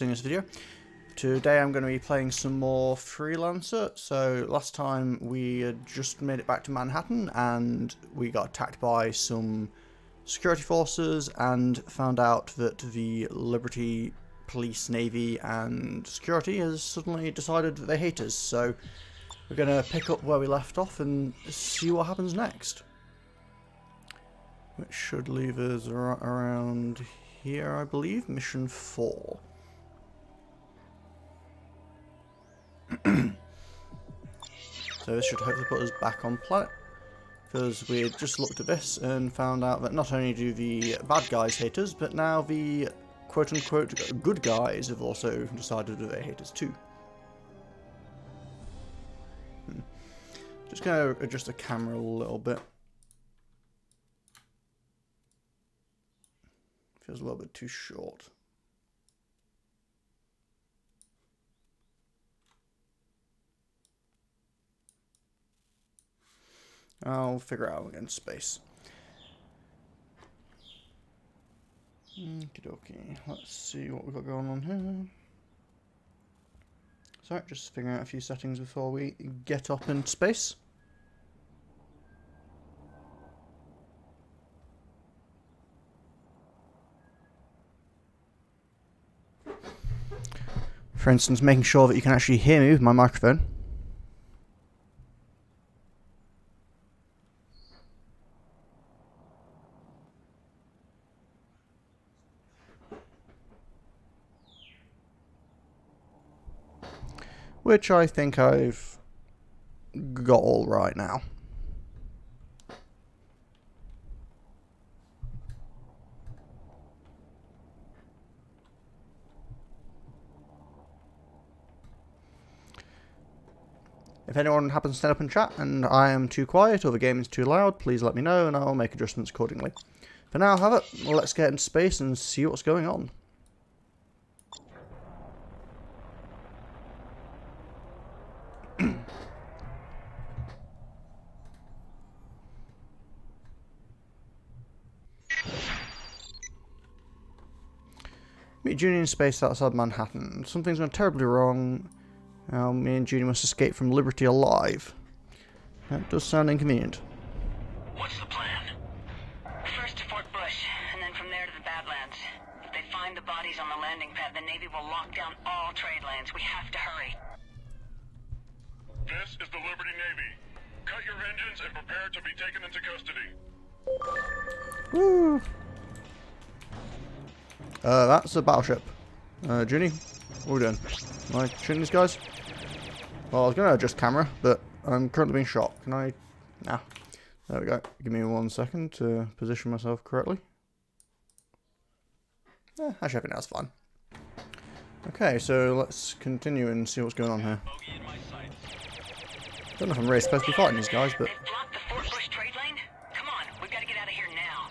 In this video. Today I'm going to be playing some more Freelancer. So last time we had just made it back to Manhattan and we got attacked by some security forces and found out that the Liberty Police, Navy and Security has suddenly decided that they hate us. So we're going to pick up where we left off and see what happens next. Which should leave us around here, I believe. Mission 4. So this should hopefully put us back on planet, because we had just looked at this and found out that not only do the bad guys hate us, but now the quote-unquote good guys have also decided that they hate us too. Just going to adjust the camera a little bit. Feels a little bit too short. I'll figure it out again. Space. Okie dokie. Let's see what we've got going on here. Sorry, just figuring out a few settings before we get up in space. For instance, making sure that you can actually hear me with my microphone. Which I think I've got all right now. If anyone happens to stand up and chat and I am too quiet or the game is too loud, please let me know and I'll make adjustments accordingly. For now, however, let's get into space and see what's going on. Meet Junior in space outside Manhattan. Something's gone terribly wrong. Me and Junior must escape from Liberty alive. That does sound inconvenient. What's the plan? First to Fort Bush, and then from there to the Badlands. If they find the bodies on the landing pad, the Navy will lock down all trade lanes. We have to hurry. This is the Liberty Navy. Cut your engines and prepare to be taken into custody. Woo! That's a battleship. Ginny, what are we doing? Am I shooting these guys? Well, I was going to adjust camera, but I'm currently being shot. Can I? Nah. There we go. Give me 1 second to position myself correctly. Actually, I think that's fine. Okay, so let's continue and see what's going on here. Don't know if I'm really supposed to be fighting these guys, but... They've blocked the Fort Bush trade lane? Come on, we've got to get out of here now.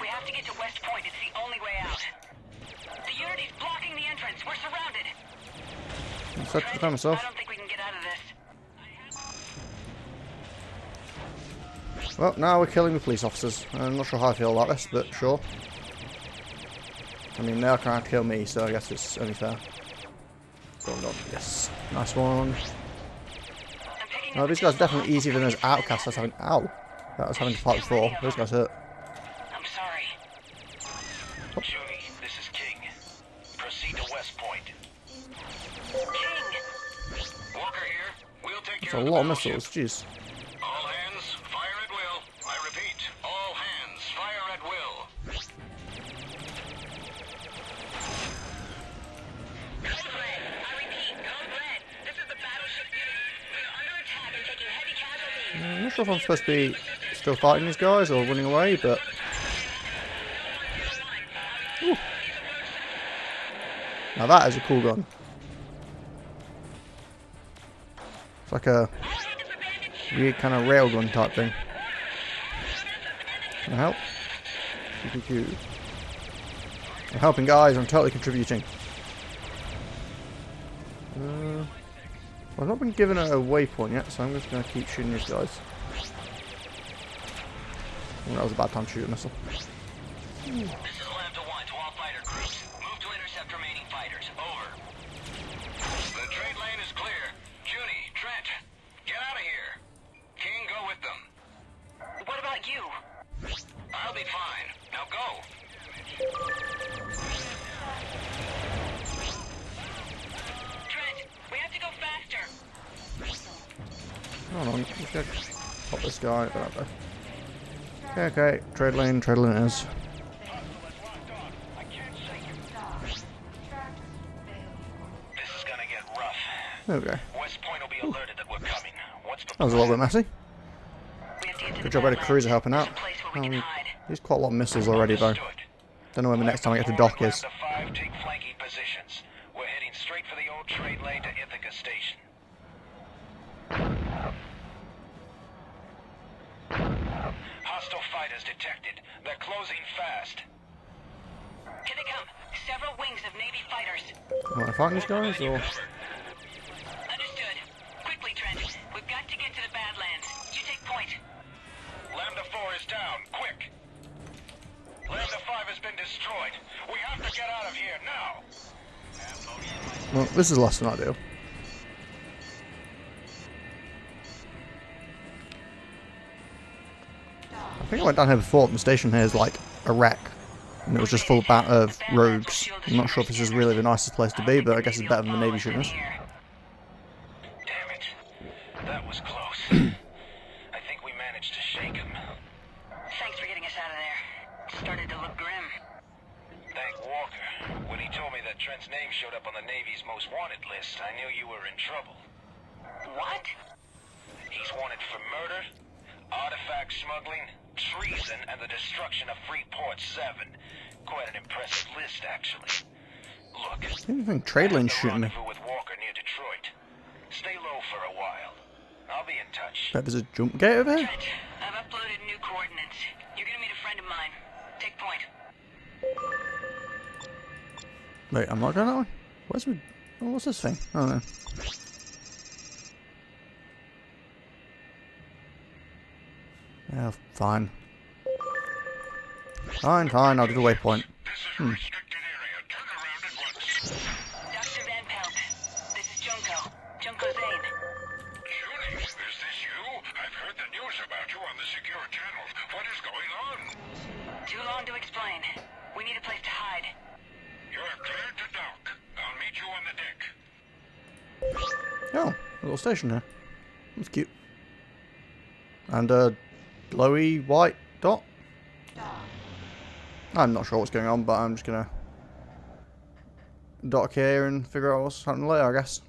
We have to get to West Point. It's the only way out. The Unity's blocking the entrance. We're surrounded. I'll set to myself. I don't think we can get out of this. Well, now we're killing the police officers. I'm not sure how I feel about this, but sure. I mean, they're trying to kill me, so I guess it's only fair. Going on. Yes. Nice one. Oh, these guys are definitely easier than those outcasts I was having. Ow! That I was having to fight before. Those guys hurt. I'm sorry. Oh. Junie, this is King. Proceed to West Point. King! Walker here. We'll take That's care a of the lot of battleship. missiles. Jeez. All hands, fire at will. I repeat, all hands, fire at will. Code Red. I repeat, Code Red. This is the battleship. We're under attack and taking heavy casualties. I'm not sure if I'm supposed to be still fighting these guys or running away, but... Ooh. Now that is a cool gun. It's like a weird kind of railgun type thing. Can I help? I'm helping, guys. I'm totally contributing. Well, I've not been given a waypoint yet, so I'm just going to keep shooting these guys. Oh, that was a bad time to shoot a missile. This is Lambda 1 to all fighter groups. Move to intercept remaining fighters. Over. The trade lane is clear. Junie, Trent, get out of here. King, go with them. What about you? I'll be fine. Now go. Trent, we have to go faster. Hold on, let's go pop this guy. Okay, trade lane it is. This is gonna get rough. Okay, West Point will be alerted that we're coming. What's the that was a little bit messy. We have to get to Good the job, I had a Badlands. cruiser helping There's out. a place where we can hide. There's quite a lot of missiles already though. Understood. Don't know when the next time I get to dock is. The 5 take flanking positions. We're heading straight for the old trade lane to Ithaca Station. Hostile fighters detected. They're closing fast. Here they come. Several wings of Navy fighters. Am I fighting these guys or? Understood. Quickly, Trent. We've got to get to the Badlands. You take point. Lambda 4 is down. Quick. Lambda 5 has been destroyed. We have to get out of here now. Well, this is less than ideal. I think I went down here before, and the station here is like a wreck. And it was just full of rogues. I'm not sure if this is really the nicest place to be, but I guess it's better than the Navy shooters. Damn it. That was close. I think we managed to shake him. Thanks for getting us out of there. It started to look grim. Thank Walker. When he told me that Trent's name showed up on the Navy's most wanted list, I knew you were in trouble. What? He's wanted for murder, artifact smuggling, treason, and the destruction of Freeport 7. Quite an impressive list, actually. Look, I don't think trade lane's shooting me. rendezvous with Walker near Detroit. Stay low for a while. I'll be in touch. Bet there's a jump gate over here? Trent, I've uploaded new coordinates. You're gonna meet a friend of mine. Take point. Wait, I'm not going that way? Where's my... Oh, what's this thing? Oh, no. Yeah, fine. Fine, I'll do the waypoint. This is a restricted area. Turn around at once. Dr. Van Pelt. This is Junko. Junko Zane. Junie, is this you? I've heard the news about you on the secure channels. What is going on? Too long to explain. We need a place to hide. You're cleared to dock. I'll meet you on the deck. Oh, a little station here. That's cute. And a glowy white dot. I'm not sure what's going on, but I'm just gonna dock here and figure out what's happening later, I guess.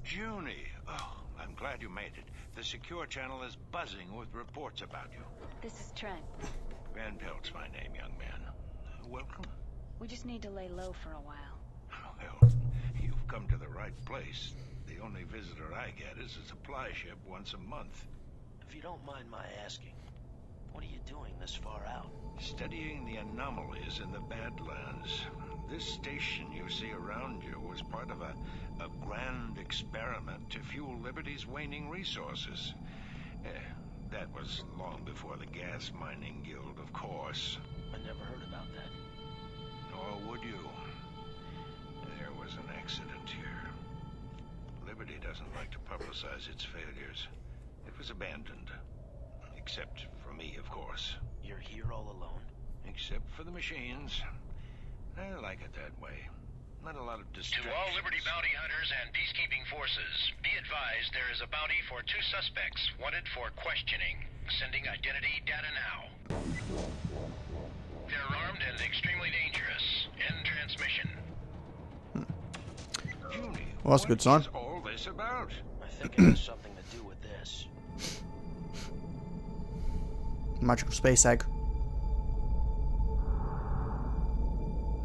Junie, oh, I'm glad you made it. The secure channel is buzzing with reports about you. This is Trent. Van Pelt's my name, young man. Welcome. We just need to lay low for a while. Well, you've come to the right place. The only visitor I get is a supply ship once a month. If you don't mind my asking, what are you doing this far out? Studying the anomalies in the Badlands. This station you see around you was part of a grand experiment to fuel Liberty's waning resources. That was long before the Gas Mining Guild, of course. I never heard about that. Nor would you. There was an accident here. Liberty doesn't like to publicize its failures. It was abandoned. Except for me, of course. You're here all alone? Except for the machines. I like it that way. Not a lot of To distractions. all Liberty bounty hunters and peacekeeping forces, be advised there is a bounty for 2 suspects wanted for questioning. Sending identity data now. They're armed and extremely dangerous. End transmission. Junie, Well, that's a good sign. What is all this about? I think it has something to do with this. Magical space egg.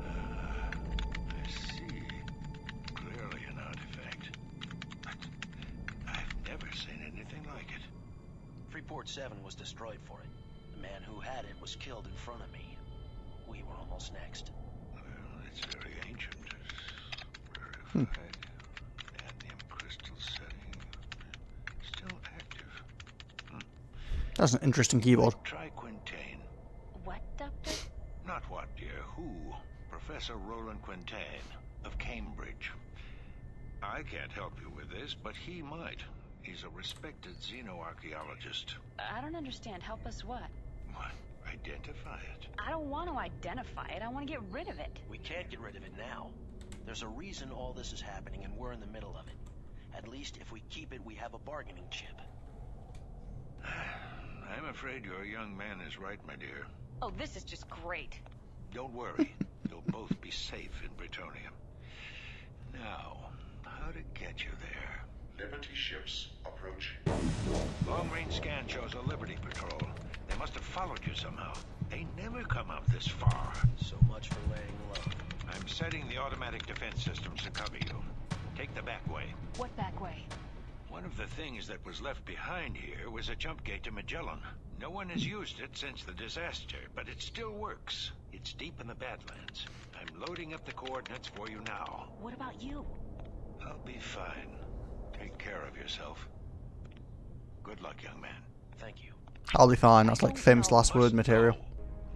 I see. Clearly an artifact. But I've never seen anything like it. Freeport 7 was destroyed for it. The man who had it was killed in front of me. We were almost next. Well, it's very ancient. Rarefied. Cadmium crystal setting. Still active. That's an interesting keyboard. Try Quintain. What, Doctor? what, dear? Who? Professor Roland Quintain of Cambridge. I can't help you with this, but he might. He's a respected xenoarchaeologist. I don't understand. Help us what? What? Identify it. I don't want to identify it. I want to get rid of it. We can't get rid of it now. There's a reason all this is happening, and we're in the middle of it. At least if we keep it, we have a bargaining chip. I'm afraid your young man is right, my dear. Oh, this is just great. Don't worry. You'll both be safe in Britonium. Now, how to get you there? Liberty ships approaching. Long-range scan shows a Liberty patrol. They must have followed you somehow. They never come out this far. So much for laying low. I'm setting the automatic defense systems to cover you. Take the back way. What back way? One of the things that was left behind here was a jump gate to Magellan. No one has used it since the disaster, but it still works. It's deep in the Badlands. I'm loading up the coordinates for you now. What about you? I'll be fine. Take care of yourself. Good luck, young man. Thank you. I'll be fine. That's like famous last word material.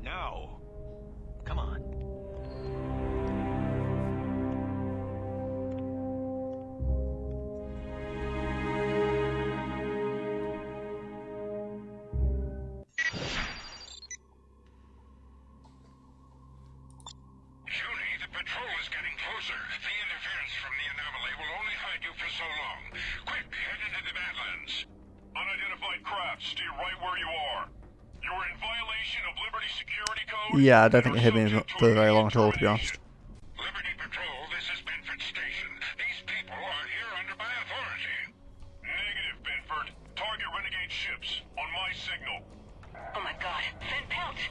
Now. Come on. Junie, the patrol is getting closer. The interference from the anomaly will only hide you for so long. Quick, head into the Badlands. Unidentified craft, stay right where you are. You're in violation of Liberty security code. Yeah, I don't think it hit me for very long at all, to be honest. Liberty Patrol, this is Benford Station. These people are here under my authority. Negative, Benford. Target renegade ships on my signal. Oh my god. Van Pelt!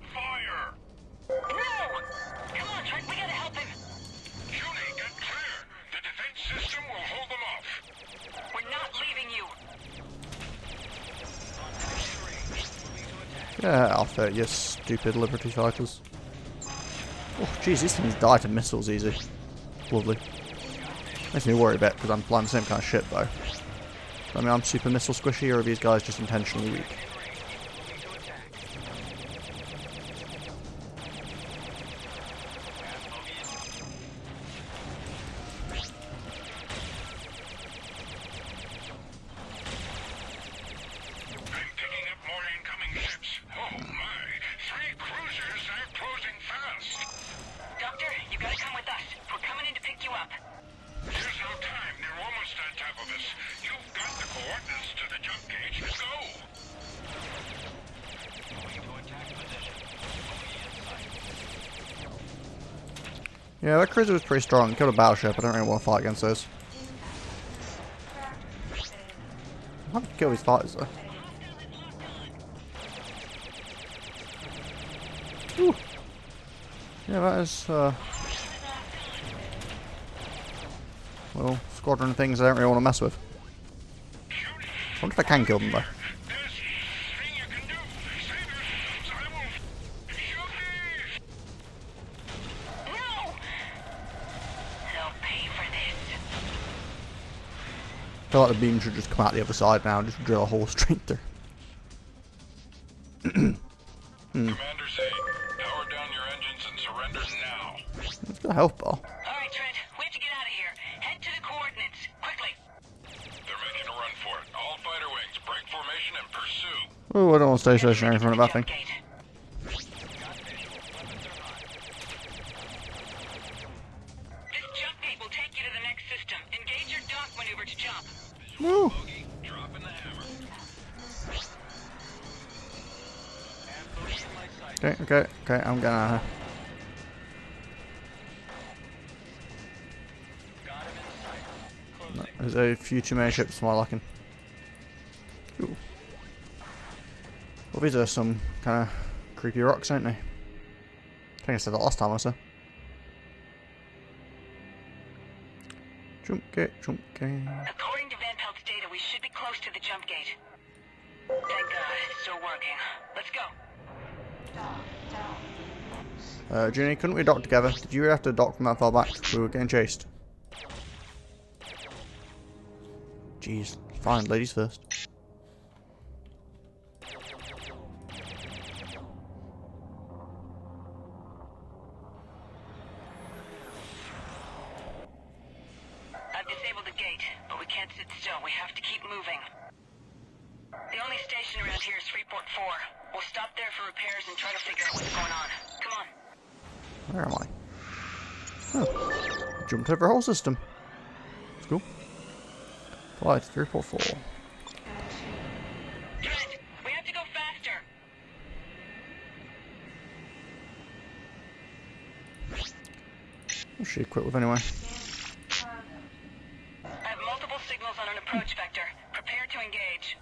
Fire! No! Come on, Trent, we gotta help him! Junie, get clear. The defense system will hold them off. We're not leaving you! Yeah, off it, you stupid Liberty fighters. Oh, jeez, these things die to missiles easy. Lovely. Makes me worry a bit, because I'm flying the same kind of ship, though. I mean, I'm super missile squishy, or are these guys just intentionally weak? I'm picking up more incoming ships. Oh my! 3 cruisers are closing fast. Doctor, you gotta come with us. We're coming in to pick you up. There's no time. They're almost on top of us. You've got the coordinates to the jump gauge. Let's go. Yeah, that cruiser was pretty strong. Killed a battleship. I don't really want to fight against those. I have to kill these fighters, though. Ooh. Yeah, that is, well, squadron of things I don't really want to mess with. I wonder if I can kill them, though. There's thing you can do. Save yourselves. I will shoot these. No! They'll pay for this. I feel like the beam should just come out the other side now and just drill a hole straight through. Commander Z, power down your engines and surrender now. It's got a health bar. Alright, Trent, we have to get out of here. Head to the coordinates. Quickly. They're making a run for it. All fighter wings, break formation and pursue. Oh, I don't want to stay stationary in front of that thing. Jump gate. This jump gate will take you to the next system. Engage your dock maneuver to jump. Woo! Dropping the hammer. Okay, I'm gonna... No, there's a few too many ships to my liking. Ooh. Well, these are some kind of creepy rocks, aren't they? I think I said that last time I said. Jump gate, jump gate. According to Van Pelt's data, we should be close to the jump gate. Thank God, it's still working. Let's go. Ginny, couldn't we dock together? Did you have to dock from that far back? We were getting chased. Jeez, fine, ladies first. gate, but we can't sit still. We have to keep moving. The only station around here is Freeport 4. We'll stop there for repairs and try to figure out what's going on. Come on. Where am I? Oh, jumped over a whole system. That's cool. Flight 344. Trent, we have to go faster. What's she equipped with anyway? I have multiple signals on an approach vector. Prepare to engage.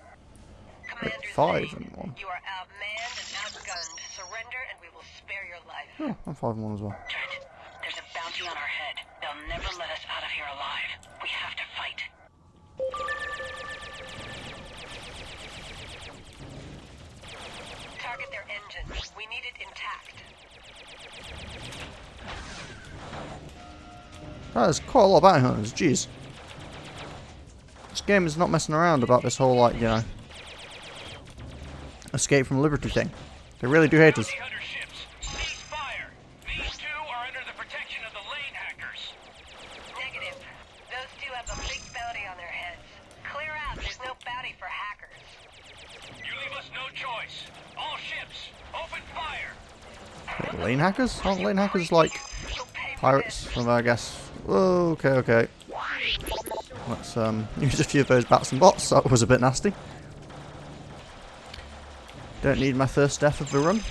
Commander 5 Zane, and 1. you are outmanned and outgunned. Surrender and we will spare your life. Oh, I'm 5 and 1 as well. Trent, there's a bounty on our head. They'll never let us out of here alive. We have to fight. Target their engine. We need it intact. There's quite a lot of bounty hunters, jeez. This game is not messing around about this whole, like, you know, escape from liberty thing. They really do hate us. Bounty hunter ships, cease fire. These two are under the protection of the lane hackers. Negative. Those two have a big bounty on their heads. Clear out. There's no bounty for hackers. You leave us no choice. All ships, open fire. Lane hackers? Aren't lane hackers like You'll pay for pirates? this. Well, I guess. Oh, okay, okay. Let's use a few of those bats and bots. That was a bit nasty. Don't need my first death of the run.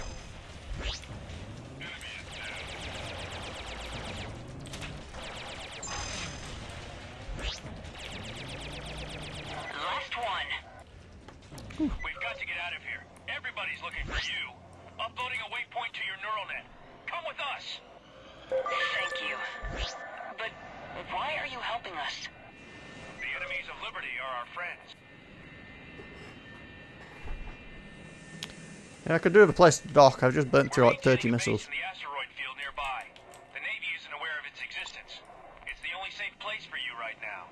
Last one. We've got to get out of here. Everybody's looking for you. Uploading a waypoint to your neural net. Come with us. Thank you. But why are you helping us? The enemies of liberty are our friends. Yeah, I could do with a place to dock. I've just burnt through like 30 missiles. In the asteroid field nearby. The Navy isn't aware of its existence. It's the only safe place for you right now.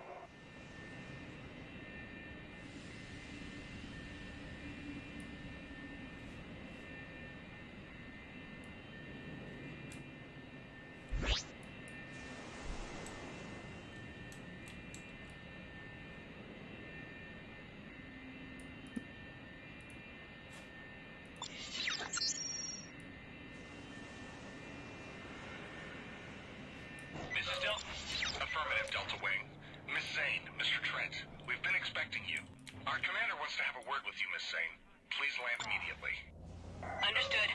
Mrs. Delta? Affirmative, Delta Wing. Miss Zane, Mr. Trent, we've been expecting you. Our commander wants to have a word with you, Miss Zane. Please land immediately. Understood.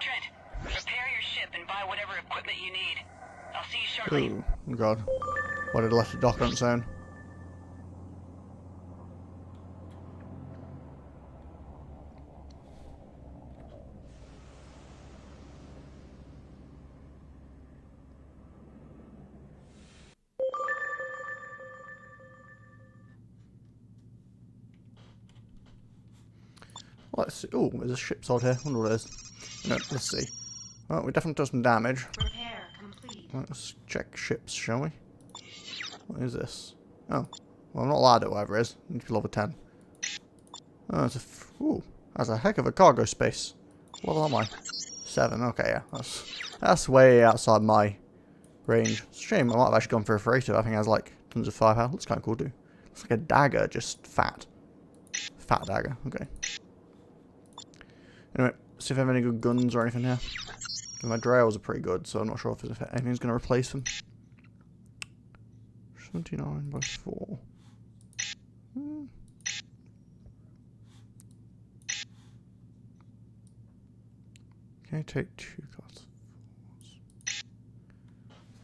Trent, prepare your ship and buy whatever equipment you need. I'll see you shortly. Oh, God. Why did I left the dock on its own? Let's see. Oh, there's a ship sword here. Wonder what it is. No, let's see. Well, we definitely took some damage. Repair complete. Let's check ships, shall we? What is this? Oh. Well, I'm not allowed it, whatever it is. I need to be level 10. Oh, it's a... Ooh. That's a heck of a cargo space. What level am I? 7. Okay, yeah. That's way outside my range. It's a shame. I might have actually gone for a freighter. I think it has, like, tons of firepower. Looks kind of cool, too. Looks like a dagger, just fat. Fat dagger. Okay. Anyway, see if I have any good guns or anything here. My drails are pretty good, so I'm not sure if anything's going to replace them. 79 by 4. Okay, take 2 class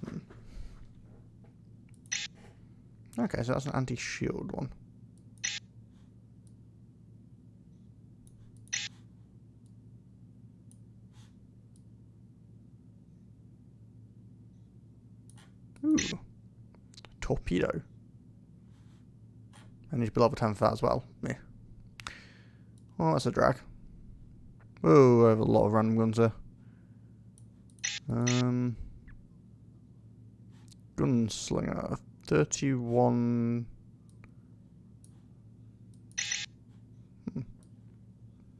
4s. Okay, so that's an anti-shield one. Ooh. Torpedo. I need to be level 10 for that as well. Yeah. Well, that's a drag. Oh, I have a lot of random guns here. Gunslinger. 31.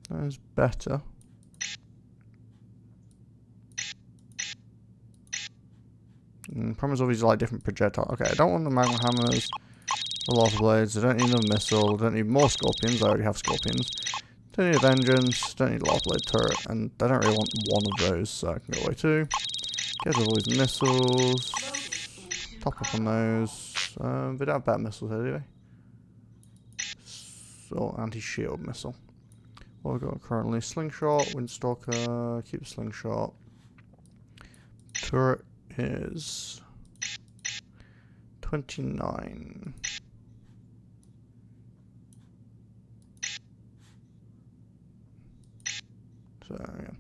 That is better. Problem is obviously like different projectile. Okay, I don't want the magma hammers. A lot of blades. I don't need another missile. I don't need more scorpions. I already have scorpions. Don't need a vengeance. Don't need a lot of blade turret. And I don't really want one of those, so I can go away too. Get rid of all these missiles. Top up on those. They don't have better missiles here, do they? So, anti-shield missile. What we've got currently? Slingshot, Windstalker. Keep the slingshot. Turret is 29. So yeah,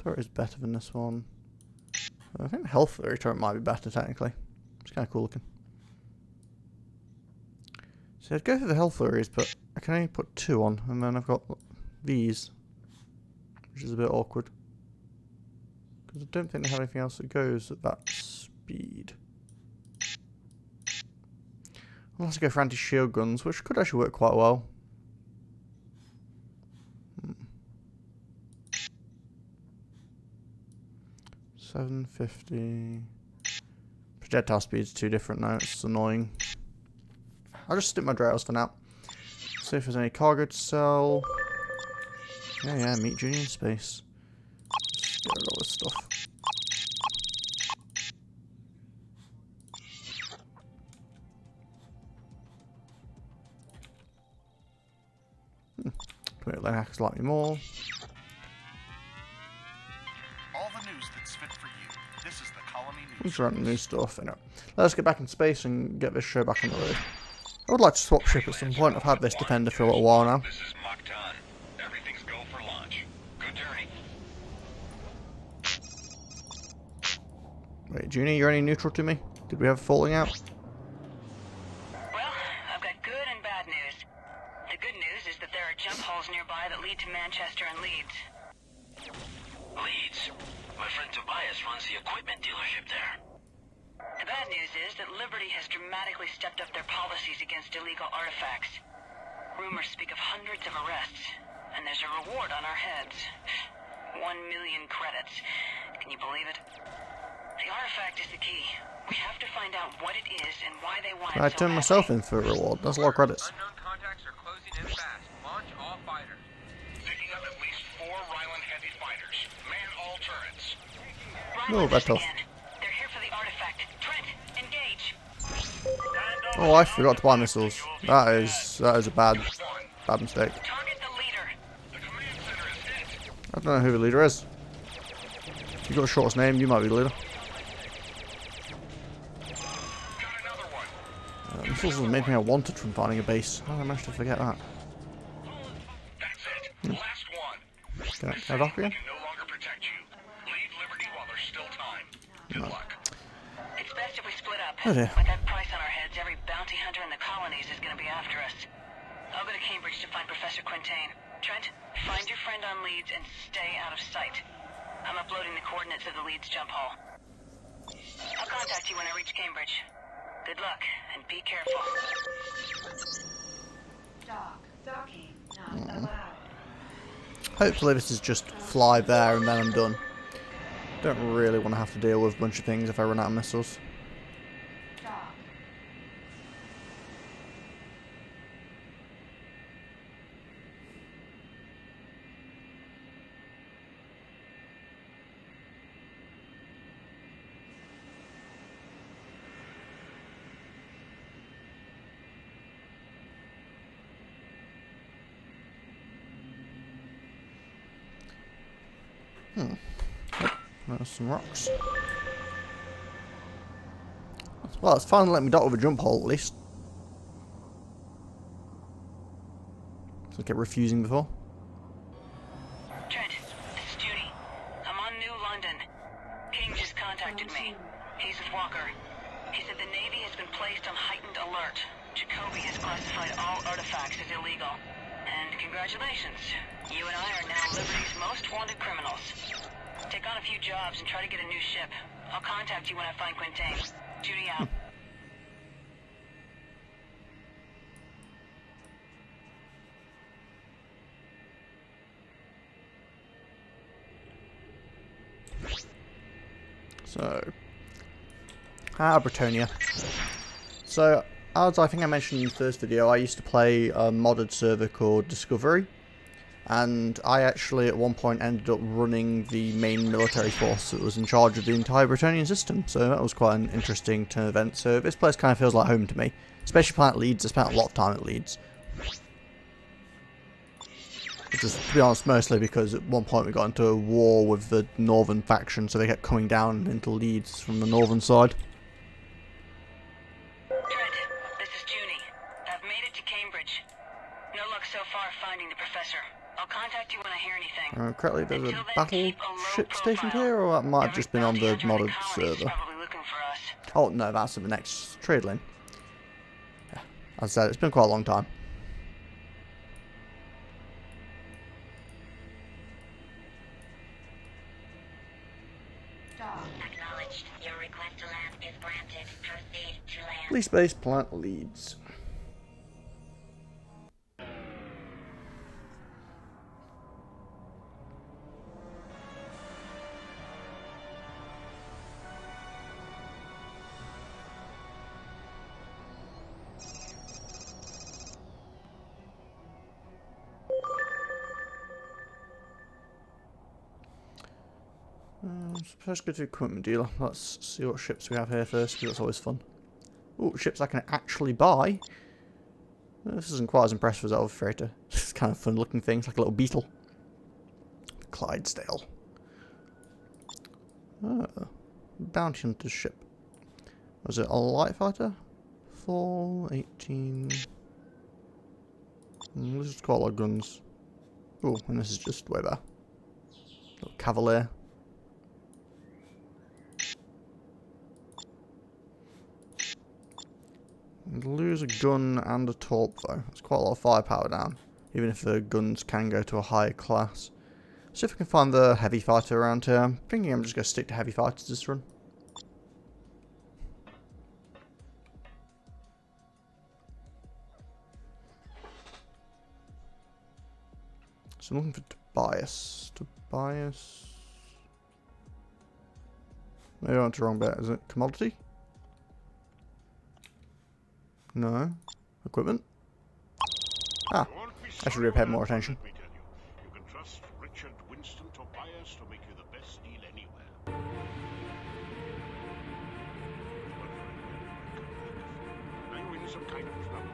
turret is better than this one. I think the health flurry turret might be better technically. It's kind of cool looking. So I'd go for the health flurries, but I can only put 2 on, and then I've got these, which is a bit awkward. Because I don't think they have anything else that goes at that speed. Unless I go for anti-shield guns, which could actually work quite well. 750. Projectile speed's too different now, it's annoying. I'll just stick my Drails for now. See if there's any cargo to sell. Yeah, meet Junior in space. Just get rid of all this stuff. Make that slightly more. All the news that's fit for you. This is the colony news. Let's run new stuff. You know. Let's get back in space and get this show back on the road. I would like to swap ship at some point. I've had this Defender for a little while now. This is Mach-10. Everything's go for launch. Good journey. Wait, Junior, you're only neutral to me? Did we have a falling out? Well, I've got good and bad news. The good news is that there are jump holes nearby that lead to Manchester and Leeds. Leeds. My friend Tobias runs the equipment dealership there. The bad news is that Liberty has dramatically stepped up their policies against illegal artifacts. Rumors speak of hundreds of arrests, and there's a reward on our heads. 1 million credits. Can you believe it? The artifact is the key. We have to find out what it is and why they want it I so turned myself in for a reward. That's a lot of credits. Unknown contacts are closing in fast. Launch all fighters. Picking up at least 4 Ryland heavy fighters. Man all turrets. No, that's tough. They're here for the artifact. Trent, engage. Oh, I forgot to buy missiles. That is a bad mistake. Target the leader. The command center is hit. I don't know who the leader is. If you've got the shortest name, you might be the leader. Got another one. Missiles has made me wanted from finding a base. How did I manage to forget that? That's it. Last one. Can I dock again? Can no longer protect you. Leave Liberty while there's still time. Good luck. It's best if we split up. Oh dear. With that price on our heads, every bounty hunter in the colonies is going to be after us. I'll go to Cambridge to find Professor Quintain. Trent, find your friend on Leeds and stay out of sight. I'm uploading the coordinates of the Leeds jump hole. I'll contact you when I reach Cambridge. Good luck, and be careful. Docking not allowed. Hopefully this is just fly there and then I'm done. Don't really want to have to deal with a bunch of things if I run out of missiles. There's some rocks. Well, it's finally let me dock with a jump hole at least. So I kept refusing before. Trent, this is Judy. I'm on New London. King just contacted me. He's with Walker. He said the Navy has been placed on heightened alert. Jacoby has classified all artifacts as illegal. And congratulations. You and I are now Liberty's most wanted criminals. Take on a few jobs and try to get a new ship. I'll contact you when I find Quintain. Judy out. So, Britonia. So, as I think I mentioned in the first video, I used to play a modded server called Discovery, and I actually at one point ended up running the main military force that was in charge of the entire Bretonian system, so that was quite an interesting turn of events. So this place kind of feels like home to me, especially playing at Leeds. I spent a lot of time at Leeds. Just, to be honest, mostly because at one point we got into a war with the northern faction, so they kept coming down into Leeds from the northern side. Trent, this is Junie. I've made it to Cambridge. No luck so far finding the professor. I'll contact you when I hear anything. Correctly, there's Until a then, battleship keep a low stationed profile. here, or that might have Every just been on bounty the hunter in modded colony is server. probably looking for us. Oh no, that's in the next trade lane. Yeah, as I said, it's been quite a long time. Acknowledged. Your request to land is granted. Proceed to land. Police base plant Leeds. Let's go to the equipment dealer. Let's see what ships we have here first, because that's always fun. Ooh, ships I can actually buy. This isn't quite as impressive as I was afraid to. It's kind of fun looking things, like a little beetle. Clydesdale. Oh, bounty hunter's ship. Was it a light fighter? 418. This is quite a lot of guns. Oh, and this is just way better. Little cavalier. Lose a gun and a torp though. That's quite a lot of firepower down. Even if the guns can go to a higher class. See if I can find the heavy fighter around here. I'm thinking I'm just going to stick to heavy fighters this run. So I'm looking for Tobias. Tobias. Maybe I went to the wrong bit. Is it commodity? No. Equipment? Ah, I should have paid more attention. You can trust Richard Winston Tobias to make you the best deal anywhere. Are you in some kind of trouble?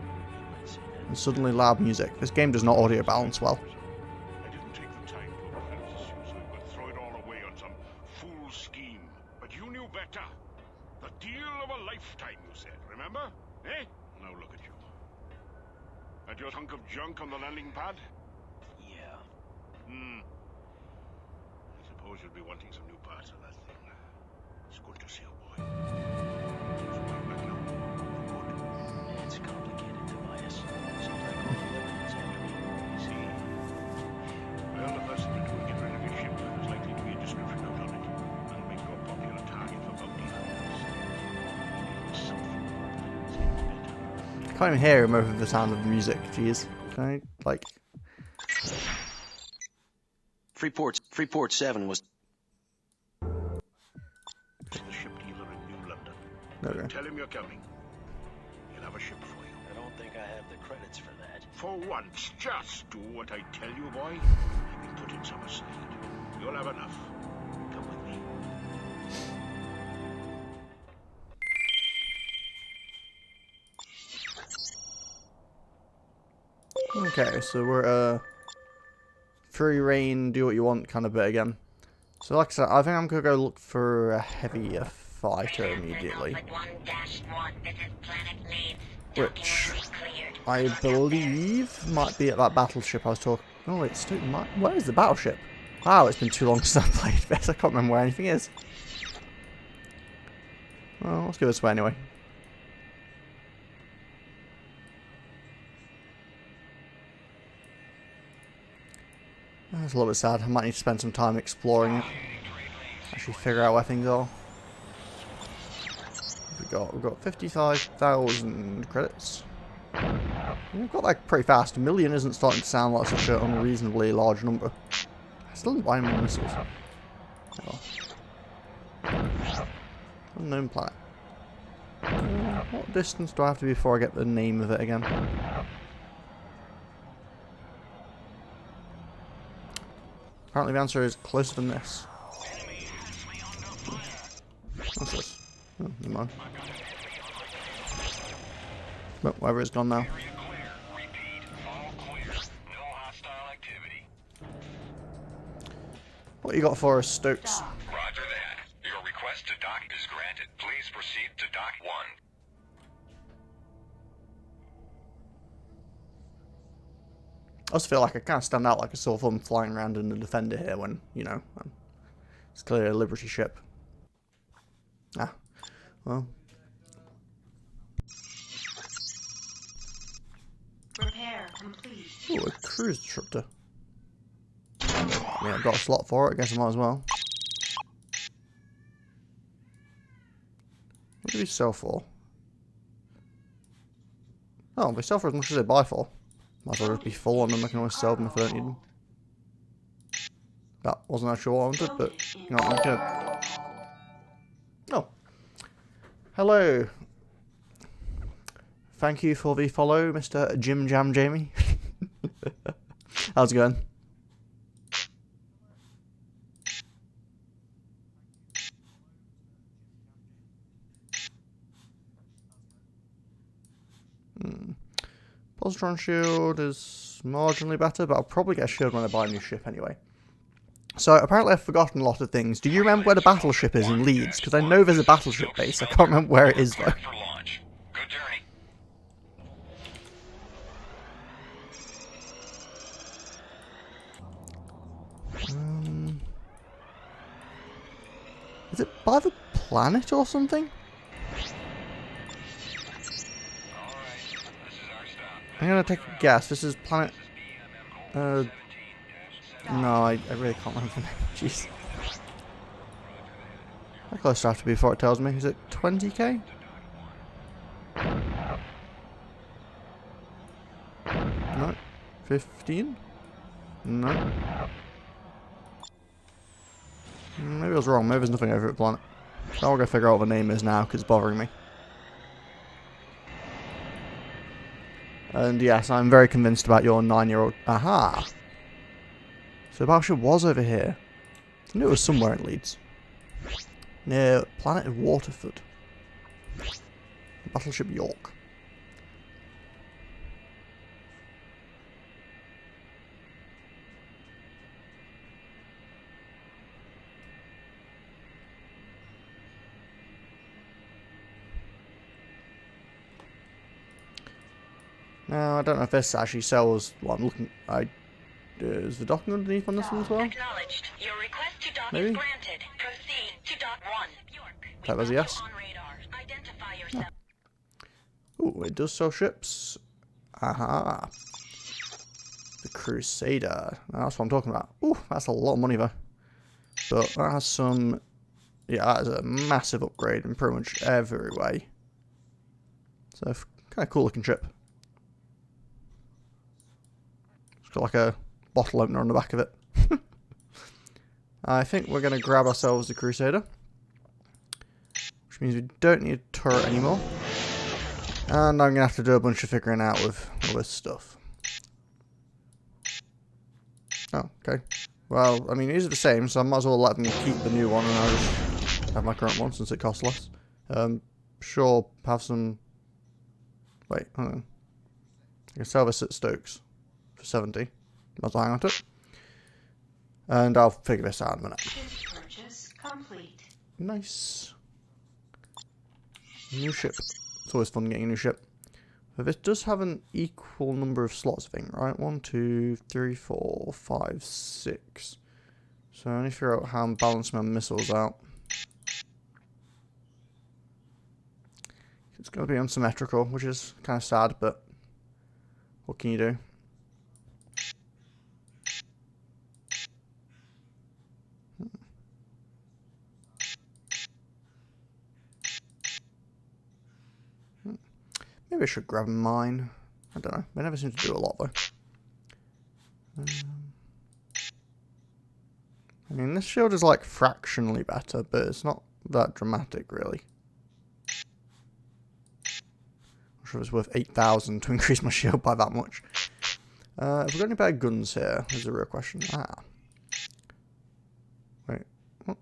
And suddenly loud music. This game does not audio balance well. I didn't take the time to apprentice you, so I'm going to throw it all away on some fool scheme. But you knew better. The deal of a lifetime, you said, remember? Eh? Now look at you. And your hunk of junk on the landing pad? Yeah. I suppose you'll be wanting some new parts of that thing. It's good to see you, boy. So why back now? Good. It's complicated, Tobias. Seems like all the liberties after me. See? Well, the first thing to do is get rid of your ship. There's likely to be a description out on it. That'll make you a popular target for bounty hunters. Something. Can't even hear him over the sound of the music. Jeez. Can I, like... Freeport 7 was... To the ship dealer in New London. Okay. Tell him you're coming. He'll have a ship for you. I don't think I have the credits for that. For once, just do what I tell you, boy. You can put in some aside. You'll have enough. Come with me. Okay, so we're free reign, do what you want kind of bit again. So like I said, I think I'm going to go look for a heavier fighter immediately. Which I believe might be at that battleship I was talking... Oh wait, where is the battleship? Wow, it's been too long since I played this. I can't remember where anything is. Well, let's go this way anyway. That's a little bit sad. I might need to spend some time exploring it. Actually figure out where things are. We've got 55,000 credits. We've got that pretty fast. A million isn't starting to sound like such an unreasonably large number. I still need to buy more missiles. Oh. Unknown planet. What distance do I have to be before I get the name of it again? Apparently the answer is closer than this. What's this? Oh, never mind. But whatever, it's gone now. What you got for us, Stokes? Roger that. Your request to dock is granted. Please proceed to dock 1. I just feel like I kind of stand out like a sore thumb flying around in the Defender here when, you know, it's clearly a Liberty ship. Ah, well. Repair complete. Ooh, a cruise disruptor. I mean, I've got a slot for it, I guess I might as well. What do we sell for? Oh, they sell for as much as they buy for. Might as well just be full on them, I can always sell them if I don't need them. That wasn't actually what I wanted, but you know, I'm gonna... Oh. Hello. Thank you for the follow, Mr. Jim Jam Jamie. How's it going? Positron shield is marginally better, but I'll probably get a shield when I buy a new ship anyway. So apparently I've forgotten a lot of things. Do you remember where the battleship is in Leeds? Because I know there's a battleship base. I can't remember where it is though. Good journey. Is it by the planet or something? I'm gonna take a guess. This is planet... no, I really can't remember the name. Jeez. How close do I have to be before it tells me? Is it 20k? No. 15? No. Maybe I was wrong. Maybe there's nothing over at planet. I'll go figure out what the name is now because it's bothering me. And yes, I'm very convinced about your 9-year-old. Aha! So the battleship was over here. I knew it was somewhere in Leeds. Near Planet of Waterford. Battleship York. Now, I don't know if this actually sells what I'm looking... is the docking underneath on this one as well? Acknowledged. Your request to dock Maybe? is granted. Proceed to dock 1. That was a yes. On radar. Identify yourself. Ooh, it does sell ships. Aha. The Crusader. Now, that's what I'm talking about. Ooh, that's a lot of money though. But that has some... Yeah, that is a massive upgrade in pretty much every way. So, kind of cool looking ship. It's got like a bottle opener on the back of it. I think we're going to grab ourselves the Crusader. Which means we don't need a turret anymore. And I'm going to have to do a bunch of figuring out with all this stuff. Oh, okay. Well, I mean, these are the same, so I might as well let them keep the new one and I'll just have my current one since it costs less. Sure, have some... Wait, hold on. I can sell this at Stokes for 70. Might as well hang on to it. And I'll figure this out in a minute. Purchase complete. Nice. New ship. It's always fun getting a new ship. But this does have an equal number of slots, I think, right? 1, 2, 3, 4, 5, 6. So I need to figure out how I'm balancing my missiles out. It's going to be unsymmetrical, which is kind of sad, but what can you do? Maybe I should grab mine. I don't know. They never seem to do a lot, though. I mean, this shield is like fractionally better, but it's not that dramatic, really. sure if it's worth 8,000 to increase my shield by that much. Have we got any better guns here? Is a real question. Ah. Wait. What?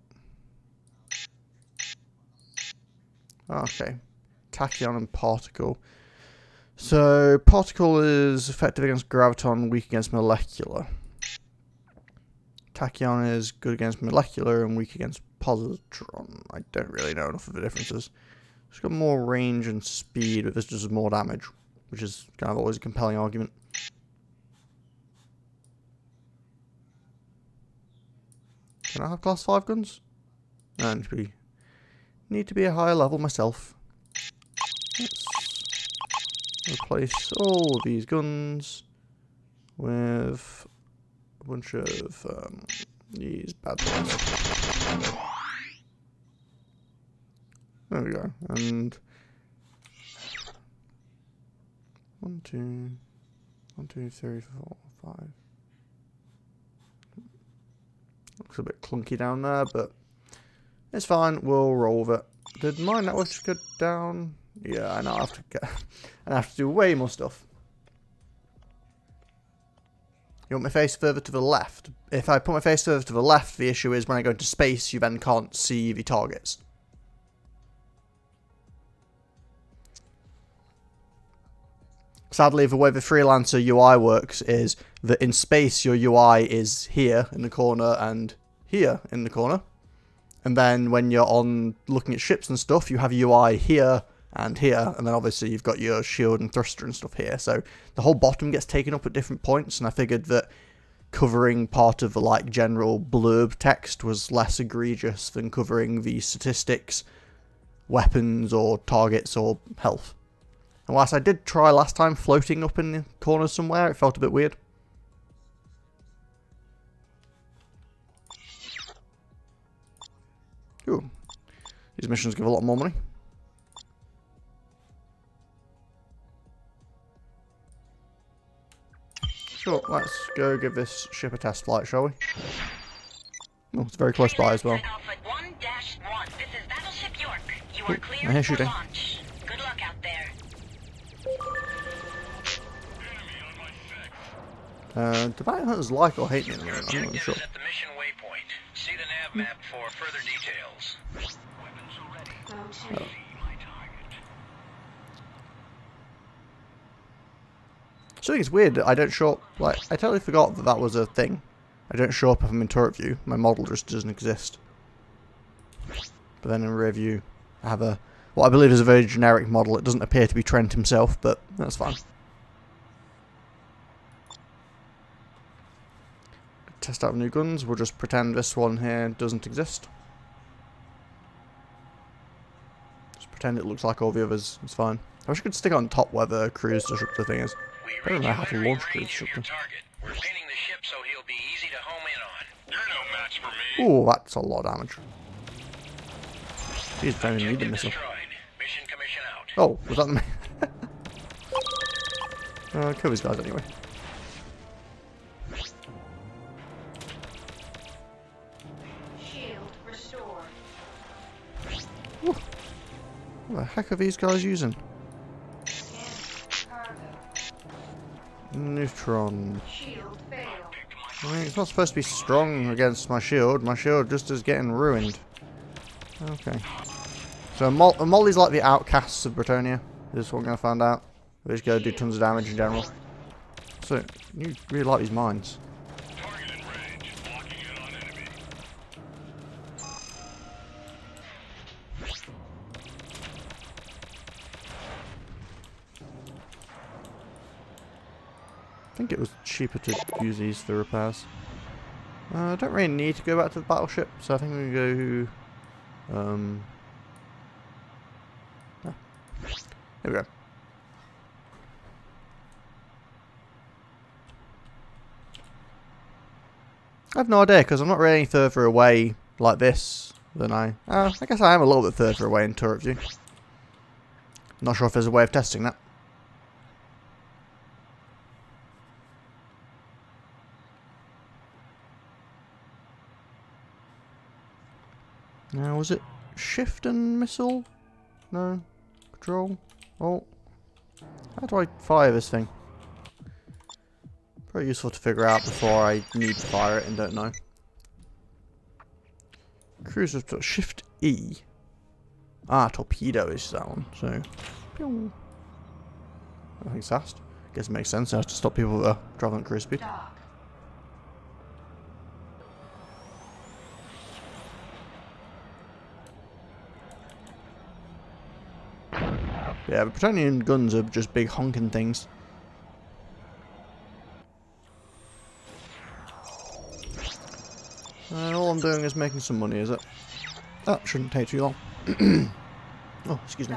Oh, okay. Tachyon and Particle. So, Particle is effective against Graviton, weak against Molecular. Tachyon is good against Molecular and weak against Positron. I don't really know enough of the differences. It's got more range and speed, but this does more damage, which is kind of always a compelling argument. Can I have class 5 guns? I need to be a higher level myself. Let's replace all of these guns with a bunch of these bad ones. There we go. And 1, 2, 3, 4, 5. Looks a bit clunky down there, but it's fine. We'll roll with it. Did my network just go down? Yeah, I know. I have to do way more stuff. You want my face further to the left? If I put my face further to the left, the issue is when I go into space, you then can't see the targets. Sadly, the way the Freelancer UI works is that in space, your UI is here in the corner and here in the corner. And then when you're on looking at ships and stuff, you have UI here and here. And then obviously you've got your shield and thruster and stuff here. So the whole bottom gets taken up at different points. And I figured that covering part of the like general blurb text was less egregious than covering the statistics, weapons or targets or health. And whilst I did try last time floating up in the corner somewhere, it felt a bit weird. Ooh. These missions give a lot more money. Sure, let's go give this ship a test flight, shall we? Oh, it's very close by as well. Ooh, I hear shooting. Do Bounty Hunters like or hate me at the moment? I'm not really sure. At the mission waypoint. See the nav map for further details. Oh. So I think it's weird that I don't show up, like, I totally forgot that that was a thing. I don't show up if I'm in turret view. My model just doesn't exist. But then in rear view, I have what I believe is a very generic model. It doesn't appear to be Trent himself, but that's fine. Test out new guns. We'll just pretend this one here doesn't exist. Just pretend it looks like all the others. It's fine. I wish I could stick on top where the cruise disruptor thing is. I don't know how to launch cruise disruptor. We're pinning the ship so he'll be easy to home in on. You're no match for me. Ooh, that's a lot of damage. Jeez, don't even need the missile. Mission commission out. Oh, was that the kill these guys anyway. Ooh. What the heck are these guys using? Neutron. I mean, it's not supposed to be strong against my shield. My shield just is getting ruined. Okay. So Molly's like the outcasts of Bretonia. This is what we're going to find out. They just go do tons of damage in general. So, you really like these mines. Target in range. Locking in on enemy. I think it was cheaper to use these for repairs. I don't really need to go back to the battleship, so I think we can go... oh. Here we go. I have no idea, because I'm not really any further away like this than I guess I am a little bit further away in turret view. Not sure if there's a way of testing that. Now, was it shift and missile? No. Control? Oh. How do I fire this thing? Pretty useful to figure out before I need to fire it and don't know. Cruiser Shift E. Ah, torpedo is that one. So, pew. I think it's fast. Guess it makes sense. It has to stop people that are traveling at cruise speed. Yeah, but Plutonian guns are just big honking things. And all I'm doing is making some money, is it? That shouldn't take too long. Oh, excuse me.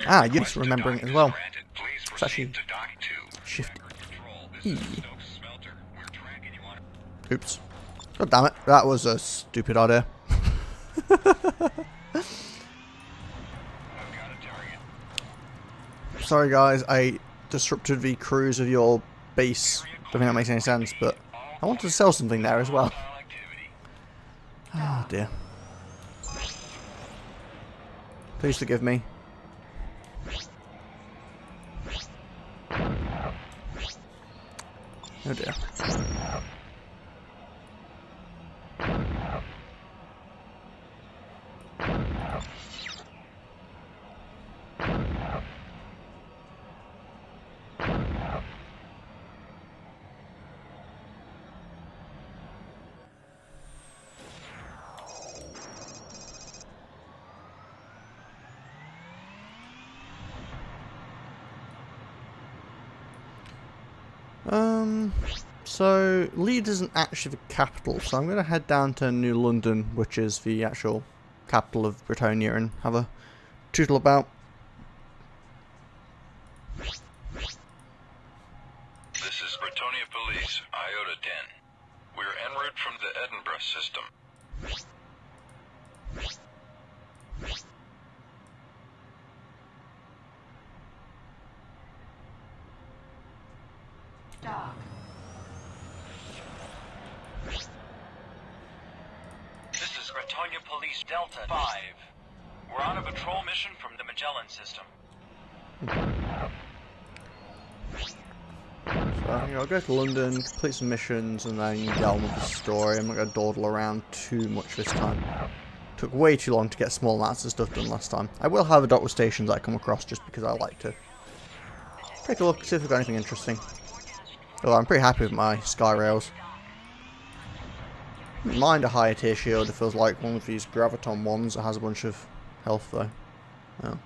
Ah, yes, remembering it as well. It's actually Shift E. Oops. God damn it, that was a stupid idea. Sorry guys, I disrupted the cruise of your base. Don't think that makes any sense, but I wanted to sell something there as well. Oh dear. Please forgive me. Oh dear. So Leeds isn't actually the capital, so I'm going to head down to New London, which is the actual capital of Britannia, and have a tootle about. This is Britannia Police, Iota 10. We're en route from the Edinburgh system. This is Britannia Police Delta 5. We're on a patrol mission from the Magellan system. So I'll go to London, complete some missions, and then get on with the story. I'm not going to dawdle around too much this time. Took way too long to get small amounts of stuff done last time. I will have a dock with stations I come across just because I like to take a look, see if we've got anything interesting. Although I'm pretty happy with my sky rails. Wouldn't mind a higher tier shield. It feels like one of these graviton ones that has a bunch of health though. Oh.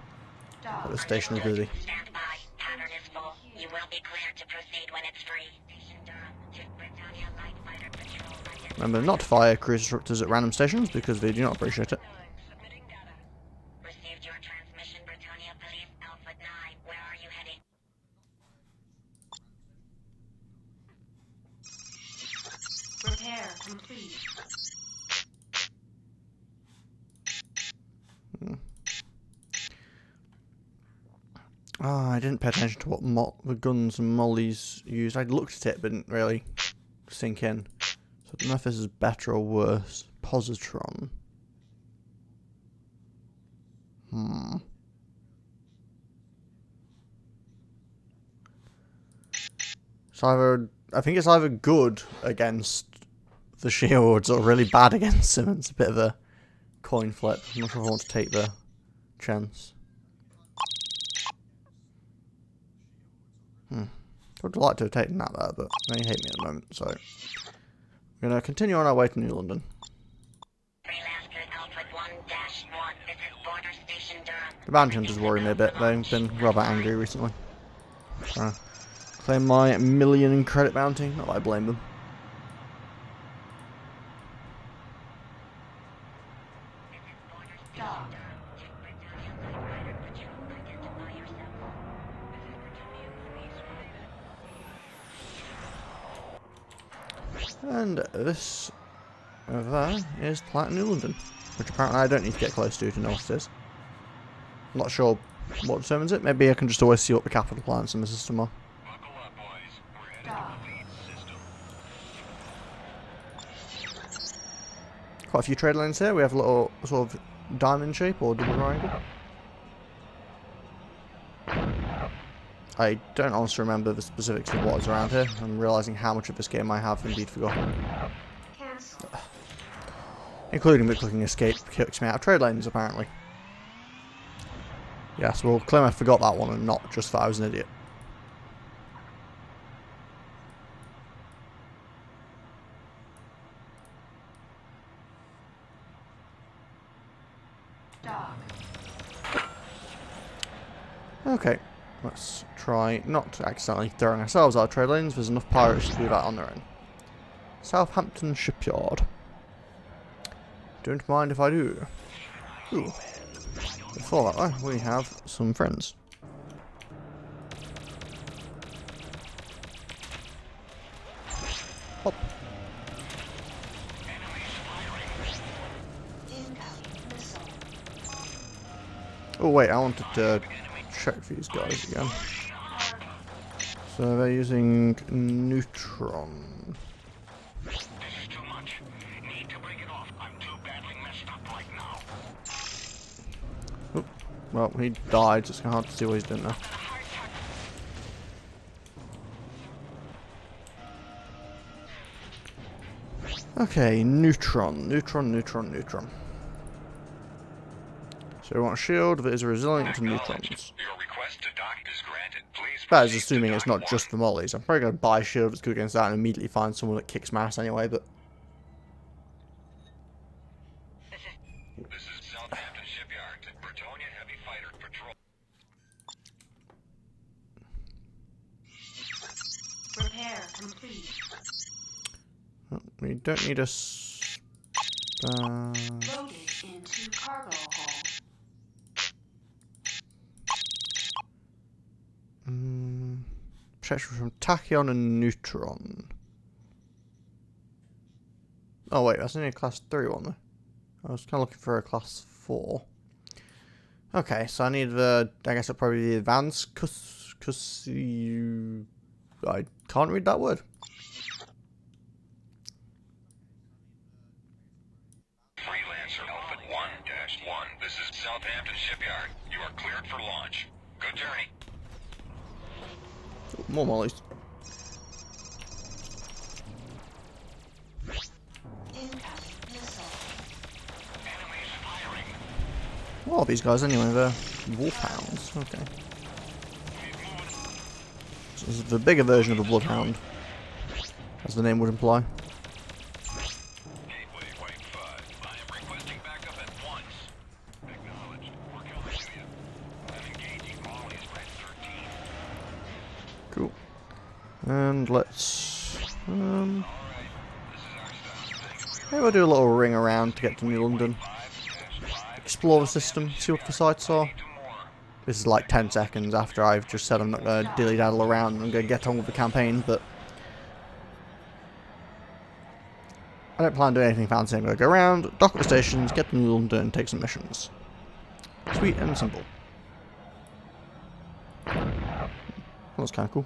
But the station is busy. Stand by. Pattern is full. You will be cleared to proceed when it's free. Station Durham to Britannia Light Fighter Patrol. Remember not to fire cruise disruptors at random stations because they do not appreciate it. Received your transmission, Britannia Police Alpha 9. Where are you heading? Repair complete. Ah, I didn't pay attention to what the guns and mollies used. I looked at it but didn't really sink in. So I don't know if this is better or worse. Positron. So I think it's either good against the shields or really bad against them. It's a bit of a coin flip. I'm not sure if I want to take the chance. I would like to have taken that there, but they hate me at the moment, so we're going to continue on our way to New London. Freelancer Alpha 1-1. This is Border Station Durham. The bounty hunters worry me a bit. They've been rather angry recently. Claim my $1 million credit bounty. Not that I blame them. And this over there is Planet New London, which apparently I don't need to get close to know what it is. I'm not sure what determines it. Maybe I can just always see what the capital planets in the system are. Buckle up, boys. We're headed to the lead system. Quite a few trade lanes here. We have little sort of diamond shape or double triangle. I don't honestly remember the specifics of what is around here. I'm realising how much of this game I have indeed forgotten. Cancel. Including the clicking escape kicks me out of trade lanes, apparently. Yes, we'll claim I forgot that one and not just that I was an idiot. Dock. Okay, let's try not accidentally throwing ourselves out of trade lanes. There's enough pirates to do that on their own. Southampton Shipyard. Don't mind if I do. Ooh. Before that, though, we have some friends. Hop. Oh wait, I wanted to check these guys again. So they're using Neutron. This is too much. Need to break it off. I'm too badly messed up right now. Oh, well, he died, so it's kind of hard to see what he's doing now. Okay, Neutron. So we want a shield that is resilient to neutrons. Your request to dock is granted. Please That is proceed assuming to it's dock not just for mollies. I'm probably going to buy a shield that's good against that and immediately find someone that kicks my ass anyway, but... This is Southampton Shipyard. Bretonia Heavy Fighter Patrol. Repair complete. Oh, we don't need a... Loaded into cargo hold. Protection from Tachyon and Neutron. Oh wait, that's only a class 3 one though. I was kind of looking for a class 4. Okay, so I need the, I guess it'll probably be the advanced, cause you... I can't read that word. Freelancer Outfit 1-1. This is Southampton Shipyard. You are cleared for launch. Good journey. Oh, more mollies. What are these guys anyway? They're wolfhounds. Okay. So this is the bigger version of a bloodhound, as the name would imply. Gateway White 5. I am requesting backup at once. Acknowledged. We're coming to you. I'm engaging Molly's Red 13. Cool. And let's maybe I'll do a little ring around to get to New London. Explore the system, see what the sites are. This is like 10 seconds after I've just said I'm not going to dilly-daddle around and I'm going to get on with the campaign, but I don't plan to do anything fancy. I'm going to go around, dock at the stations, get to New London and take some missions. Sweet and simple. That's kind of cool.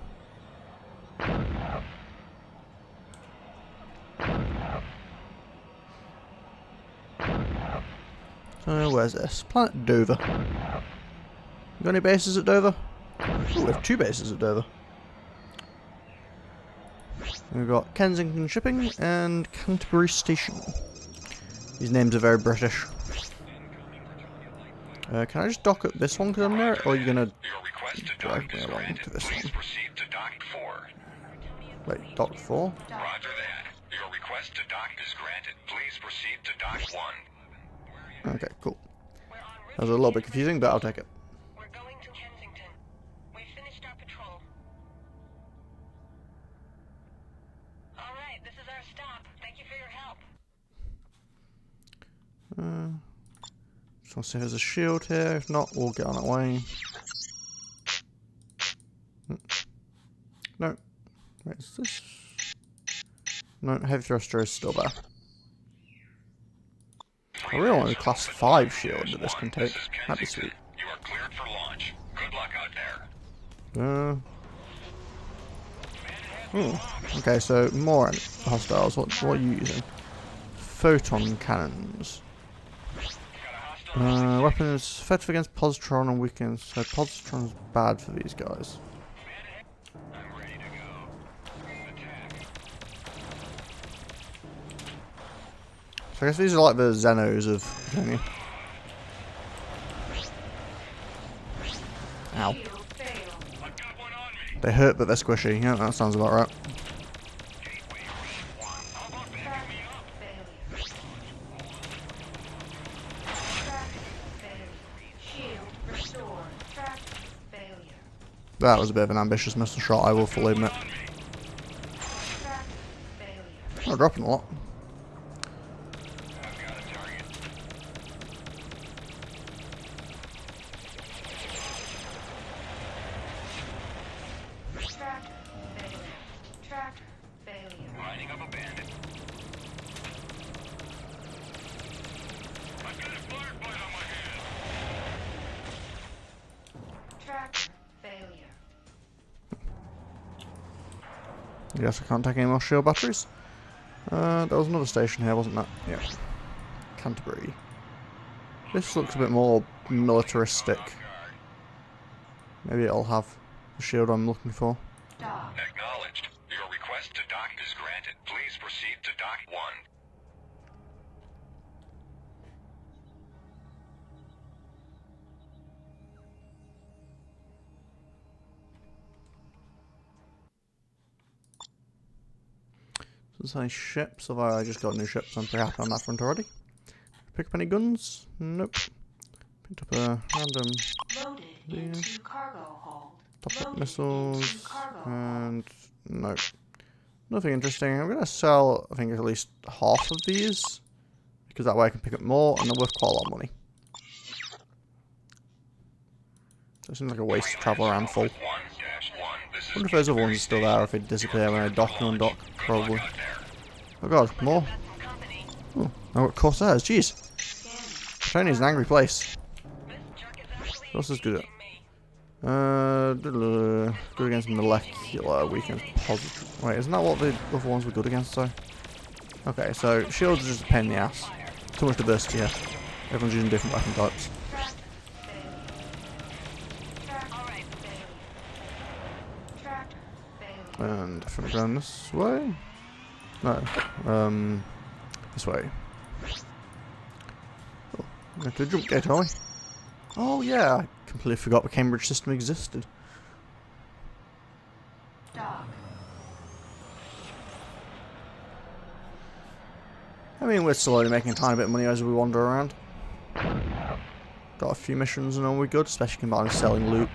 So where's this? Planet Dover. Got any bases at Dover? Oh, we have 2 bases at Dover. We've got Kensington Shipping and Canterbury Station. These names are very British. Can I just dock at this one because I'm there, or are you gonna drag me along to this one? Wait, dock 4? Roger that. Your request to dock is granted. Please proceed to dock 1. Okay, cool. That was a little bit confusing, but I'll take it. We're going to Kensington. We finished our patrol. All right, this is our stop. Thank you for your help. Just want to see if there's a shield here. If not, we'll get on that way. No. Wait, is this? No, heavy thruster is still there. I really want a class 5 shield that this can take. That'd be sweet. You are cleared for launch. Good luck out there. Okay, so more hostiles. What are you using? Photon cannons. Got a hostile Weapons effective against positron on weekends. So positron's bad for these guys. So I guess these are like the Zenos of Virginia. Ow. They hurt, but they're squishy. Yeah, that sounds about right. That was a bit of an ambitious missile shot, I will fully admit. Not dropping a lot. I guess I can't take any more shield batteries. There was another station here, wasn't there? Yeah. Canterbury. This looks a bit more militaristic. Maybe it'll have the shield I'm looking for. Acknowledged. Your request to dock is granted. Please proceed to dock 1. There's any ships, although I just got new ships, I'm pretty happy on that front already. Pick up any guns? Nope. Picked up a random top up missiles, and nope. Nothing interesting. I'm gonna sell, I think, at least half of these, because that way I can pick up more, and they're worth quite a lot of money. So it seems like a waste to travel around full. I wonder if those other ones are still there, or if they disappear when I dock and undock. Probably. Oh god, more? Oh, I got Corsairs, jeez. Tony's an angry place. What else is good at? Good against molecular, weak against positive. Wait, isn't that what the other ones were good against, though? Okay, so shields are just a pain in the ass. Too much diversity here. Everyone's using different weapon types. And I think we're going this way? No. This way. Oh, we have to jump gate, are we? Oh yeah, I completely forgot the Cambridge system existed. I mean, we're slowly making a tiny bit of money as we wander around. Got a few missions and all we're good, especially combined with selling loot.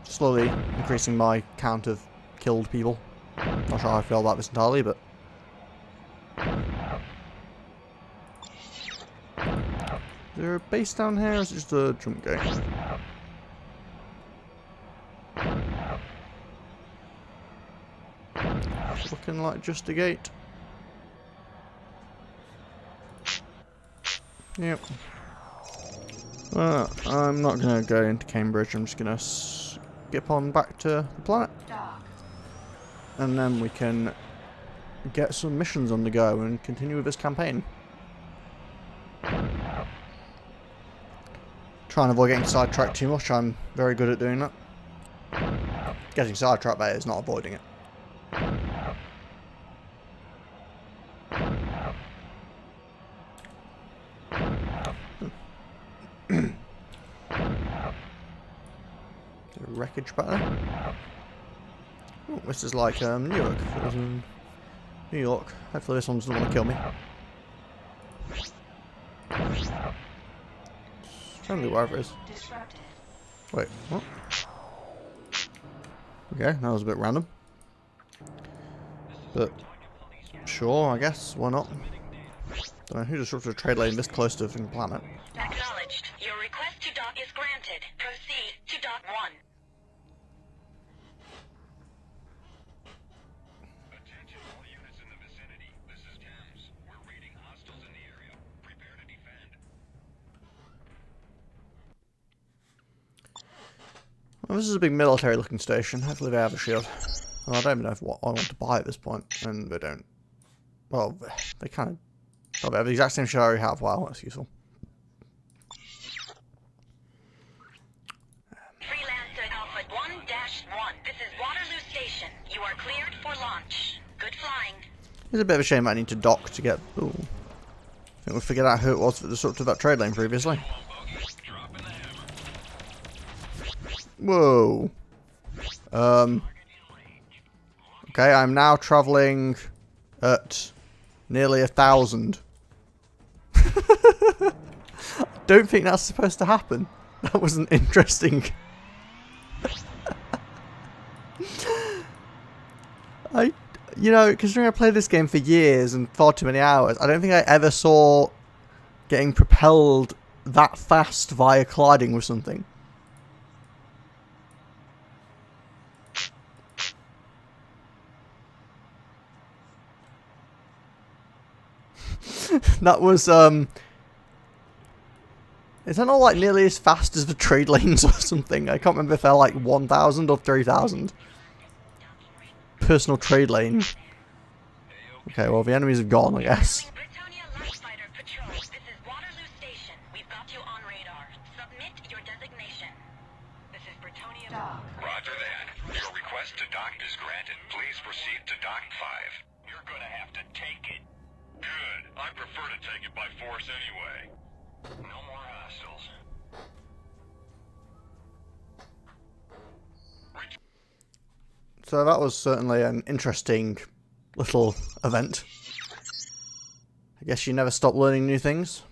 Slowly increasing my count of killed people. Not sure how I feel about this entirely, but... Is there a base down here, or is it just a jump gate? Looking like just a gate. Yep. I'm not going to go into Cambridge, I'm just going to skip on back to the planet. And then we can get some missions on the go and continue with this campaign. Try and avoid getting sidetracked too much, I'm very good at doing that. Getting sidetracked by it is not avoiding it. Wreckage back there. Oh, this is like New York. If it was in New York. Hopefully this one doesn't want to kill me. Friendly, whatever it is. Wait, what? Okay, that was a bit random. But, sure, I guess, why not? Don't know who disrupted a trade lane this close to the planet. Acknowledged. Your request to dock is granted. Proceed to dock 1. Attention all units in the vicinity. This is Thames. We're raiding hostiles in the area. Prepare to defend. Well, this is a big military looking station. Hopefully they have a shield. Well, I don't even know what I want to buy at this point, and they don't. Well, they kind of... Oh, they have the exact same shield I already have. Wow, that's useful. much. Good flying. It's a bit of a shame I need to dock to get... Ooh. I think we figured out who it was that disrupted that trade lane previously. Whoa. Okay, I'm now travelling at nearly 1,000. Don't think that's supposed to happen. That wasn't interesting. You know, considering I played this game for years and far too many hours, I don't think I ever saw getting propelled that fast via colliding with something. That was, is that not like nearly as fast as the trade lanes or something? I can't remember if they're like 1,000 or 3,000. Personal trade lane. Okay, well the enemies have gone, I guess. Britannia Light Fighter Patrol. This is Waterloo Station. We've got you on radar. Submit your designation. This is Britonia. Dock. Roger that. Your request to dock is granted. Please proceed to dock 5. You're gonna have to take it. Good. I prefer to take it by force anyway. No more hostiles. So that was certainly an interesting little event. I guess you never stop learning new things.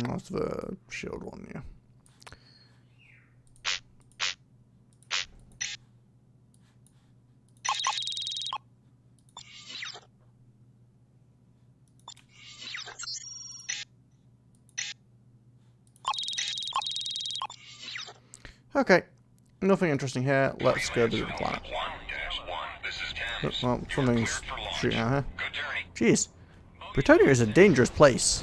That's the shield one, yeah. Okay, nothing interesting here. Let's go visit the planet. 1-1, this is Thames. Well, something's shooting out here. Good journey. Jeez, Britonia is a dangerous place.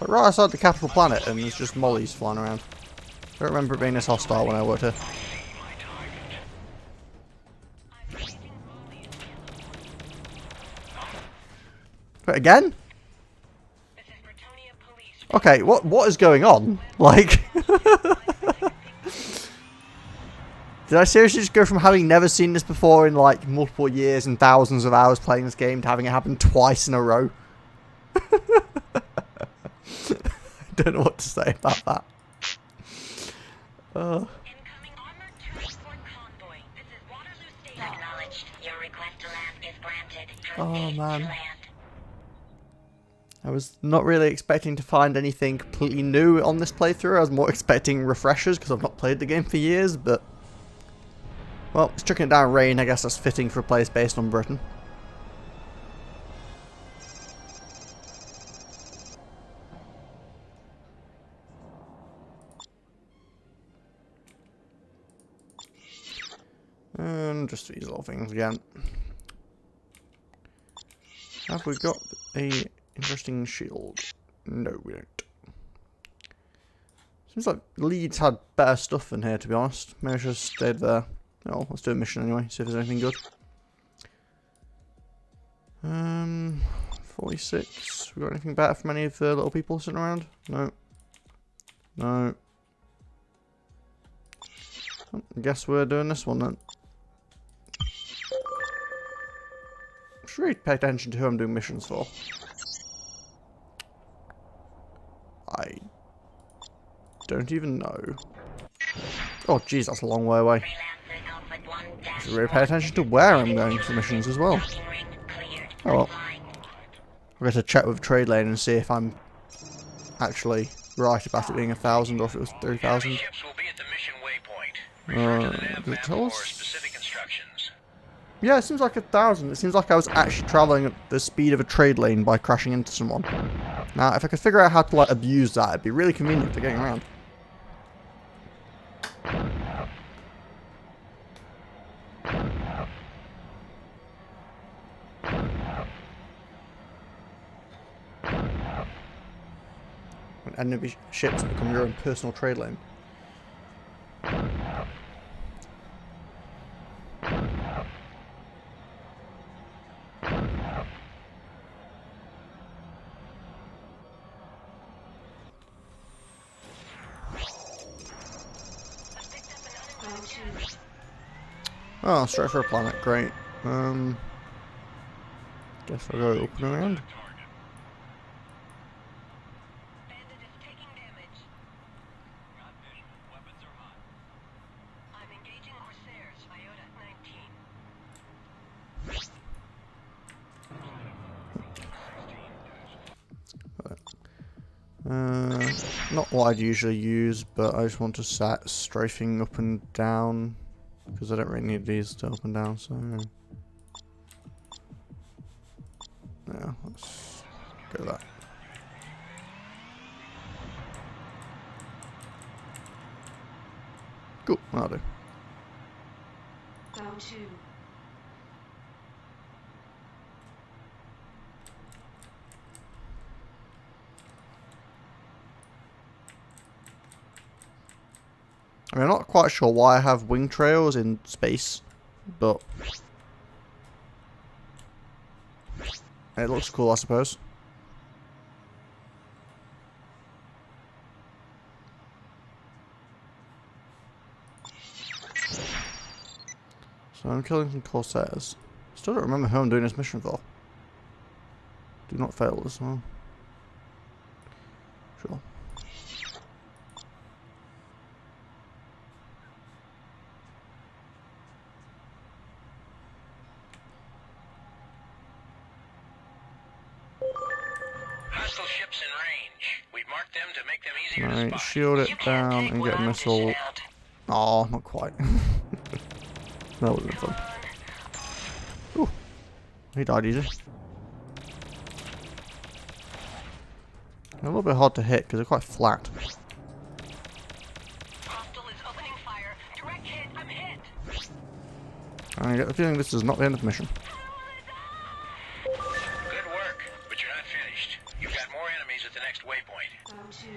Like right outside the capital planet, and there's just mollies flying around. I don't remember it being this hostile when I worked here. Wait, again? This is Britonia Police. Okay, what is going on? Like, did I seriously just go from having never seen this before in like multiple years and thousands of hours playing this game to having it happen twice in a row? I don't know what to say about that. Incoming armored transport convoy. This is Waterloo Station. Acknowledged. Your request to land is granted. Proceed man. to land. I was not really expecting to find anything completely new on this playthrough. I was more expecting refreshers because I've not played the game for years, but... Well, it's chucking it down rain. I guess that's fitting for a place based on Britain. And just these little things again. Have we got a interesting shield? No, we don't. Seems like Leeds had better stuff in here, to be honest. Maybe I should have stayed there. Oh, let's do a mission anyway, see if there's anything good. 46. We got anything better from any of the little people sitting around? No. No. I guess we're doing this one then. Should really pay attention to who I'm doing missions for. I don't even know. Oh jeez, that's a long way away. Should really pay attention to where I'm going for missions as well. Oh well. I'll get to check with trade lane and see if I'm actually right about it being 1,000 or if it was 3,000. Ships will be at the mission waypoint. Refer to the nav Does it map tell for us? specific instructions. Yeah, it seems like 1,000. It seems like I was actually travelling at the speed of a trade lane by crashing into someone. Now, if I could figure out how to like abuse that, it'd be really convenient for getting around. When enemy ships become your own personal trade lane. Oh, straight for a planet. Great. Guess I'll go up and around. Bandit is taking damage. Got visual. Weapons are hot. I'm engaging Corsairs, Iota 19. Not what I'd usually use, but I just want to set strafing up and down because I don't really need these to up and down. So yeah, let's go with that. Cool, that'll do. Go to. I mean, I'm not quite sure why I have wing trails in space, but it looks cool, I suppose. So I'm killing some Corsairs. Still don't remember who I'm doing this mission for. Do not fail as well. Sure. Hostile ships in range. We've marked them to make them easier to Right, spot. shield it You can't down take and what get a I'm missile. dishing out. Oh, not quite. That would have been fun. Ooh, he died easy. A little bit hard to hit because they're quite flat. Hostile is opening fire. Direct hit. I'm hit. I get the feeling this is not the end of the mission. Good work, but you're not finished. You've got more enemies at the next waypoint. Go to.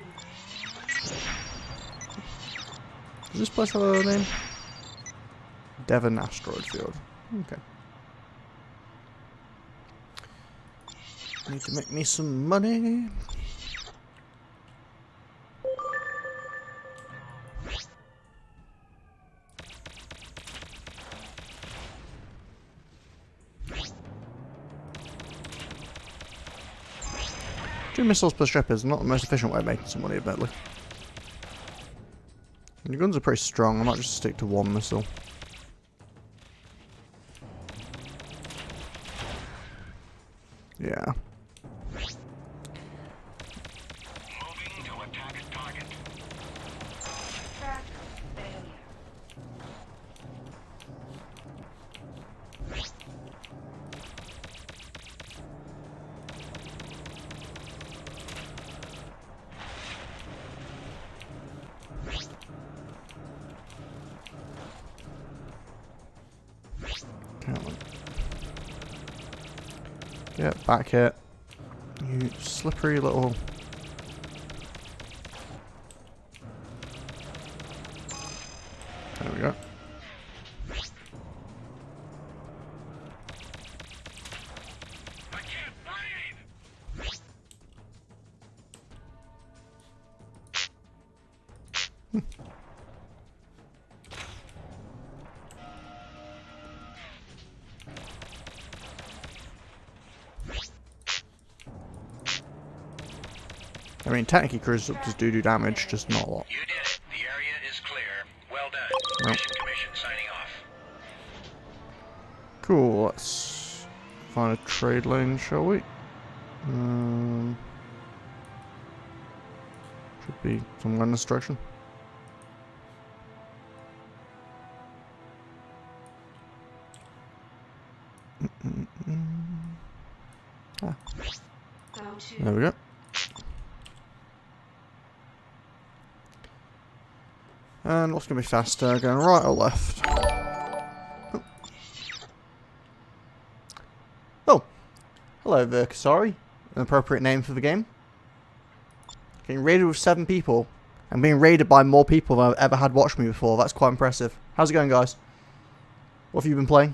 Does this place have a name? Devon Asteroid Field. Okay. Need to make me some money. Two missiles per ship is not the most efficient way of making some money, admittedly. And the guns are pretty strong, I might just stick to one missile. Yeah. Moving to attack a target. Track failure. Come on. Get back here. You slippery little... There we go. I can't breathe. I mean, technically cruisers do damage, just not a lot. You did it. The area is clear. Well done. Well. Mission Commission signing off. Cool, let's find a trade lane, shall we? Should be somewhere in this direction. Ah, Go to. there we go. And what's going to be faster, going right or left? Oh, hello Verkasari, an appropriate name for the game. Getting raided with 7 people, and being raided by more people than I've ever had watch me before. That's quite impressive. How's it going, guys? What have you been playing?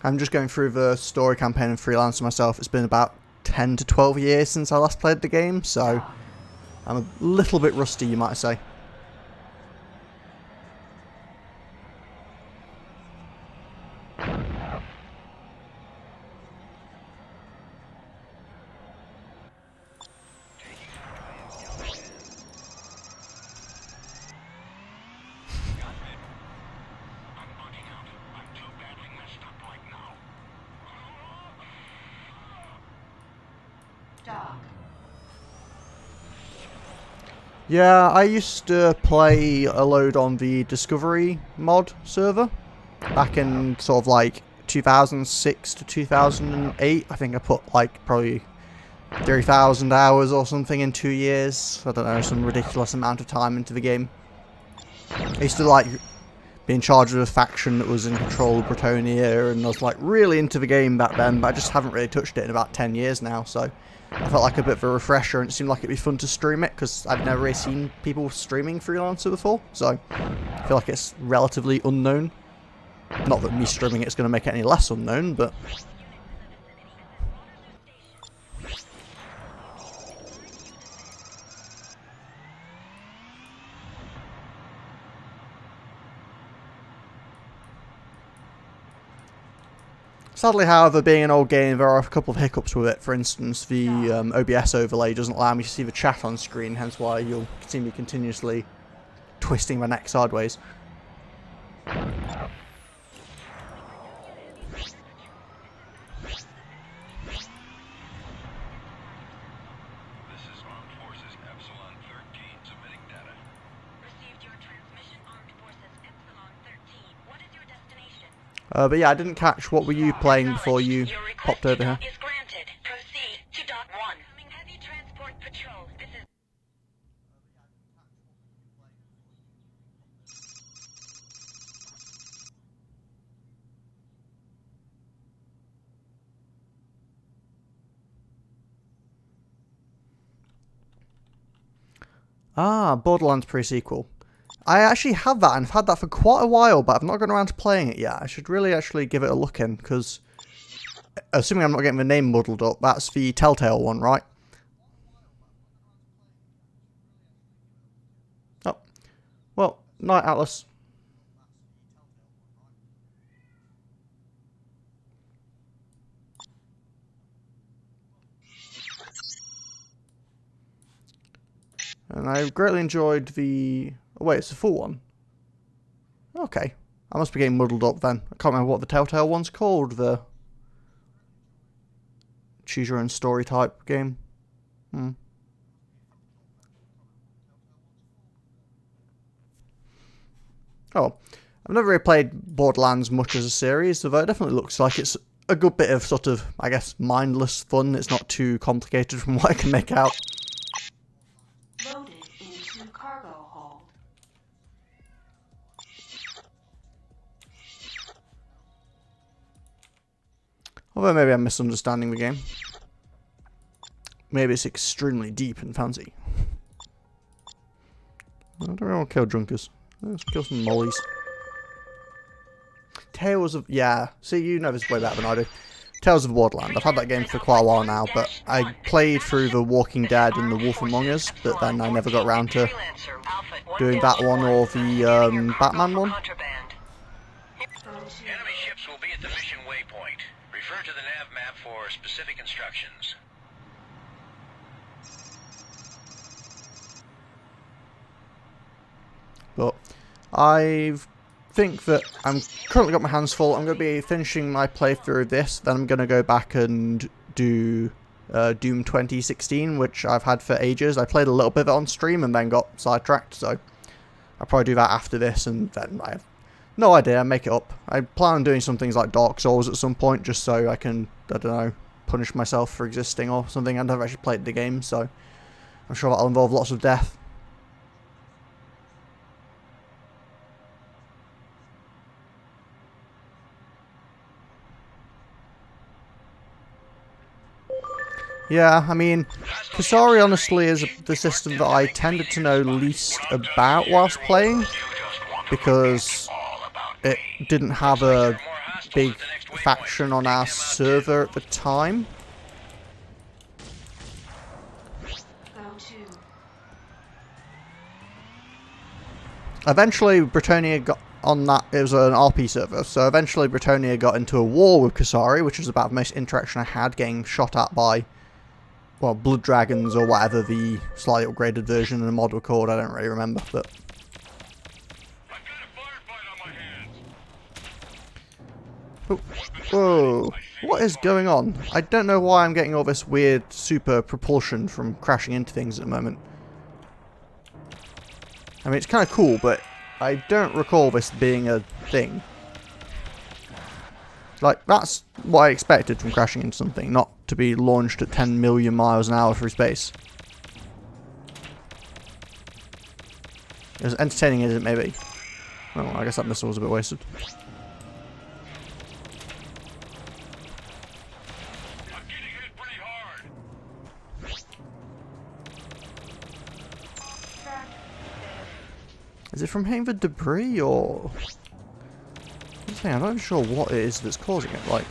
I'm just going through the story campaign and Freelancer myself. It's been about 10 to 12 years since I last played the game, so I'm a little bit rusty, you might say. Dock. Yeah, I used to play a load on the Discovery mod server back in sort of like 2006 to 2008. I think I put like probably 30,000 hours or something in 2 years. I don't know, some ridiculous amount of time into the game. I used to like be in charge of a faction that was in control of Bretonia, and I was like really into the game back then, but I just haven't really touched it in about 10 years now, so I felt like a bit of a refresher, and it seemed like it'd be fun to stream it because I'd never really seen people streaming Freelancer before, so I feel like it's relatively unknown. Not that me streaming it's going to make it any less unknown, but sadly, however, being an old game, there are a couple of hiccups with it. For instance, the OBS overlay doesn't allow me to see the chat on screen, hence why you'll see me continuously twisting my neck sideways. But yeah, I didn't catch what were you playing before you popped over here. Is granted. Proceed to Dock 1. Heavy transport patrol. This is Ah, Borderlands pre-sequel. I actually have that, and I've had that for quite a while, but I've not gone around to playing it yet. I should really actually give it a look in, because assuming I'm not getting the name muddled up, that's the Telltale one, right? Oh. Well, night, Atlas. And I greatly enjoyed the... Oh, wait, it's the full one. Okay. I must be getting muddled up then. I can't remember what the Telltale one's called. The choose your own story type game. Oh, I've never really played Borderlands much as a series, although it definitely looks like it's a good bit of sort of, I guess, mindless fun. It's not too complicated from what I can make out. Loaded into cargo hold. Although maybe I'm misunderstanding the game. Maybe it's extremely deep and fancy. I don't really want to kill drunkers. Let's kill some mollies. Tales of... Yeah, see, you know this way better than I do. Tales of Borderlands. I've had that game for quite a while now, but I played through The Walking Dead and The Wolf Among Us, but then I never got around to doing that one or the Batman one. Enemy ships will be at the mission waypoint. Refer to the nav map for specific instructions. But I think that I'm currently got my hands full. I'm going to be finishing my playthrough of this, then I'm going to go back and do Doom 2016, which I've had for ages. I played a little bit of it on stream and then got sidetracked, so I'll probably do that after this, and then I have no idea, make it up. I plan on doing some things like Dark Souls at some point, just so I can, I don't know, punish myself for existing or something. I've never actually played the game, so I'm sure that'll involve lots of death. Yeah, I mean, Kasari honestly is the system that I tended to know least about whilst playing, because it didn't have a big faction on our server at the time. Go to. Eventually, Britannia got on that. It was an RP server, so eventually Britannia got into a war with Kasari, which was about the most interaction I had, getting shot at by, well, blood dragons or whatever the slightly upgraded version of the mod were called. I don't really remember, but. Oh, whoa, what is going on? I don't know why I'm getting all this weird super propulsion from crashing into things at the moment. I mean, it's kind of cool, but I don't recall this being a thing. Like, that's what I expected from crashing into something, not to be launched at 10 million miles an hour through space. As entertaining as it may be. Well, I guess that missile was a bit wasted. Is it from hitting the debris, or... I'm not even sure what it is that's causing it. Like,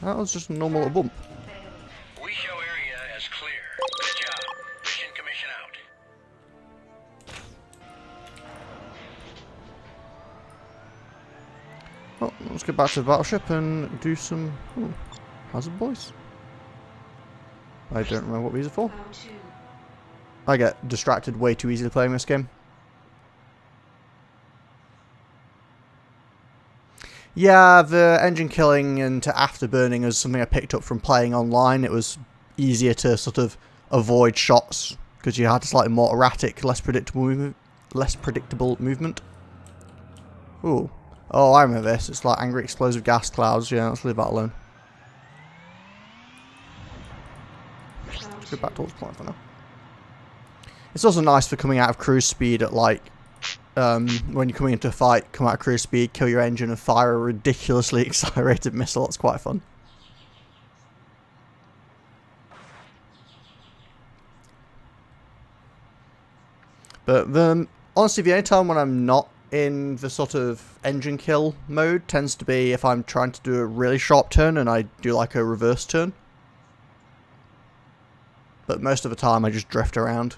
that was just a normal bump. We show area as clear. Good job. Mission commission out. Well, let's get back to the battleship and do some... Ooh, hazard boys? I don't remember what these are for. Go to. I get distracted way too easily playing this game. Yeah, the engine killing and afterburning is something I picked up from playing online. It was easier to sort of avoid shots because you had a slightly more erratic, less predictable movement. Ooh. Oh, I remember this. It's like angry explosive gas clouds. Yeah, let's leave that alone. Let's go back towards the point for now. It's also nice for coming out of cruise speed at like when you're coming into a fight, come out of cruise speed, kill your engine and fire a ridiculously accelerated missile. It's quite fun. But honestly, the only time when I'm not in the sort of engine kill mode tends to be if I'm trying to do a really sharp turn and I do like a reverse turn. But most of the time I just drift around.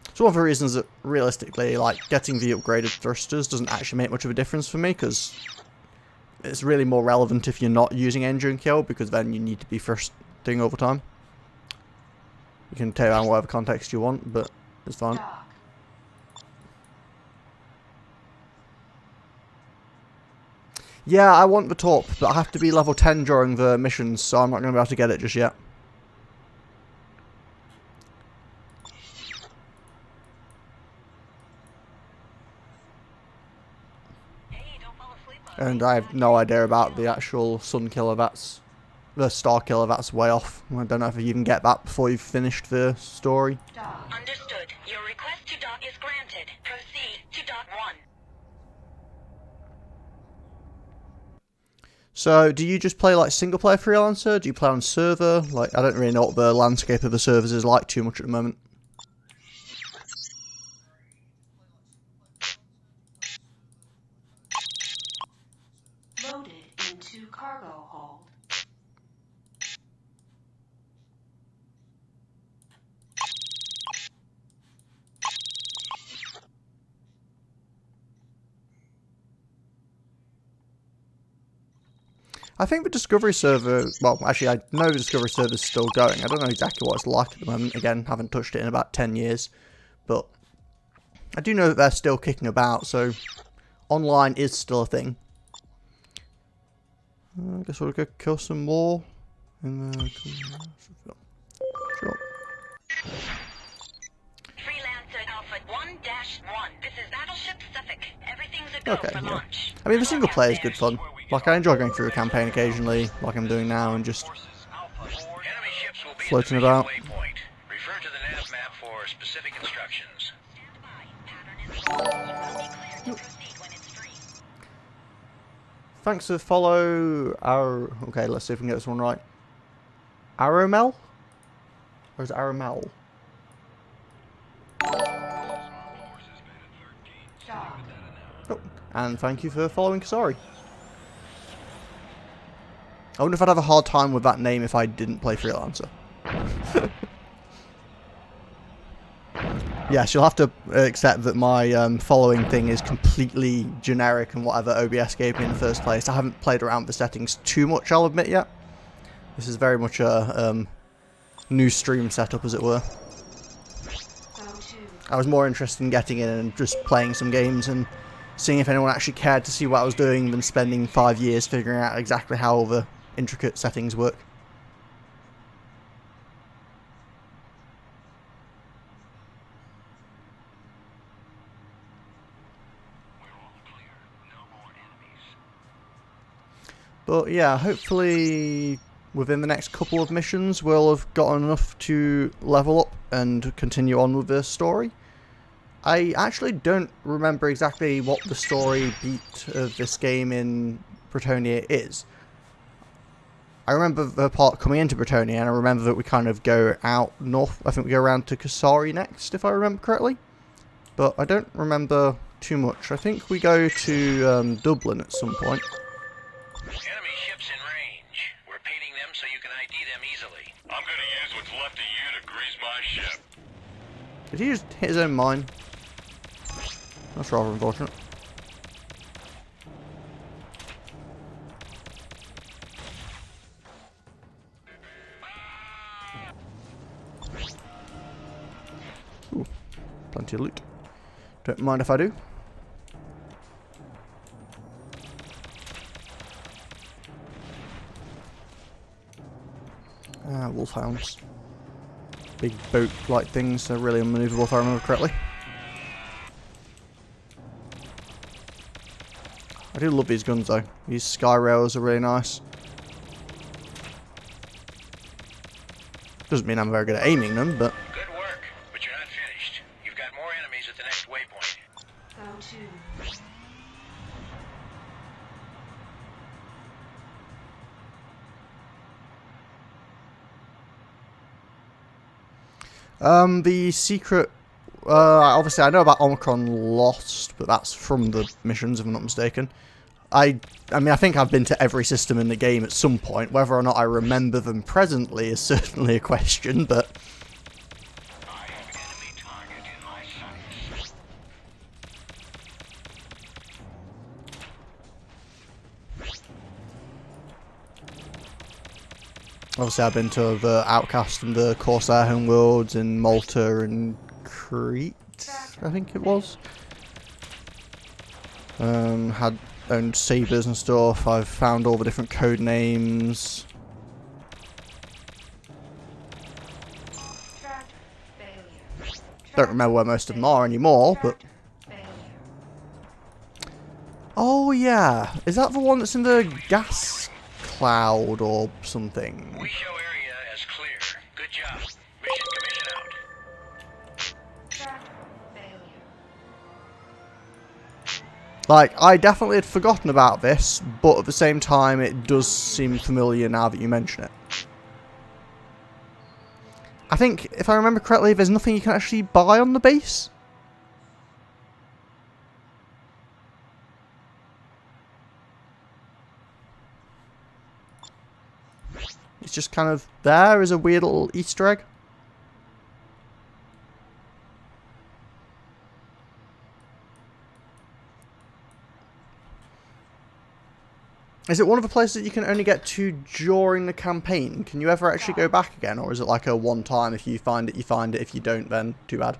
It's one of the reasons that, realistically, like, getting the upgraded thrusters doesn't actually make much of a difference for me, because it's really more relevant if you're not using engine kill, because then you need to be thrusting over time. You can take on whatever context you want, but it's fine. Dock. Yeah, I want the torp, but I have to be level 10 during the missions, so I'm not going to be able to get it just yet. And I have no idea about the actual sun killer. That's the star killer. That's way off. I don't know if you can get that before you've finished the story. Dock. Understood. Your request to dock is granted. Proceed to dock 1. So, do you just play like single player Freelancer? Do you play on server? Like, I don't really know what the landscape of the servers is like too much at the moment. Loaded into cargo hold. I think the Discovery server, well, actually, I know the Discovery server is still going. I don't know exactly what it's like at the moment. Again, haven't touched it in about 10 years. But I do know that they're still kicking about, so online is still a thing. I guess we'll go kill some more. Sure. Freelancer Alpha 1-1. This is Battleship Suffolk. Everything's a go Okay, for yeah. launch. I mean, the single player is good fun. Like, I enjoy going through a campaign occasionally, like I'm doing now, and just Enemy ships will be floating at the mission about. waypoint. Refer to the nav map for specific instructions. Stand by. Pattern is full. You will be cleared to proceed when it's free. Thanks for the follow. Okay, let's see if we can get this one right. Aromel? Or is it Aramel? Dock. Oh, and thank you for following Kasari. I wonder if I'd have a hard time with that name if I didn't play Freelancer. Yes, you'll have to accept that my following thing is completely generic and whatever OBS gave me in the first place. I haven't played around with the settings too much, I'll admit, yet. This is very much a new stream setup, as it were. I was more interested in getting in and just playing some games and seeing if anyone actually cared to see what I was doing than spending 5 years figuring out exactly how all the intricate settings work. But yeah, hopefully within the next couple of missions we'll have gotten enough to level up and continue on with the story. I actually don't remember exactly what the story beat of this game in Bretonnia is. I remember the part coming into Bretonnia, and I remember that we kind of go out north. I think we go around to Kasari next, if I remember correctly. But I don't remember too much. I think we go to Dublin at some point. Enemy ships in range. We're painting them so you can ID them easily. I'm gonna use what's left of you to grease my ship. Did he just hit his own mine? That's rather unfortunate. Ooh, plenty of loot. Don't mind if I do. Ah, wolfhounds. Big boat-like things, they're really unmaneuverable if I remember correctly. I do love these guns though. These sky rails are really nice. Doesn't mean I'm very good at aiming them, but... Good work, but you're not finished. You've got more enemies at the next waypoint. Go to. The secret... obviously I know about Omicron Lost, but that's from the missions if I'm not mistaken. I mean, I think I've been to every system in the game at some point. Whether or not I remember them presently is certainly a question, but... I have enemy target in my sights. Obviously I've been to the Outcast and the Corsair homeworlds in Malta and Crete, I think it was. Had owned sabers and stuff. I've found all the different code names. Track failure. Don't remember where most of them are anymore, but... Failure. Oh yeah, is that the one that's in the gas cloud or something? We show area as clear. Good job. Mission commission out. Track failure. Like, I definitely had forgotten about this, but at the same time it does seem familiar now that you mention it. I think, if I remember correctly, there's nothing you can actually buy on the base. It's just kind of there as a weird little Easter egg. Is it one of the places that you can only get to during the campaign? Can you ever actually go back again? Or is it like a one time, if you find it, you find it. If you don't, then too bad.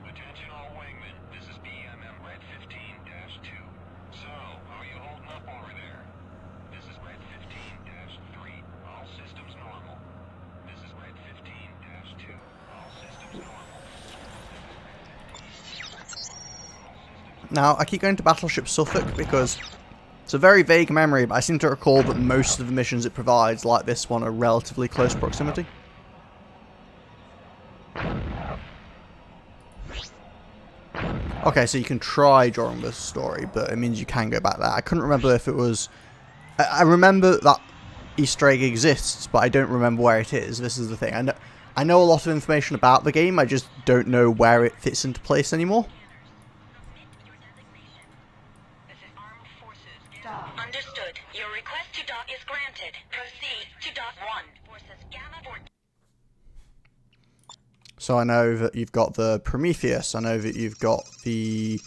Attention all wingmen, this is BMM Red 15-2. So, how are you holding up over there? This is Red 15-3, all systems normal. This is Red 15-2, all systems normal. Now, I keep going to Battleship Suffolk because it's a very vague memory, but I seem to recall that most of the missions it provides, like this one, are relatively close proximity. Okay, so you can try during the story, but it means you can go back there. I couldn't remember if it was... I remember that Easter egg exists, but I don't remember where it is. This is the thing. I know a lot of information about the game, I just don't know where it fits into place anymore. Understood. Your request to dock is granted. Proceed to dock 1. Forces Gamma 4. So I know that you've got the Prometheus, I know that you've got the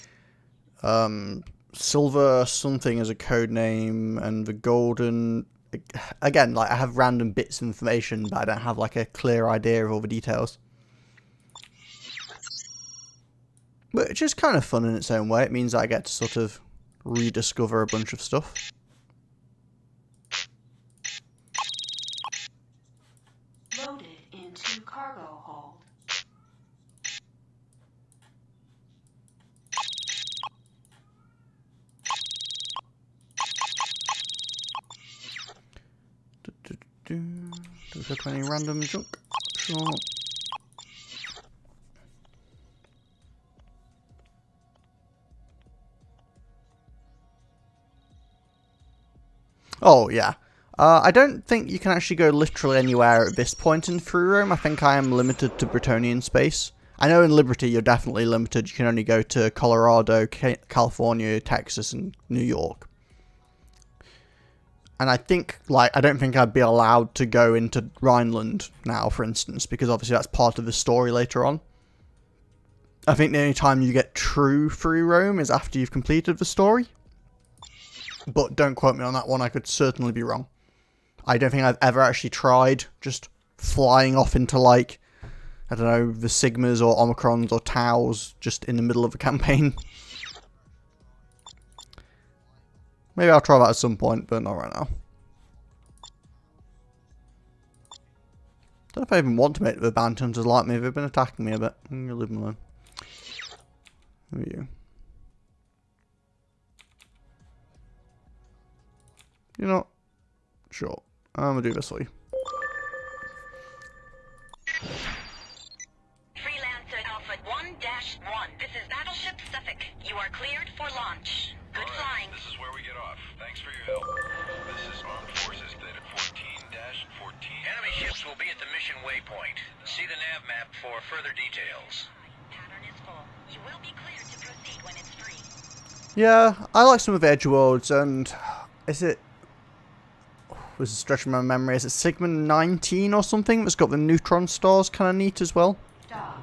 Silver something as a code name, and the Golden... Again, like, I have random bits of information, but I don't have like a clear idea of all the details. But it's just kind of fun in its own way. It means I get to sort of rediscover a bunch of stuff. Loaded into cargo hold. Do we pick any random junk? Sure. Oh, yeah. I don't think you can actually go literally anywhere at this point in Free Roam. I think I am limited to Bretonian space. I know in Liberty you're definitely limited. You can only go to Colorado, California, Texas, and New York. And I think, like, I don't think I'd be allowed to go into Rhineland now, for instance, because obviously that's part of the story later on. I think the only time you get true Free Roam is after you've completed the story. But don't quote me on that one, I could certainly be wrong. I don't think I've ever actually tried just flying off into, like, I don't know, the Sigmas or Omicrons or Taus just in the middle of a campaign. Maybe I'll try that at some point, but not right now. Don't know if I even want to make the bounty hunters like me. They've been attacking me a bit. I'm going to leave them alone. Who are you? You're not? Sure. I'm going to do this for you. Freelancer Alpha 1-1. This is Battleship Suffolk. You are cleared for launch. Good flying. This is where we get off. Thanks for your help. This is Armed Forces Data 14-14. Enemy ships will be at the mission waypoint. See the nav map for further details. Pattern is full. You will be cleared to proceed when it's free. Yeah, I like some of the Edge worlds, and is it... was stretching my memory. Is it Sigma 19 or something that's got the neutron stars? Kind of neat as well. Dock.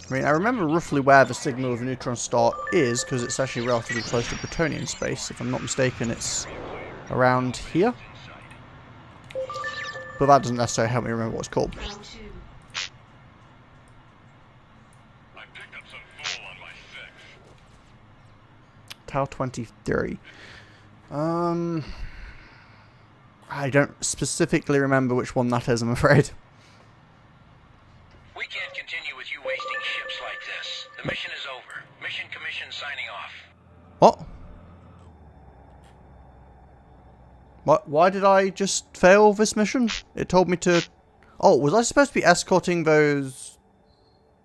I mean, I remember roughly where the signal of the neutron star is, because it's actually relatively close to Bretonian space. If I'm not mistaken, it's around here. But that doesn't necessarily help me remember what it's called. Round 2. I picked up some fool on my 6. Tau 23. I don't specifically remember which one that is, I'm afraid. We can't continue with you wasting ships like this. The mission is over. Mission Commission signing off. What? Why did I just fail this mission? It told me to... Oh, was I supposed to be escorting those...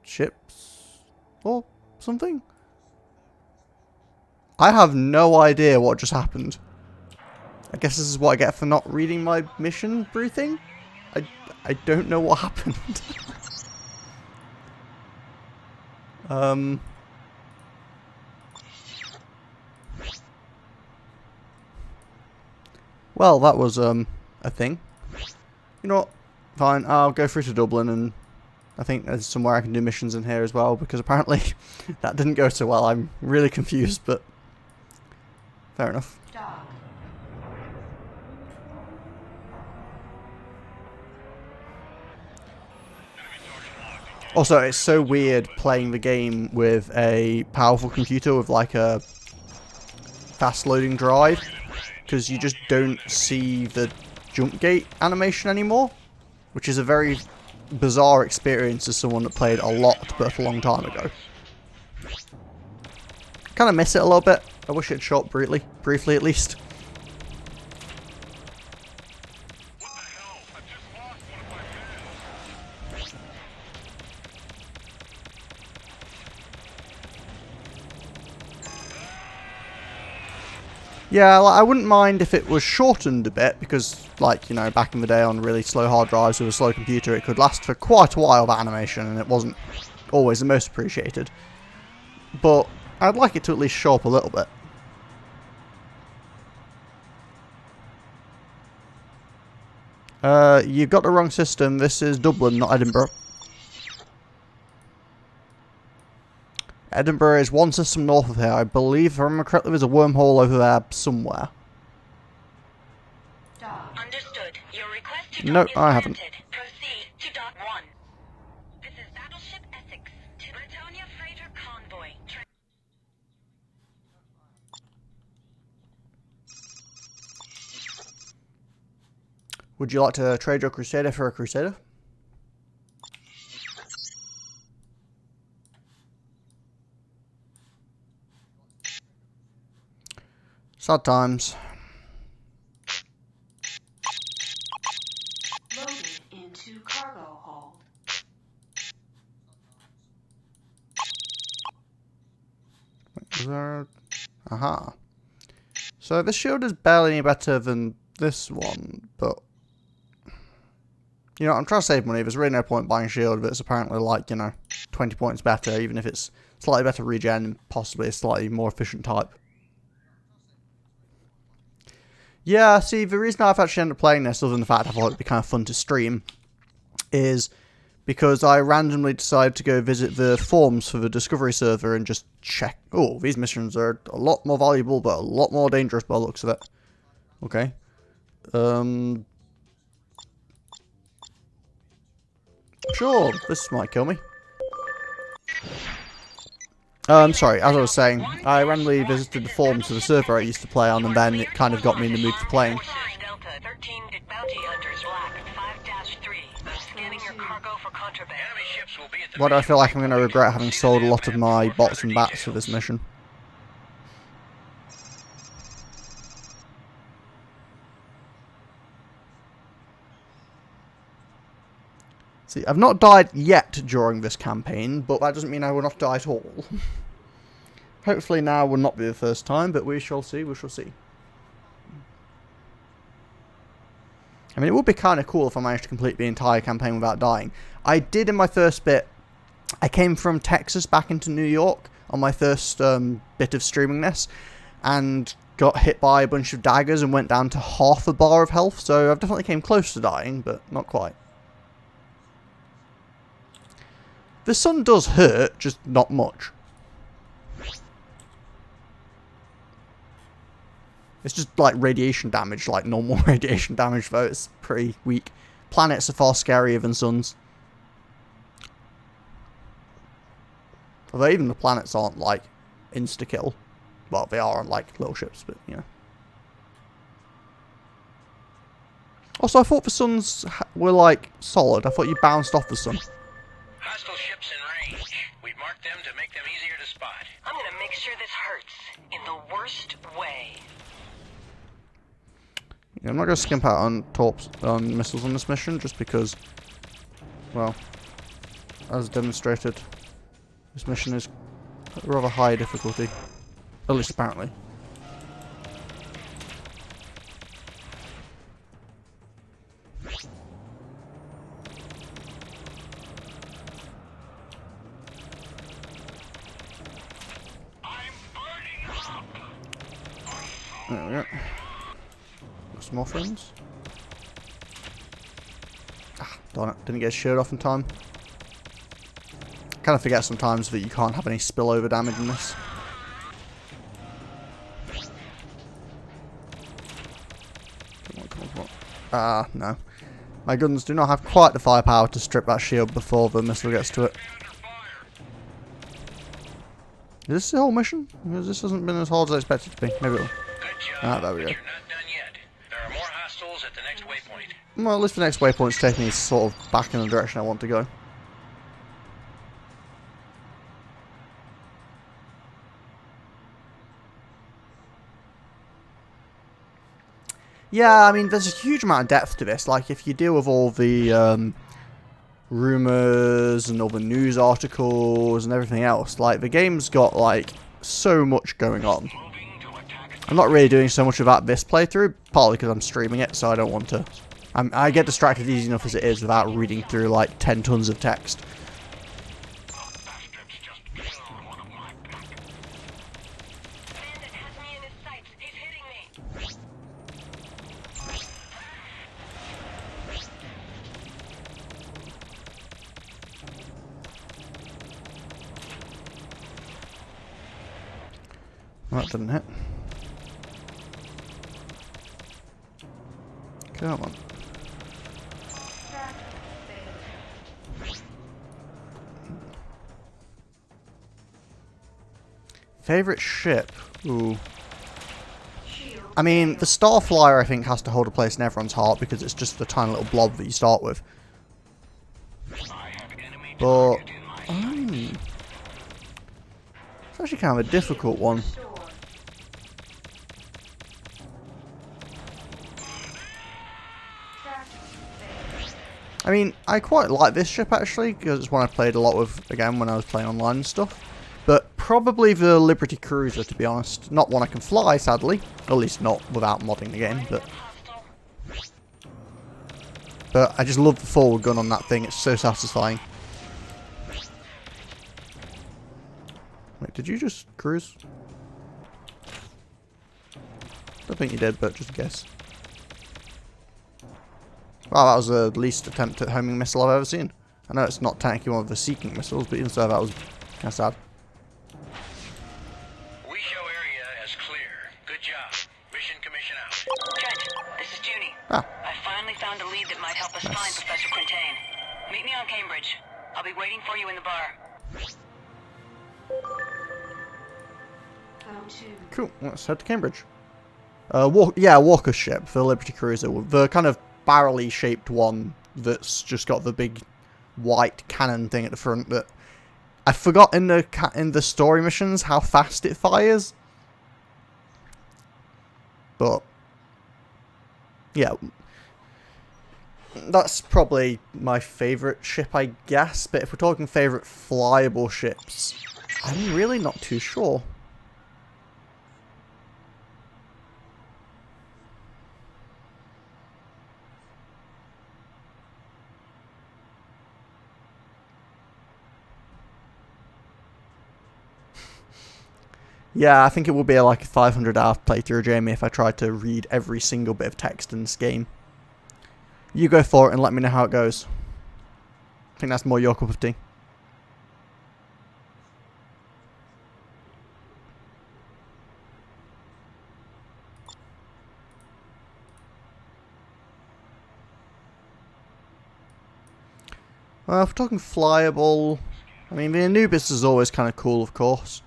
ships? Or something? I have no idea what just happened. I guess this is what I get for not reading my mission briefing? I don't know what happened. Well, that was, a thing. You know what? Fine, I'll go through to Dublin, and I think there's somewhere I can do missions in here as well, because apparently that didn't go so well. I'm really confused, but fair enough. Dock. Also, it's so weird playing the game with a powerful computer with like a fast loading drive, because you just don't see the jump gate animation anymore, which is a very bizarre experience as someone that played a lot but a long time ago. Kind of miss it a little bit. I wish it'd show up briefly at least. Yeah, like, I wouldn't mind if it was shortened a bit, because, like, you know, back in the day on really slow hard drives with a slow computer, it could last for quite a while, that animation, and it wasn't always the most appreciated. But I'd like it to at least show up a little bit. You've got the wrong system. This is Dublin, not Edinburgh. Edinburgh is one system north of here. I believe, if I remember correctly, there's a wormhole over there somewhere. Understood. Your request to No, dock is I haven't. granted. Proceed to dock 1. This is Battleship Essex to Britannia Freighter Convoy. Would you like to trade your Crusader for a Crusader? Sad times. Loaded into cargo hold. Is there... Aha. So this shield is barely any better than this one, but... You know, I'm trying to save money. There's really no point buying a shield that's apparently like, you know, 20 points better, even if it's slightly better regen and possibly a slightly more efficient type. Yeah, see, the reason I've actually ended up playing this, other than the fact I thought it'd be kind of fun to stream, is because I randomly decided to go visit the forums for the Discovery server and just check. Oh, these missions are a lot more valuable, but a lot more dangerous by the looks of it. Okay. Sure, this might kill me. Sorry, as I was saying, I randomly visited the forums of the server I used to play on, and then it kind of got me in the mood for playing. Delta 13 bounty hunters black 5-3. Scanning your cargo for contraband. Enemy ships will be at the Why do I feel like I'm going to regret having sold a lot of my bots and bats for this mission? See, I've not died yet during this campaign, but that doesn't mean I will not die at all. Hopefully now will not be the first time, but we shall see, we shall see. I mean, it would be kind of cool if I managed to complete the entire campaign without dying. I did in my first bit. I came from Texas back into New York on my first bit of streaming this, and got hit by a bunch of daggers and went down to half a bar of health, so I've definitely came close to dying, but not quite. The sun does hurt, just not much. It's just like radiation damage, like normal radiation damage, though. It's pretty weak. Planets are far scarier than suns. Although even the planets aren't like insta-kill. Well, they are on like little ships, but you know. Also, I thought the suns were like solid. I thought you bounced off the sun. hostile ships in range. We've marked them to make them easier to spot. I'm gonna make sure this hurts in the worst way. Yeah, I'm not going to skimp out on torps, on missiles on this mission, just because, well, as demonstrated, this mission is rather high difficulty. At least apparently. There we go. Got some more friends. Ah, darn it. Didn't get his shirt off in time. Kind of forget sometimes that you can't have any spillover damage in this. Come on, come on, come on. Ah, no. My guns do not have quite the firepower to strip that shield before the missile gets to it. Is this the whole mission? Because this hasn't been as hard as I expected it to be. Maybe it will. Good job, Ah, there we go. but you're not done yet. There are more hostiles at the next waypoint. Well, at least the next waypoint's taking me sort of back in the direction I want to go. Yeah, I mean, there's a huge amount of depth to this. Like, if you deal with all the rumours and all the news articles and everything else, like, the game's got, like, so much going on. I'm not really doing so much about this playthrough, partly because I'm streaming it, so I don't want to... I get distracted easy enough as it is without reading through, like, 10 tons of text. That didn't hit. Come on. Favorite ship? Ooh. I mean, the Starflyer I think has to hold a place in everyone's heart because it's just the tiny little blob that you start with. But... it's actually kind of a difficult one. I mean, I quite like this ship actually, because it's one I played a lot with, again, when I was playing online and stuff. But probably the Liberty Cruiser, to be honest. Not one I can fly, sadly. At least not without modding the game, but I just love the forward gun on that thing, it's so satisfying. Wait, did you just cruise? Don't think you did, but just a guess. Wow, that was the least attempt at homing missile I've ever seen. I know it's not technically one of the seeking missiles, but even so, that was kind of sad. We show area as clear. Good job. Mission commission out. Trent, this is Junie. Ah. I finally found a lead that might help us find Professor Quintain. Meet me on Cambridge. I'll be waiting for you in the bar. Cool, let's head to Cambridge. Walker's ship, the Liberty Cruiser, the kind of barrel-y shaped one that's just got the big white cannon thing at the front. That I forgot in the story missions how fast it fires, but yeah, that's probably my favourite ship, I guess. But if we're talking favourite flyable ships, I'm really not too sure. Yeah, I think it would be like a 500-hour playthrough, Jamie, if I tried to read every single bit of text in this game. You go for it and let me know how it goes. I think that's more your cup of tea. Well, if we're talking flyable, I mean, the Anubis is always kind of cool, of course.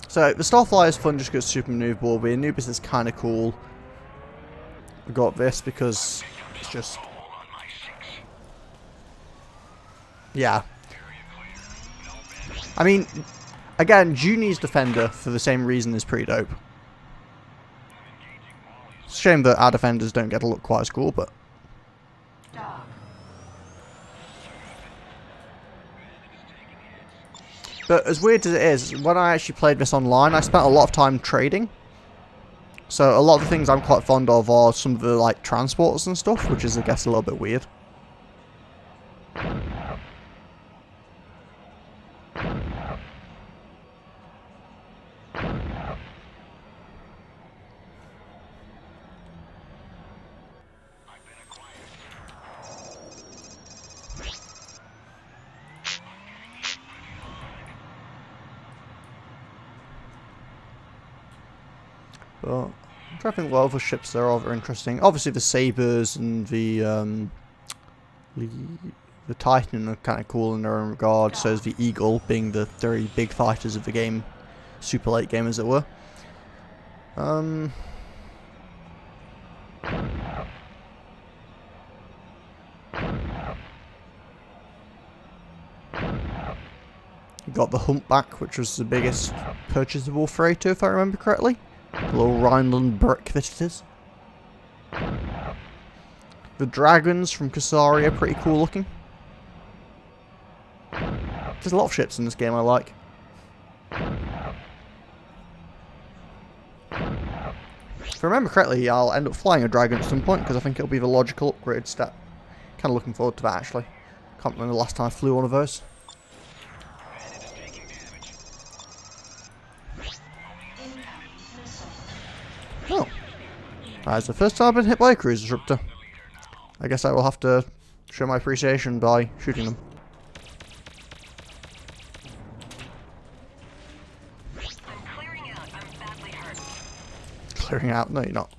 So, the Starflyer is fun just because it's super maneuverable. The Anubis is kind of cool. I got this because it's just... yeah. I mean, again, Junie's Defender, for the same reason, is pretty dope. It's a shame that our Defenders don't get to look quite as cool, but... But as weird as it is, when I actually played this online, I spent a lot of time trading. So a lot of the things I'm quite fond of are some of the like transporters and stuff, which is I guess a little bit weird. But I'm trying to think what other ships there are that are interesting. Obviously the Sabres and the Titan are kind of cool in their own regard. So is the Eagle, being the very big fighters of the game, super late game as it were. We got the Humpback, which was the biggest purchasable freighter, if I remember correctly. The little Rhineland brick that it is. The dragons from Kasari are pretty cool looking. There's a lot of ships in this game I like. If I remember correctly, I'll end up flying a dragon at some point because I think it'll be the logical upgrade stat. Kind of looking forward to that actually. Can't remember the last time I flew one of those. Oh. That's the first time I've been hit by a cruiser disruptor. I guess I will have to show my appreciation by shooting them. Clearing out? No, you're not.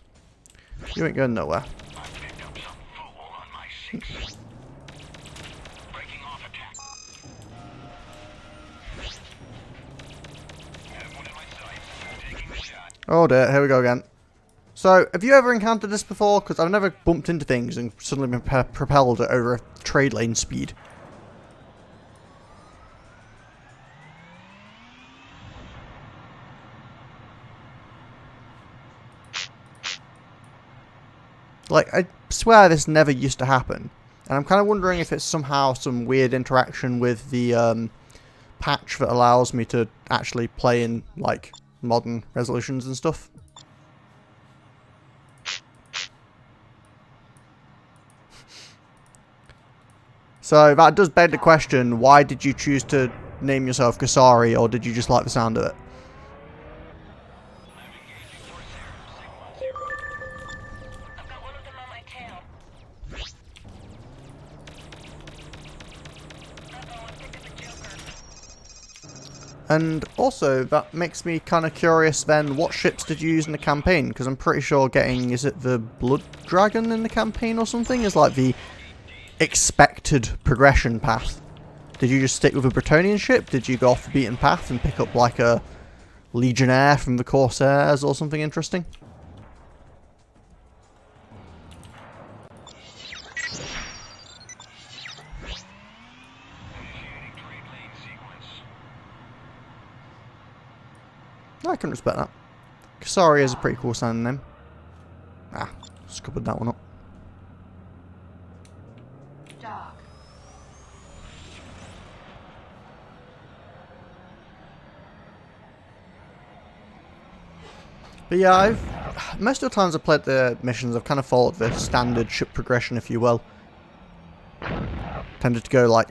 You ain't going nowhere. Oh dear, here we go again. So, have you ever encountered this before? Because I've never bumped into things and suddenly been propelled at over a trade lane speed. Like, I swear this never used to happen. And I'm kind of wondering if it's somehow some weird interaction with the patch that allows me to actually play in, like, modern resolutions and stuff. So that does beg the question, why did you choose to name yourself Kasari, or did you just like the sound of it? And also, that makes me kind of curious then, what ships did you use in the campaign? Because I'm pretty sure getting, is it the Blood Dragon in the campaign or something? Is like the expected progression path. Did you just stick with a Bretonnian ship? Did you go off the beaten path and pick up like a Legionnaire from the Corsairs or something interesting? I can respect that. Kasari is a pretty cool sounding name. Ah, scuppered that one up. But yeah, most of the times I've played the missions, I've kind of followed the standard ship progression, if you will. Tended to go like,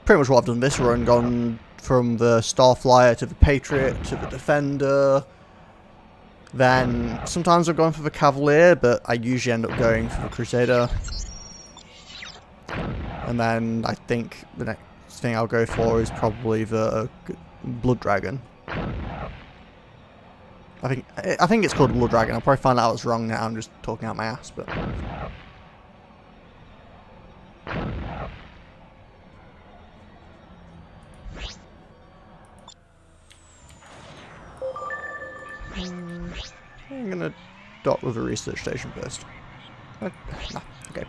pretty much what I've done this run, gone from the Starflyer to the Patriot to the Defender. Then sometimes I've gone for the Cavalier, but I usually end up going for the Crusader. And then I think the next thing I'll go for is probably the Blood Dragon. I think it's called Blood Dragon. I'll probably find out it's wrong now. I'm just talking out my ass, but I'm gonna dock with a research station first. Nah, okay.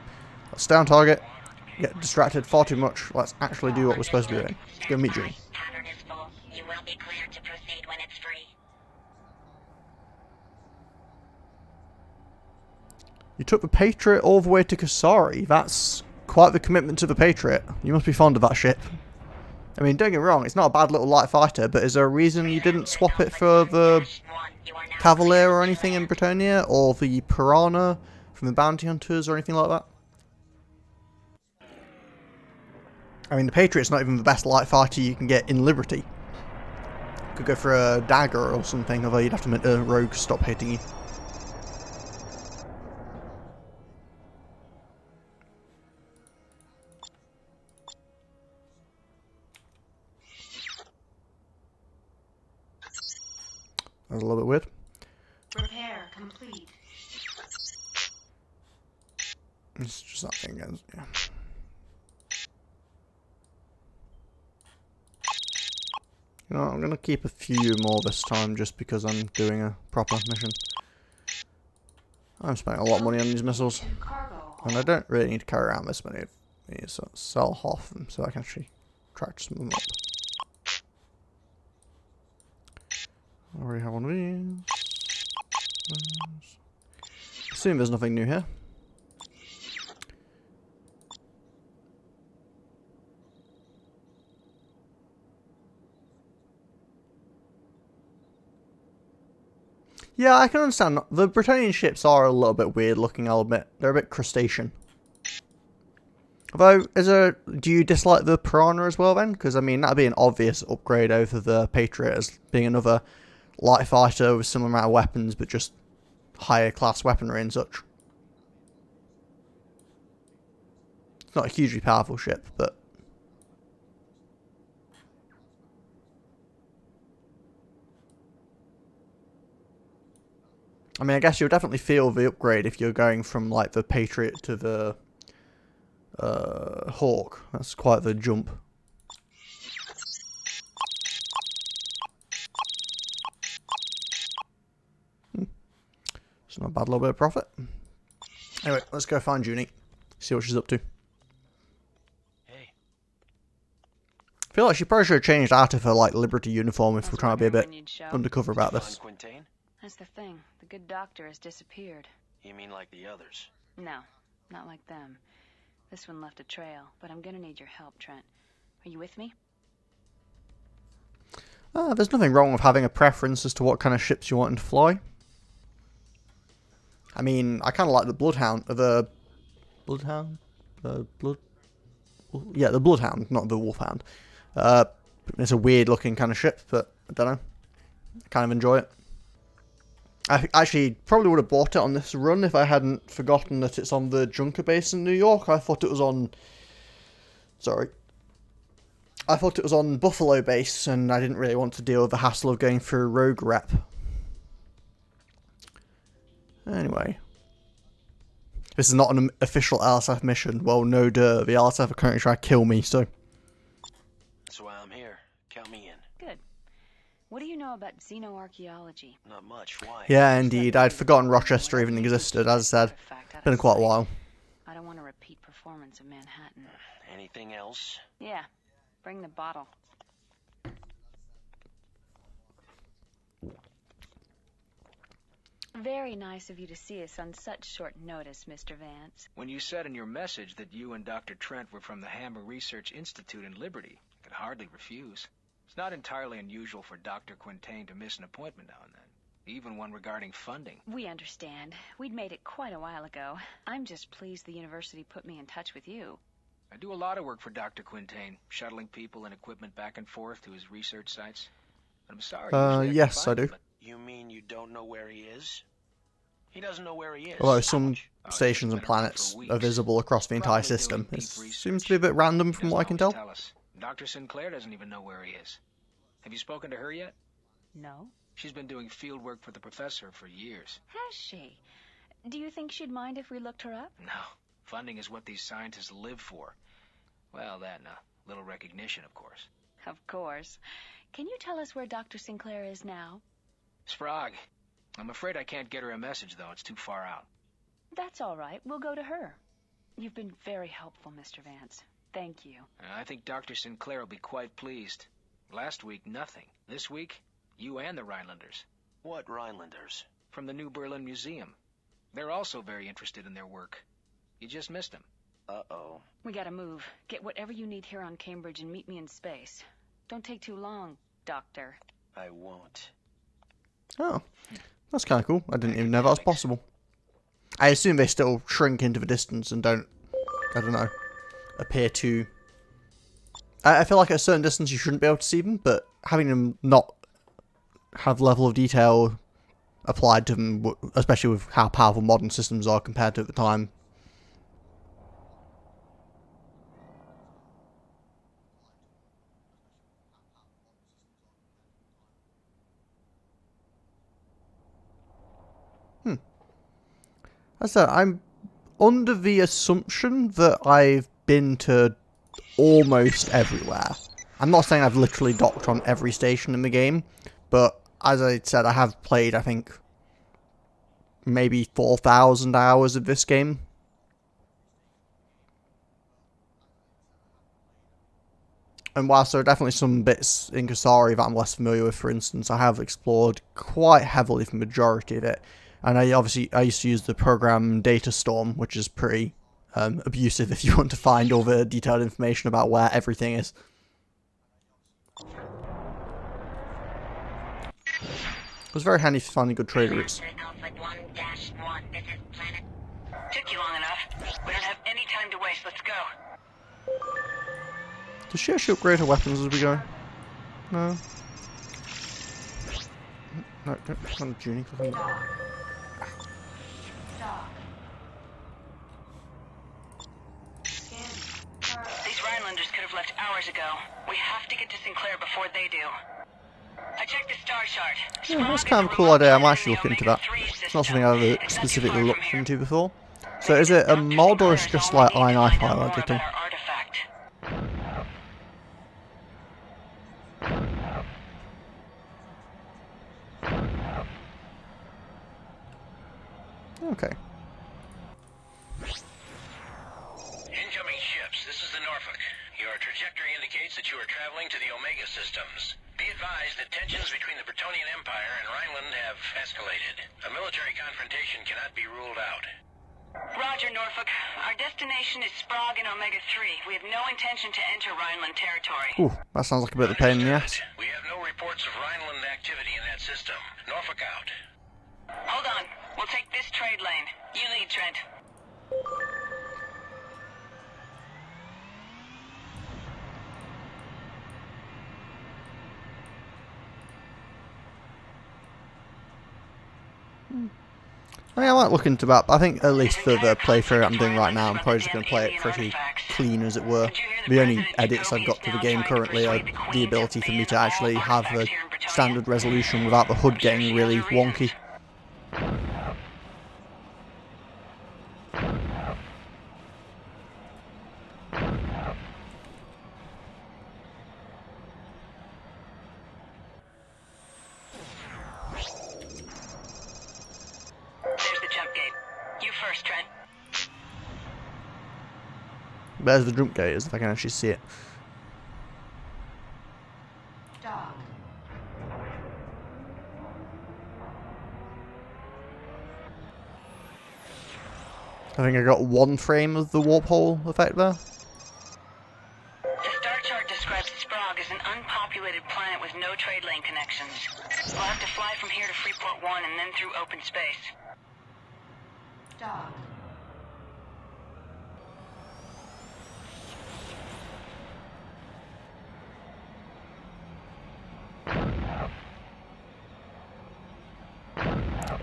Let's stay on target. Get distracted far too much. Let's actually do what we're supposed to be doing. Let's go meet June. Pattern is full. You will be cleared to proceed when it's free. You took the Patriot all the way to Kasari. That's quite the commitment to the Patriot. You must be fond of that ship. I mean, don't get me wrong, it's not a bad little light fighter, but is there a reason you didn't swap it for the Cavalier or anything in Bretonnia? Or the Piranha from the Bounty Hunters or anything like that? I mean, the Patriot's not even the best light fighter you can get in Liberty. Could go for a dagger or something, although you'd have to make the rogue stop hitting you. That was a little bit weird. Repair complete. It's just that thing again, yeah. You know, I'm going to keep a few more this time just because I'm doing a proper mission. I'm spending a lot of money on these missiles. And I don't really need to carry around this many. I need to sell half of them so I can actually track some of them up. I already have one of these. Assume there's nothing new here. Yeah, I can understand. The Britannian ships are a little bit weird looking, I'll admit. They're a bit crustacean. Although, do you dislike the Piranha as well then? Because, I mean, that'd be an obvious upgrade over the Patriot as being another light fighter with similar amount of weapons, but just higher class weaponry and such. It's not a hugely powerful ship, but... I mean, I guess you'll definitely feel the upgrade if you're going from, like, the Patriot to the Hawk. That's quite the jump. It's not a bad little bit of profit. Anyway, let's go find Junie. See what she's up to. Hey. I feel like she probably should have changed out of her, like, Liberty uniform if we're trying to be a bit undercover about this. Quintain? That's the thing. The good doctor has disappeared. You mean like the others? No, not like them. This one left a trail, but I'm gonna need your help, Trent. Are you with me? There's nothing wrong with having a preference as to what kind of ships you want to fly. I mean, I kind of like the Bloodhound, the Bloodhound? The Bloodhound, not the Wolfhound. It's a weird looking kind of ship, but I don't know. I kind of enjoy it. I actually probably would have bought it on this run if I hadn't forgotten that it's on the Junker base in New York. I thought it was on... Sorry. I thought it was on Buffalo base, and I didn't really want to deal with the hassle of going through Rogue Rep. Anyway. This is not an official LSF mission. Well, no duh. The LSF are currently trying to kill me, so... That's why I'm here. Count me in. Good. What do you know about xenoarchaeology? Not much. Why? Yeah, indeed. I'd forgotten Rochester even existed, as I said. It's been quite a while. I don't want a repeat performance of Manhattan. Anything else? Yeah. Bring the bottle. Very nice of you to see us on such short notice, Mr. Vance. When you said in your message that you and Dr. Trent were from the Hammer Research Institute in Liberty, I could hardly refuse. It's not entirely unusual for Dr. Quintain to miss an appointment now and then, even one regarding funding. We understand. We'd made it quite a while ago. I'm just pleased the university put me in touch with you. I do a lot of work for Dr. Quintain, shuttling people and equipment back and forth to his research sites. But I'm sorry. Yes, I do. You mean you don't know where he is? He doesn't know where he is. Although some stations and planets are visible across the entire system. It seems to be a bit random from what I can tell. Dr. Sinclair doesn't even know where he is. Have you spoken to her yet? No. She's been doing field work for the professor for years. Has she? Do you think she'd mind if we looked her up? No. Funding is what these scientists live for. Well, that and a little recognition, of course. Of course. Can you tell us where Dr. Sinclair is now? Sprague. I'm afraid I can't get her a message, though. It's too far out. That's all right. We'll go to her. You've been very helpful, Mr. Vance. Thank you. I think Dr. Sinclair will be quite pleased. Last week, nothing. This week, you and the Rhinelanders. What Rhinelanders? From the New Berlin Museum. They're also very interested in their work. You just missed them. Uh-oh. We gotta move. Get whatever you need here on Cambridge and meet me in space. Don't take too long, Doctor. I won't. Oh, that's kind of cool. I didn't even know that was possible. I assume they still shrink into the distance and don't, I don't know, appear to... I feel like at a certain distance you shouldn't be able to see them, but having them not have level of detail applied to them, especially with how powerful modern systems are compared to at the time. As I said, I'm under the assumption that I've been to almost everywhere. I'm not saying I've literally docked on every station in the game, but as I said, I have played, I think, maybe 4,000 hours of this game. And whilst there are definitely some bits in Kasari that I'm less familiar with, for instance, I have explored quite heavily the majority of it. And I used to use the program Datastorm, which is pretty abusive if you want to find all the detailed information about where everything is. It was very handy for finding good trade routes. Took you long enough. We don't have any time to waste. Let's go. Does she actually upgrade her weapons as we go? No. No, don't click on Junie. Click on... These Rhinelanders could have left hours ago. We have to get to Sinclair before they do. I checked the star chart. Yeah, that's kind of a cool idea. I might actually look into that. It's not something I've ever specifically looked into before. So is it a mod or is it just like INI file editing? Okay. Incoming ships, this is the Norfolk. Your trajectory indicates that you are traveling to the Omega systems. Be advised that tensions between the Bretonnian Empire and Rhineland have escalated. A military confrontation cannot be ruled out. Roger, Norfolk. Our destination is Sprague and Omega-3. We have no intention to enter Rhineland territory. Ooh, that sounds like a bit of a pain in the ass. We have no reports of Rhineland activity in that system. Norfolk out. Hold on. We'll take this trade lane. You lead, Trent. I mean, I might look into that, but I think at least for the playthrough I'm doing right now, I'm probably just going to play it pretty clean, as it were. The only edits I've got to the game currently are the ability for me to actually have a standard resolution without the HUD getting really wonky. There's the jump gate, if I can actually see it. Dock. I think I got one frame of the warp hole effect there. The star chart describes Sprague as an unpopulated planet with no trade lane connections. We'll have to fly from here to Freeport 1 and then through open space. Dock.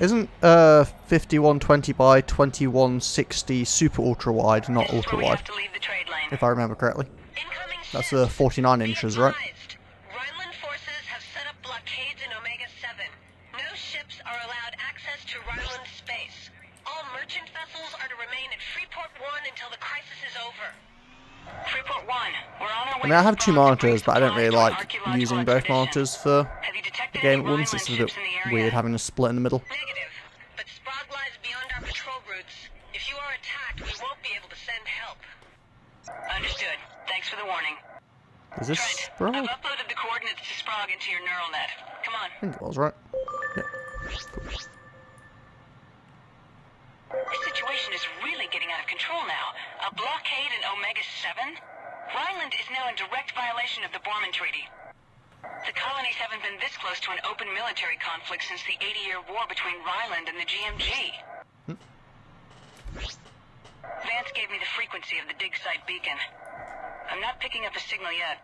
Isn't 5120 by 2160 super ultra wide, not ultra wide? If I remember correctly. That's 49 inches, right? Rhineland forces have set up blockades in Omega 7. No ships are allowed access to Rhineland space. All merchant vessels are to remain at Freeport 1 until the crisis is over. Freeport 1, we're on our way. I mean, I have two monitors, but I don't really like using both monitors for the game at once. It's a bit weird having a split in the middle. Negative, but Sprague lies beyond our patrol routes. If you are attacked, we won't be able to send help. Understood. Thanks for the warning. Is this Sprague? I've uploaded the coordinates to Sprague into your neural net. Come on. I think it was, right? Yeah. Cool. This situation is really getting out of control now. A blockade in Omega 7? Rhineland is now in direct violation of the Borman Treaty. The colonies haven't been this close to an open military conflict since the 80-year war between Rhineland and the GMG. Vance gave me the frequency of the dig site beacon. I'm not picking up a signal yet.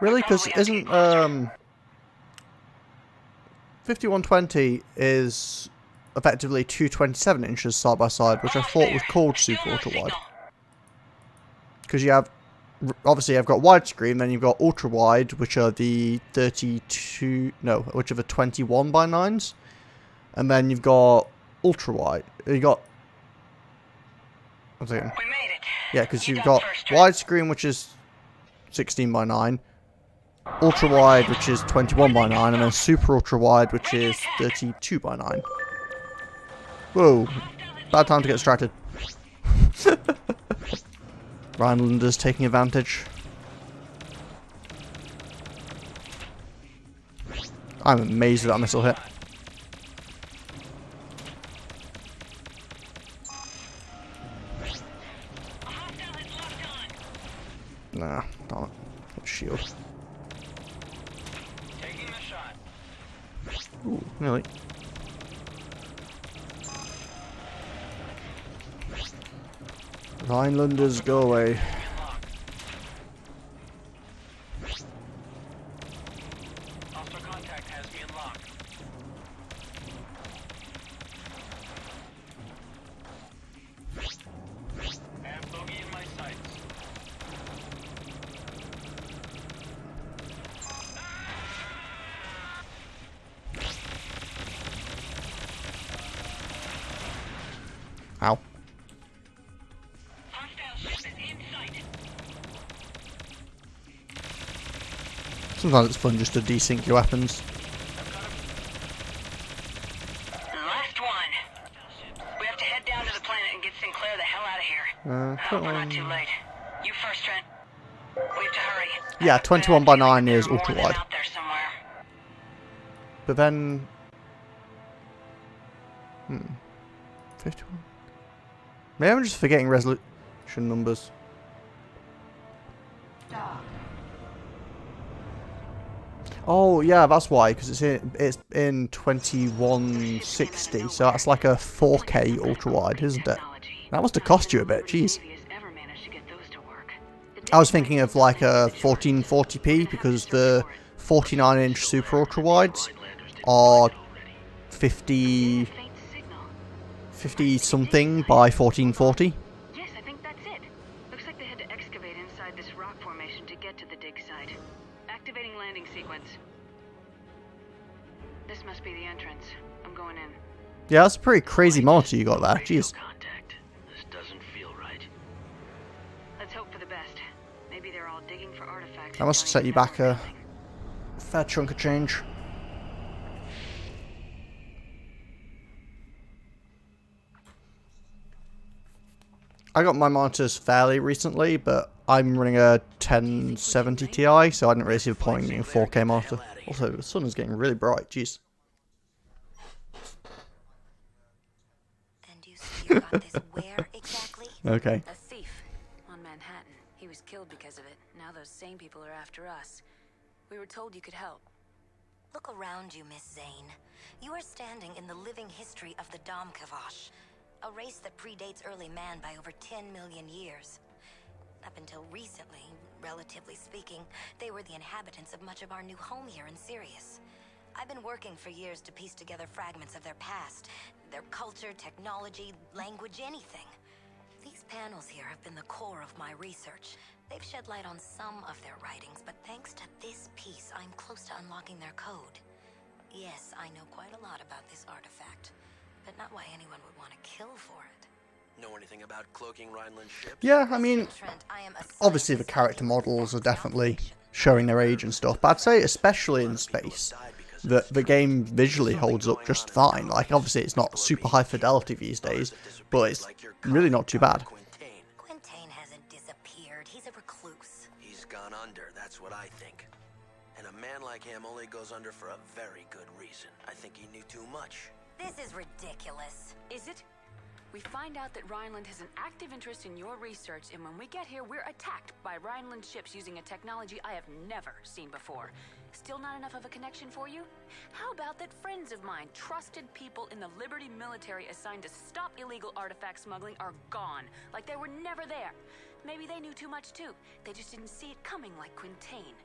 Really? Because isn't 5120 is effectively 227 inches side by side, which I thought was called super ultra wide. Because you have, obviously I've got widescreen, then you've got ultra wide, which are the which are the 21 by 9s, and then you've got ultra wide. You got, one second. We made it. Yeah, because you've got widescreen, which is 16 by 9, ultra wide, which is 21 by 9, and then super ultra wide, which is 32 by 9. Whoa, bad time to get distracted. Rhinelanders taking advantage. I'm amazed that missile hit. Nah, damn it. Shield. Taking the shot. Ooh, nearly. Rhinelanders, go away. Hostile contact has me unlocked. Have bogey in my sights. Ow. Sometimes it's fun just to desync your weapons. Last one. We have to head down to the planet and get Sinclair the hell out of here. I hope we're not too late. You first, Trent. We have to hurry. Yeah, 21 by 9 is ultra wide. Out there somewhere. But then... 51. Maybe I'm just forgetting resolution numbers. Oh yeah, that's why, because it's in 2160, so that's like a 4K ultra wide, isn't it? That must have cost you a bit, jeez. I was thinking of like a 1440p because the 49-inch super ultra wides are 50 something by 1440. Yes, I think that's it. Looks like they had to excavate inside this rock formation to get to the dig site. Activating landing sequence. This must be the entrance. I'm going in. Yeah, that's a pretty crazy monitor you got there. Jeez. This doesn't feel right. Let's hope for the best. Maybe they're all digging for artifacts. That must have set you back a fair chunk of change. I got my monitors fairly recently, but I'm running a 1070 Ti, so I didn't really see the point in getting a 4K monitor. Also, the sun is getting really bright, jeez. And you say you got this where exactly? Okay. A thief on Manhattan. He was killed because of it. Now those same people are after us. We were told you could help. Look around you, Miss Zane. You are standing in the living history of the Domkavash, a race that predates early man by over 10 million years. Up until recently, relatively speaking, they were the inhabitants of much of our new home here in Sirius. I've been working for years to piece together fragments of their past, their culture, technology, language, anything. These panels here have been the core of my research. They've shed light on some of their writings, but thanks to this piece, I'm close to unlocking their code. Yes, I know quite a lot about this artifact, but not why anyone would want to kill for it. Know anything about cloaking Rhineland ships? Yeah, I mean, obviously the character models are definitely showing their age and stuff, but I'd say especially in space, the game visually holds up just fine. Like, obviously it's not super high fidelity these days, but it's really not too bad. Quintain hasn't disappeared. He's a recluse. He's gone under, that's what I think. And a man like him only goes under for a very good reason. I think he knew too much. This is ridiculous. Is it? We find out that Rhineland has an active interest in your research, and when we get here, we're attacked by Rhineland ships using a technology I have never seen before. Still not enough of a connection for you? How about that friends of mine, trusted people in the Liberty military assigned to stop illegal artifact smuggling, are gone, like they were never there? Maybe they knew too much too. They just didn't see it coming like Quintain.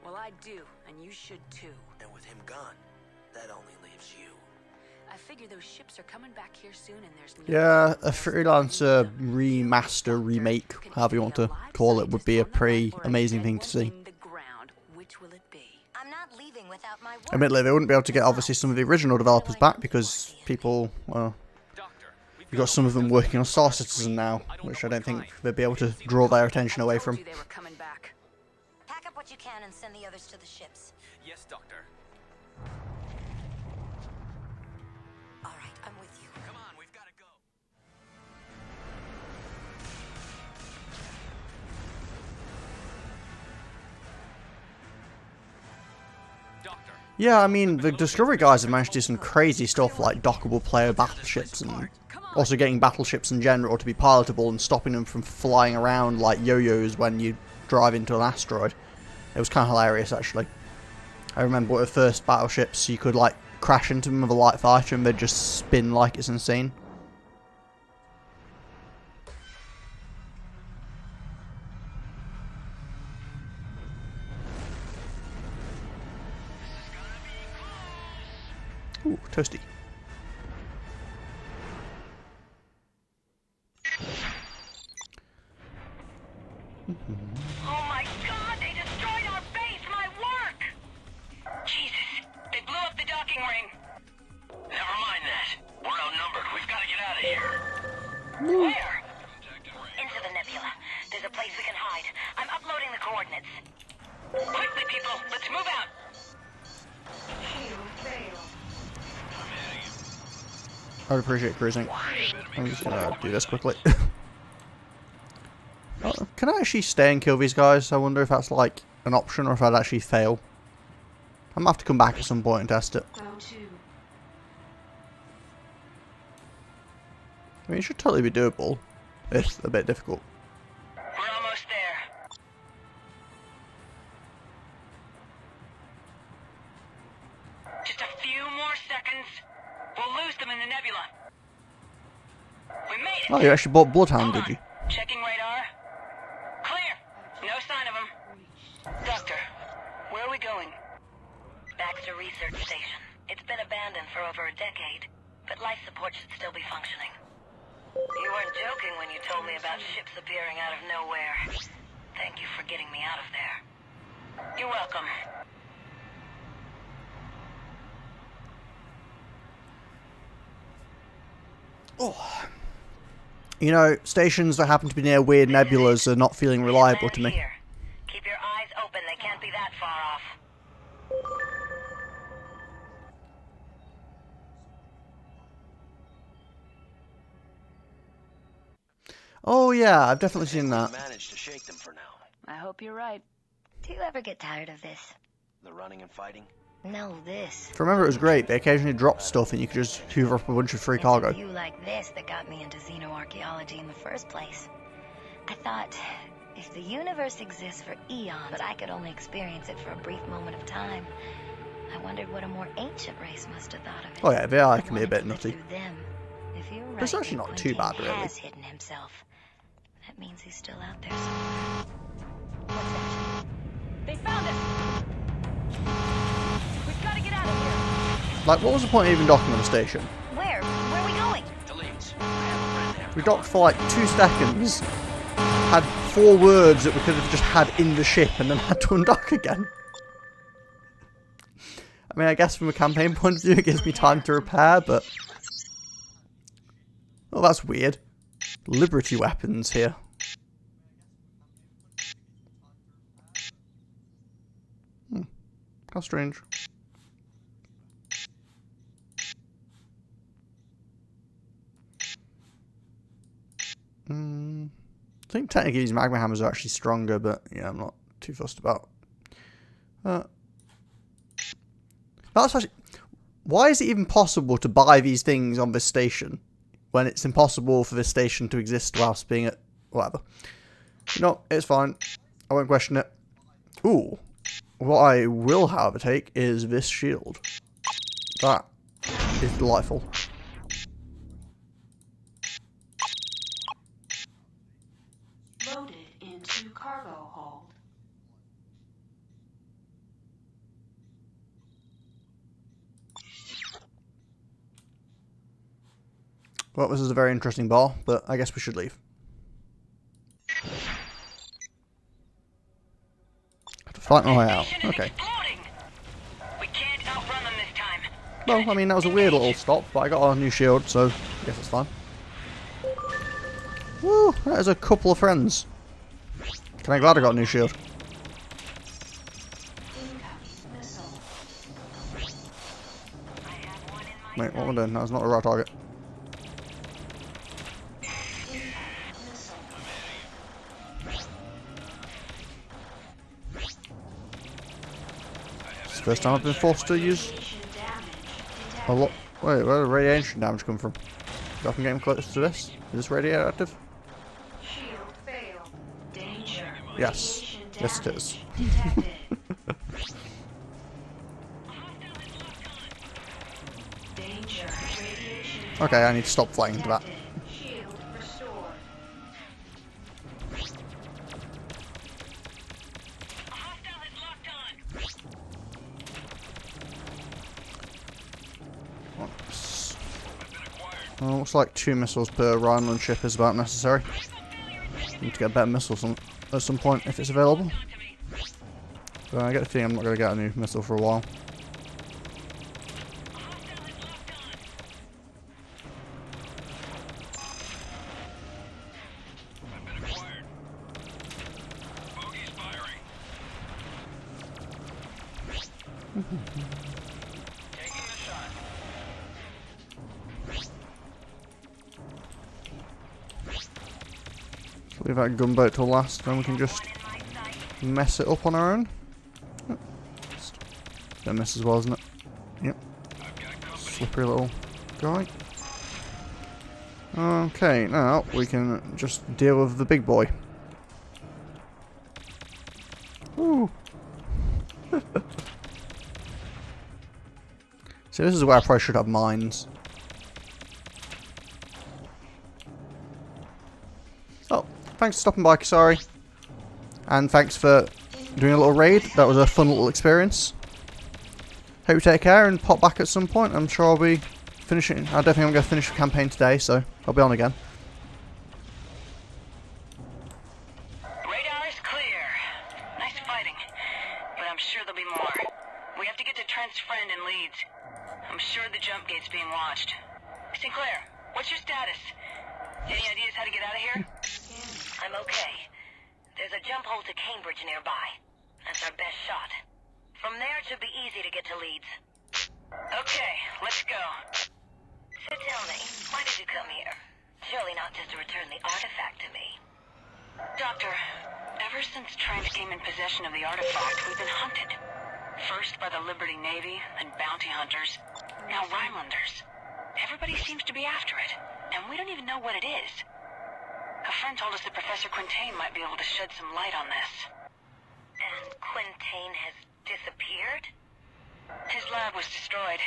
Well, I do, and you should too. And with him gone, that only leaves you. I figure those ships are coming back here soon, and there's no... Yeah, a Freelancer remaster, remake, however you want to call it, would be a pretty amazing thing to see. Admittedly, they wouldn't be able to get, obviously, some of the original developers back because people, well, you've got some of them working on Star Citizen now, which I don't think they'd be able to draw their attention away from. Pack up what you can and send the others to the ships. Yes, Doctor. All right, I'm with you. Come on, we've got to go. Doctor, Yeah, I mean, the Discovery guys have managed to do some crazy stuff like dockable player battleships and also getting battleships in general to be pilotable and stopping them from flying around like yo-yos when you drive into an asteroid. It was kind of hilarious, actually. I remember the first battleships, you could like crash into them with a light fighter and they'd just spin like it's insane. Ooh, toasty. Oh my god, they destroyed our base, my work! Jesus, they blew up the docking ring. Never mind that. We're outnumbered. We've got to get out of here. Where? Into the nebula. There's a place we can hide. I'm uploading the coordinates. Quickly, people, let's move out. I would appreciate cruising. I'm just gonna do this quickly. Can I actually stay and kill these guys? I wonder if that's like an option or if I'd actually fail. I'm gonna have to come back at some point and test it. I mean, it should totally be doable. It's a bit difficult. We're almost there. Just a few more seconds. We'll lose them in the nebula. We made it. Oh, you actually bought Bloodhound, did you? Checking radar. Clear. No sign of him. Doctor, where are we going? Baxter Research Station. It's been abandoned for over a decade, but life support should still be functioning. You weren't joking when you told me about ships appearing out of nowhere. Thank you for getting me out of there. You're welcome. Oh. You know, stations that happen to be near weird nebulas are not feeling reliable to me. Keep your eyes open, they can't be that far off. Oh yeah, I've definitely seen that. Managed to shake them for now. I hope you're right. Do you ever get tired of this? The running and fighting. No, this. If I remember, it was great. They occasionally dropped stuff and you could just hoover up a bunch of free cargo. It's a view like this that got me into xenoarchaeology in the first place. I thought, if the universe exists for eons, but I could only experience it for a brief moment of time, I wondered what a more ancient race must have thought of it. Oh yeah, the AI can be a bit nutty. Them. If you're right, But it's actually not too bad, really. Has hidden himself. That means he's still out there somewhere. What's that? They found us! We've got to get out of here! Like, what was the point of even docking at the station? Where? Where are we going? The leads. I have a friend there. We docked for like 2 seconds, had 4 words that we could have just had in the ship and then had to undock again. I mean, I guess from a campaign point of view it gives me time to repair, but... Oh, that's weird. Liberty weapons here. How strange. I think technically these magma hammers are actually stronger, but yeah, I'm not too fussed about. That's actually... Why is it even possible to buy these things on this station when it's impossible for this station to exist whilst being at... Whatever. No, it's fine. I won't question it. Ooh. What I will, however, take is this shield. That is delightful. Loaded into cargo hold. Well, this is a very interesting bar, but I guess we should leave. Have to fight my way out. Okay. We can't outrun them this time. Well, I mean, that was a weird little stop, but I got a new shield, so I guess it's fine. Woo! That is a couple of friends. Can I glad I got a new shield? Wait, what am I doing? That was not the right target. first time I've been forced to use a lot. Wait, where did radiation damage come from? If I can get close to this? Is this radioactive? Shield failed. Danger. Yes. Yes, it is. Detected. Danger. Radiation Okay, I need to stop flying into that. detected. Shield restored. Well, looks like 2 missiles per Rhineland ship is about necessary. Need to get better missiles at some point if it's available. But I get the feeling I'm not going to get a new missile for a while. Leave that gunboat till last, then we can just mess it up on our own. It's gonna miss as well, isn't it? Yep. Slippery little guy. Okay, now we can just deal with the big boy. Woo! See, this is where I probably should have mines. Oh, thanks for stopping by, Kasari. And thanks for doing a little raid. That was a fun little experience. Hope you take care and pop back at some point. I'm sure I'll be finishing. I don't think I'm going to finish the campaign today, so I'll be on again. Radar is clear. Nice fighting. But I'm sure there'll be more. We have to get to Trent's friend in Leeds. I'm sure the jump gate's being watched. Sinclair, what's your status? Any ideas how to get out of here? I'm okay. There's a jump hole to Cambridge nearby. That's our best shot. From there, it should be easy to get to Leeds. Okay, let's go. So tell me, why did you come here? Surely not just to return the artifact to me. Doctor, ever since Trent came in possession of the artifact, we've been hunted. First by the Liberty Navy, then bounty hunters, now Rhinelanders. Everybody seems to be after it, and we don't even know what it is. A friend told us that Professor Quintain might be able to shed some light on this. And Quintain has disappeared? His lab was destroyed.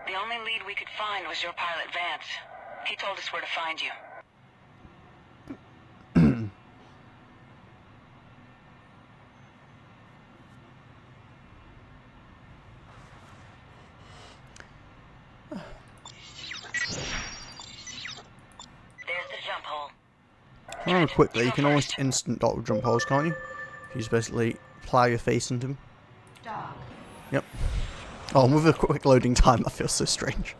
The only lead we could find was your pilot, Vance. He told us where to find you. There's the jump hole. Oh, quickly, you can almost instant dot with jump holes, can't you? You just basically plow your face into them. Dock. Yep. Oh, and with a quick loading time, that feels so strange.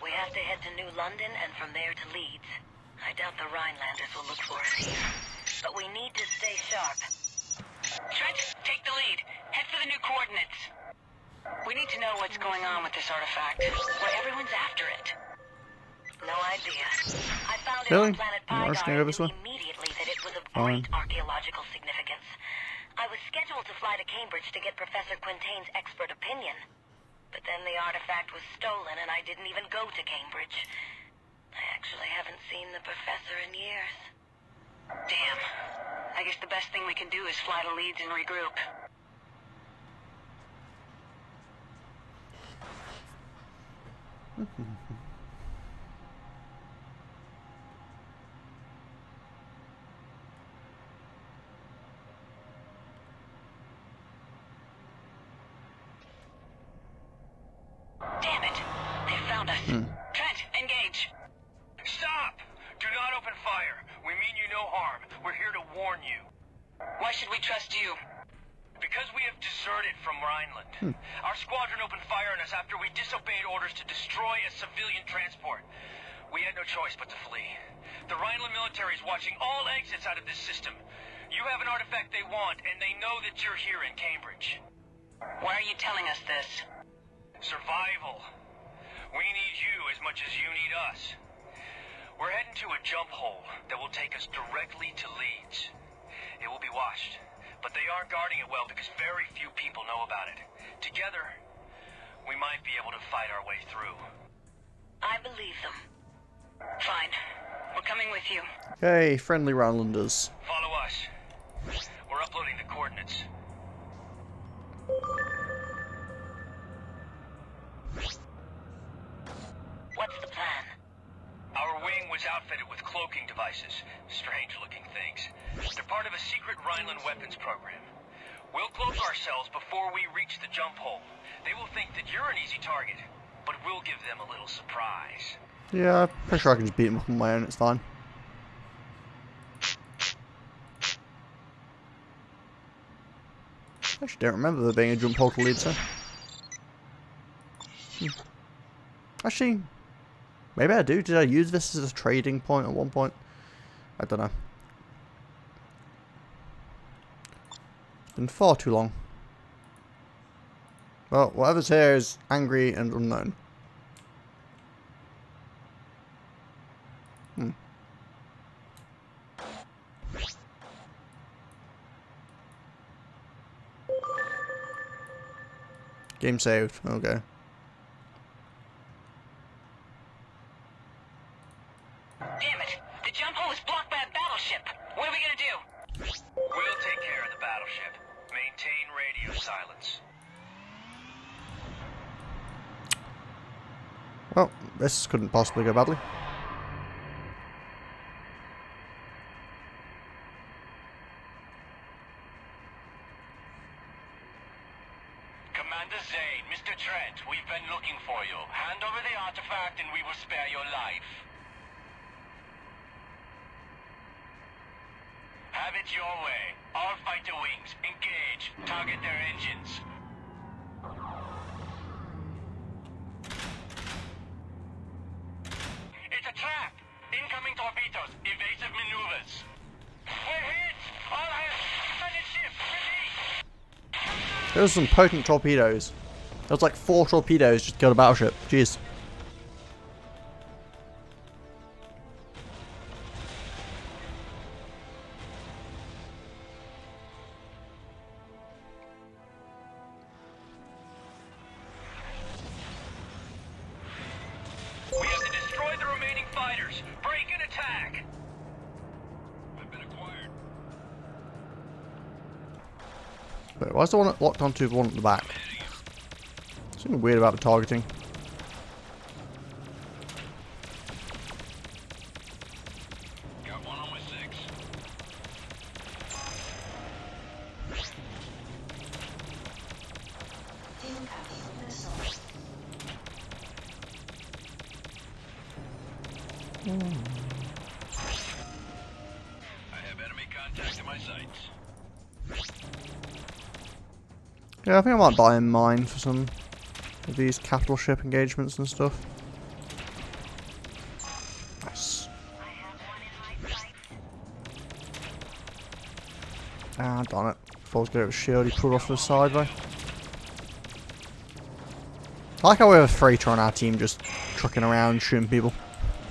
We have to head to New London and from there to Leeds. I doubt the Rhinelanders will look for us here. But we need to stay sharp. Trent, take the lead. Head for the new coordinates. We need to know what's going on with this artifact. Why everyone's after it. No idea. I found it Really? on planet I'm just gonna Pygar go this and way. knew immediately that it was of Fine. great archaeological significance. I was scheduled to fly to Cambridge to get Professor Quintain's expert opinion. But then the artifact was stolen and I didn't even go to Cambridge. I actually haven't seen the professor in years. Damn. I guess the best thing we can do is fly to Leeds and regroup. Damn it. They found us. Trent, engage. Stop! Do not open fire. We mean you no harm. We're here to warn you. Why should we trust you? Because we have deserted from Rhineland. Our squadron opened fire on us after we disobeyed orders to destroy a civilian transport. We had no choice but to flee. The Rhineland military is watching all exits out of this system. You have an artifact they want, and they know that you're here in Cambridge. Why are you telling us this? Survival. We need you as much as you need us. We're heading to a jump hole that will take us directly to Leeds. It will be watched, but they are aren't guarding it well because very few people know about it. Together, we might be able to fight our way through. I believe them. Fine. We're coming with you. Okay, friendly Rhinelanders. Follow us. We're uploading the coordinates. What's the plan? Our wing was outfitted with cloaking devices. Strange-looking things. They're part of a secret Rhineland weapons program. We'll cloak ourselves before we reach the jump hole. They will think that you're an easy target, but we'll give them a little surprise. Yeah, I'm pretty sure I can just beat them up on my own, it's fine. I actually don't remember there being a jump hole to lead to. Actually, maybe I do. Did I use this as a trading point at one point? I don't know. It's been far too long. Well, whatever's here is angry and unknown. Game saved. Okay. Damn it! The jump hole is blocked by a battleship! What are we gonna do? We'll take care of the battleship. Maintain radio silence. Well, this couldn't possibly go badly. Commander Zane, Mr. Trent, we've been looking for you. Hand over the artifact and we will spare your life. Have it your way. All fighter wings, engage. Target their engines. It's a trap! Incoming torpedoes, evasive maneuvers. We're hit! All hands, defended ship, repeat! There was some potent torpedoes. There was like 4 torpedoes just killed a battleship. Jeez. We have to destroy the remaining fighters. Break and attack. I've been acquired. But why is the one locked onto the one at the back? Something weird about the targeting. Got one on my 6. Incoming missile. I have enemy contact in my sights. Yeah, I think I might buy a mine for some of these capital ship engagements and stuff. Nice. Ah, darn it. If I was going to shield, he pulled off to the side though. I like how we have a freighter on our team just trucking around shooting people.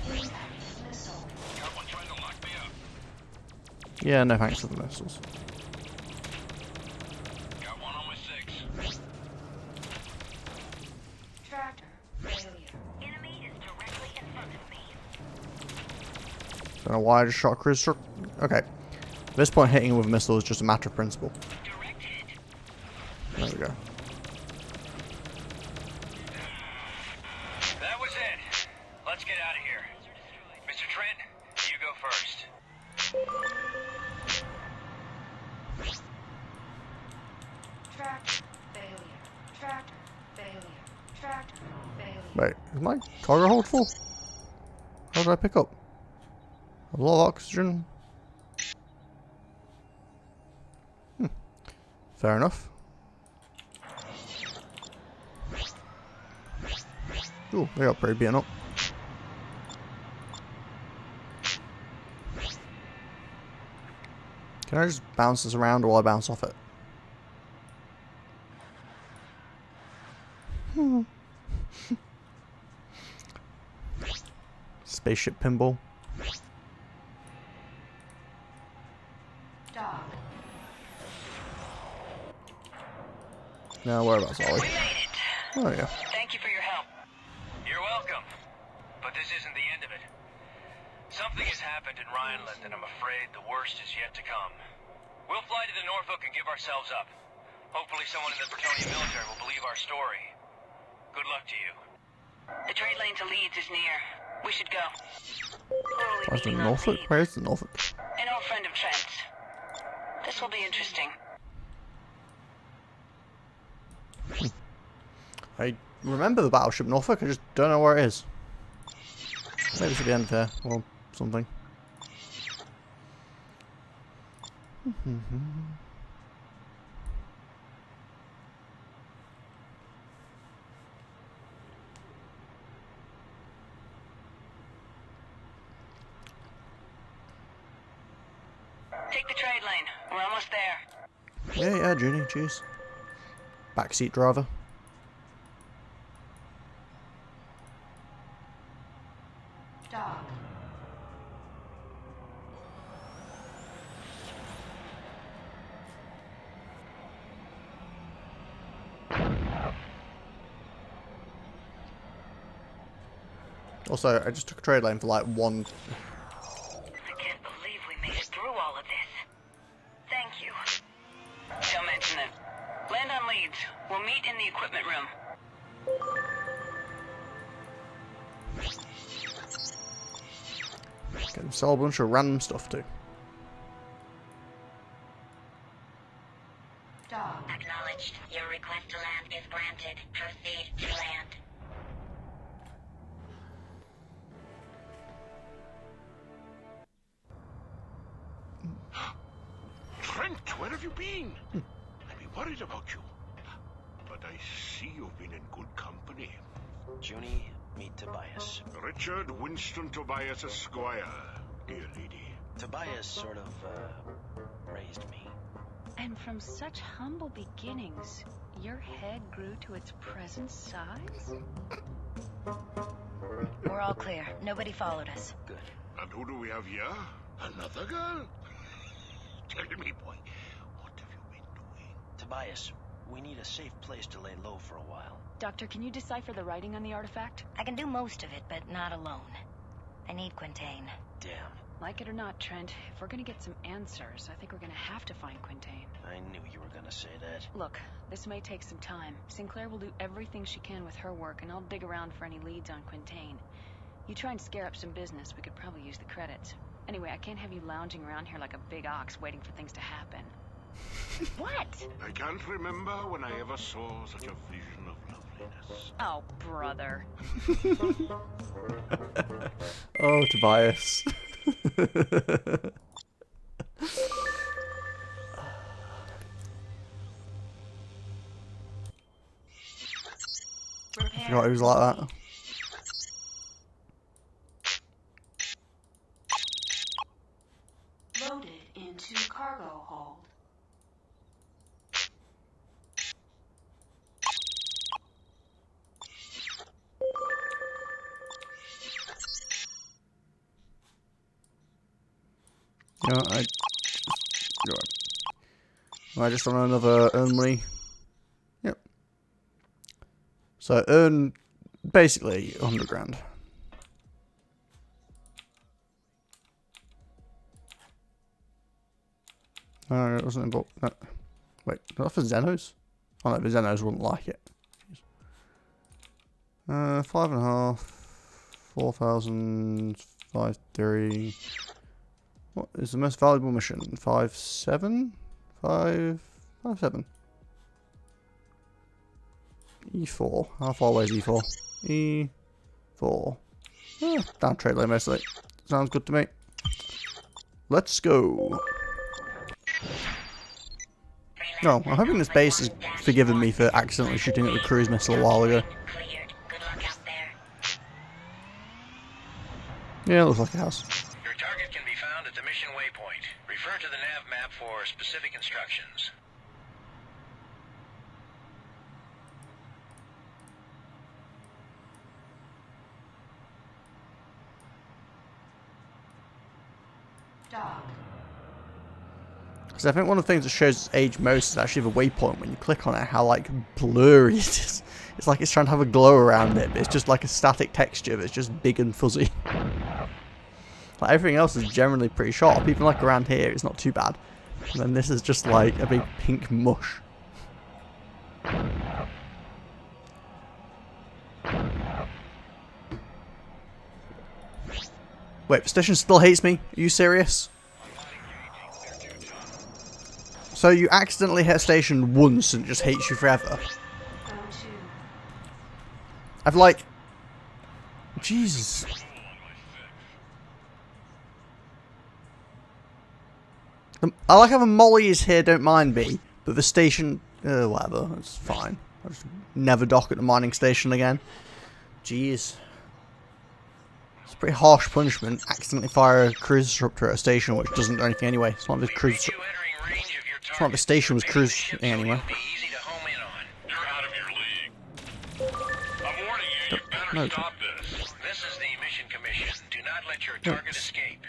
Got one trying to lock me up. Yeah, no thanks to the missiles. Got one on my 6. Tractor failure. Enemy is directly in front of me. Don't know why I just shot a cruise truck. Okay. At this point, hitting with a missile is just a matter of principle. Directed. There we go. That was it. Let's get out of here. Mr. Trent, you go first. Tractor failure. Tractor failure. Tractor failure. Wait, is my cargo hold full? How did I pick up? A lot of oxygen. Fair enough. Ooh, they got pretty beaten up. Can I just bounce this around or will I bounce off it? Spaceship pinball. Dock. Now, whereabouts are we? We made it. Oh, yeah. Thank you for your help. You're welcome. But this isn't the end of it. Something has happened in Rhineland, and I'm afraid the worst is yet to come. We'll fly to the Norfolk and give ourselves up. Hopefully someone in the Bretonian military will believe our story. Good luck to you. The trade lane to Leeds is near. We should go. Where's the Norfolk? Where's the Norfolk? An old friend of Trent's. This will be interesting. I remember the battleship Norfolk, I just don't know where it is. Maybe it's at the end there, or something. Take the trade lane. We're almost there. Yeah, Junie, jeez. Backseat driver. Dock. Also, I just took a trade lane for like one. I can't believe we made it through all of this. Thank you. Don't mention it. Land on Leeds. We'll meet in the equipment room. Can sell a bunch of random stuff too. Dock. Acknowledged. Your request to land is granted. Proceed to land. Trent, where have you been? I've been worried about you. But I see you've been in good company. Junie, meet Tobias. Richard Winston Tobias Esquire, dear lady. Tobias sort of, raised me. And from such humble beginnings, your head grew to its present size? We're all clear. Nobody followed us. Good. And who do we have here? Another girl? Tell me, boy, what have you been doing? Tobias, we need a safe place to lay low for a while. Doctor, can you decipher the writing on the artifact? I can do most of it, but not alone. I need Quintain. Damn. Like it or not, Trent, if we're gonna get some answers, I think we're gonna have to find Quintain. I knew you were gonna say that. Look, this may take some time. Sinclair will do everything she can with her work, and I'll dig around for any leads on Quintain. You try and scare up some business, we could probably use the credits. Anyway, I can't have you lounging around here like a big ox waiting for things to happen. What? I can't remember when I ever saw such a vision of loveliness. Oh, brother. Oh, Tobias. I forgot he was like that. Loaded into cargo hold. Yeah, I just on another earn money. Yep. So earn basically 100 grand. No, it wasn't involved. No. Wait, not for Xenos? Oh no, the Xenos wouldn't like it. 5.5, 4,053. What is the most valuable mission? 5.7? 5.7. E4. How far away is E4? E4. Down trade lane mostly. Sounds good to me. Let's go. No, I'm hoping this base has forgiven me for accidentally shooting at the cruise missile a while ago. Yeah, it looks like it has. Your target can be found at the mission waypoint. Refer to the nav map for specific instructions. Dock. Because I think one of the things that shows its age most is actually the waypoint. When you click on it, how like blurry it is. It's like it's trying to have a glow around it, but it's just like a static texture that's just big and fuzzy. Like everything else is generally pretty sharp. Even like around here, it's not too bad. And then this is just like a big pink mush. Wait, the station still hates me? Are you serious? So you accidentally hit a station once and it just hates you forever? I've like... Jesus. I like how the mollies here don't mind me, but the station... whatever, it's fine. I'll just never dock at the mining station again. Jeez. It's a pretty harsh punishment. Accidentally fire a cruise disruptor at a station which doesn't do anything anyway. It's not like the cruise... It's not like the station was cruising anyway. You're out of your league. I'm warning you, you better No. stop this. This is the Mission Commission. Do not let your target escape.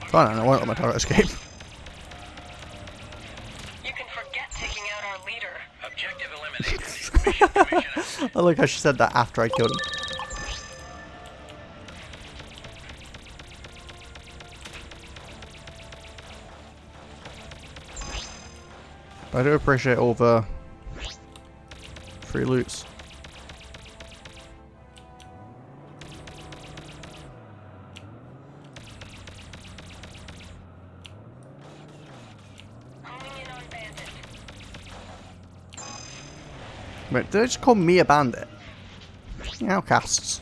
Fine, I won't let my target escape. You can forget taking out our leader. Objective eliminated. Mission Commission. I like how she said that after I killed him. I do appreciate all the free loots. Wait, did they just call me a bandit? Outcasts.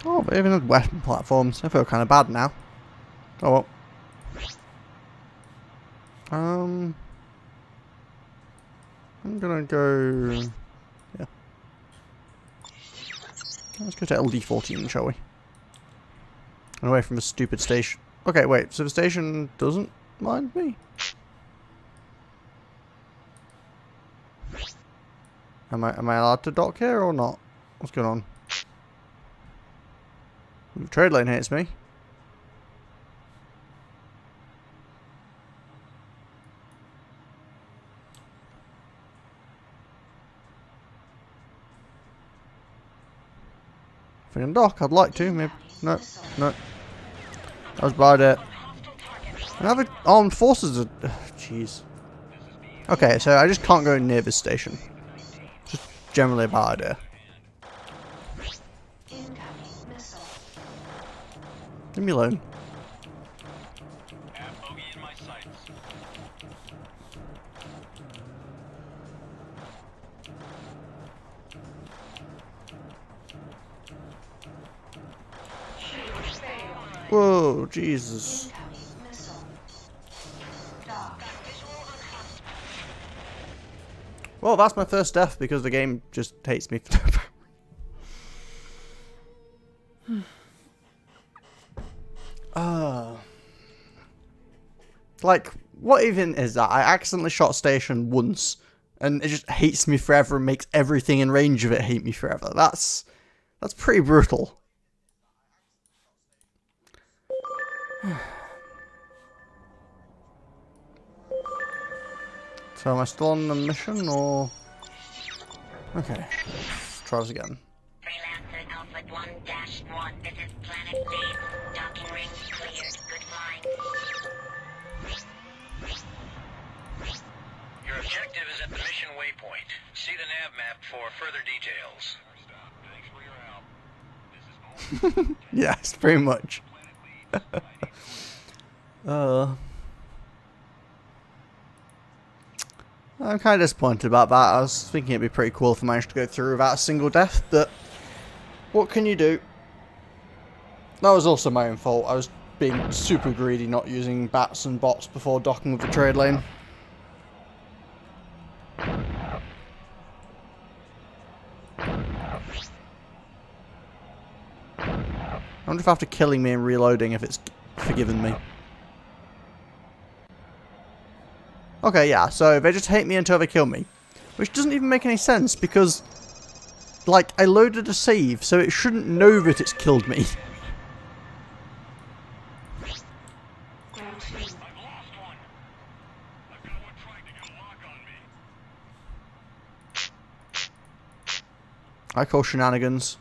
Oh, but even had weapon platforms. I feel kind of bad now. Oh well. I'm gonna go... Yeah. Let's go to LD14, shall we? And away from the stupid station. Okay, wait, so the station doesn't mind me? Am I allowed to dock here or not? What's going on? The trade lane hates me. If I can dock, I'd like to. Maybe. No, no. That was bad. Another armed forces are... Jeez. Okay, so I just can't go near this station. Just generally a bad idea. Leave me alone. Whoa, Jesus. Well, that's my first death because the game just hates me. Like, what even is that? I accidentally shot station once, and it just hates me forever and makes everything in range of it hate me forever. That's pretty brutal. So am I still on the mission, or... Okay, let's try this again. Freelancer Alpha 1-1. This is Planet Name. Docking ring cleared. Good flying. Your objective is at the mission waypoint. See the nav map for further details. Yes, pretty much. I'm kind of disappointed about that. I was thinking it'd be pretty cool if I managed to go through without a single death, but what can you do? That was also my own fault. I was being super greedy, not using bats and bots before docking with the trade lane. I wonder if after killing me and reloading, if it's forgiven me. Okay, yeah, so they just hate me until they kill me. Which doesn't even make any sense, because, like, I loaded a save, so it shouldn't know that it's killed me. I call shenanigans.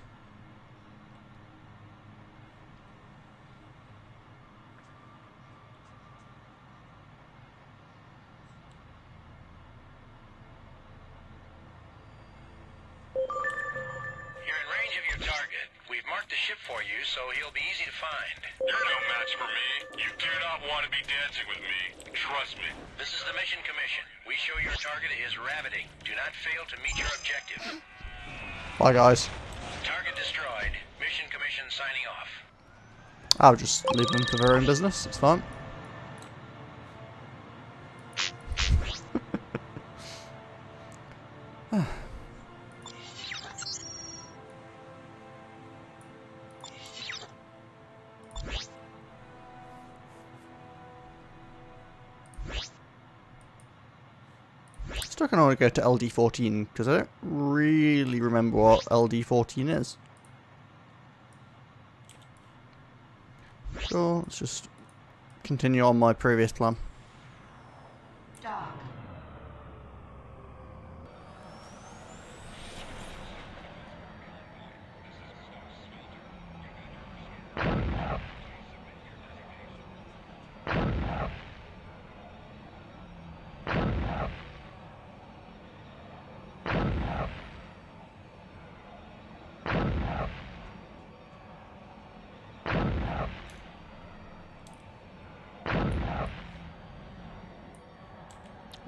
You're in range of your target. We've marked the ship for you, so he'll be easy to find. You're no match for me. You do not want to be dancing with me. Trust me. This is the Mission Commission. We show your target is rabbiting. Do not fail to meet your objective. Bye, guys. Target destroyed. Mission Commission signing off. I'll just leave them to their own business. It's fine. Still kind of want to go to LD14 because I don't really remember what LD14 is. So let's just continue on my previous plan. Dock.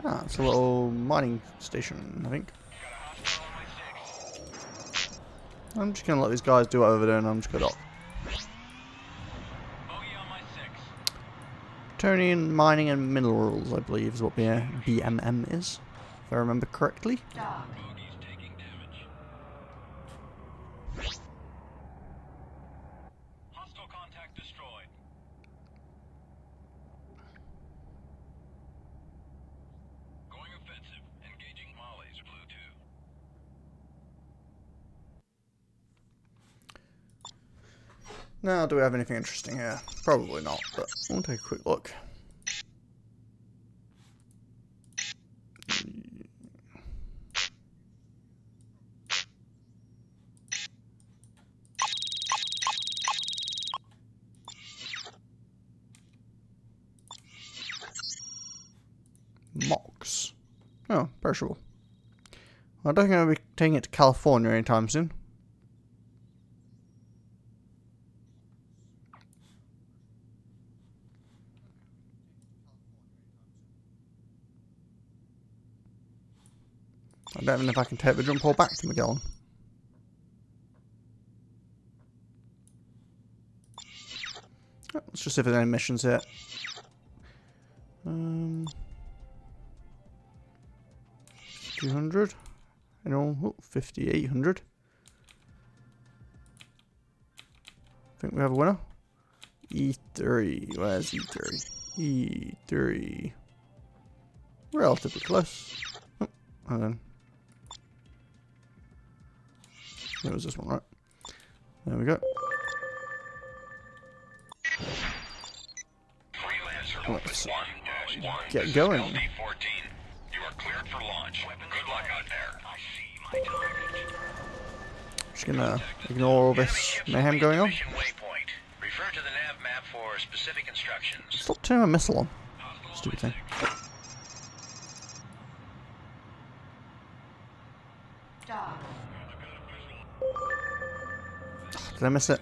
Ah, it's a little mining station, I think. I'm just going to let these guys do whatever they're doing, I'm just going to dock. Plutonian Mining and Minerals, I believe, is what BMM is, if I remember correctly. Dock. Hostile contact destroyed. Going offensive. Engaging Molly's Blue 2. Now, do we have anything interesting here? Probably not, but we'll take a quick look. Mox. Oh, perishable. Well, I don't think I'll be taking it to California anytime soon. I don't even know if I can take the jump haul back to Magellan. Let's just see if there's any missions here. 200. You know, 5,800. I think we have a winner. E3. Where's E3? E3. Relatively close. Oh, and then. It was this one, right? There we go. Let's get going. LD-14. You are cleared for launch. Good luck out there. I see my target. Just gonna ignore all this mayhem going on. Refer to the nav map for specific instructions. Stop turning my missile on. Stupid thing. Dock. Did I miss it?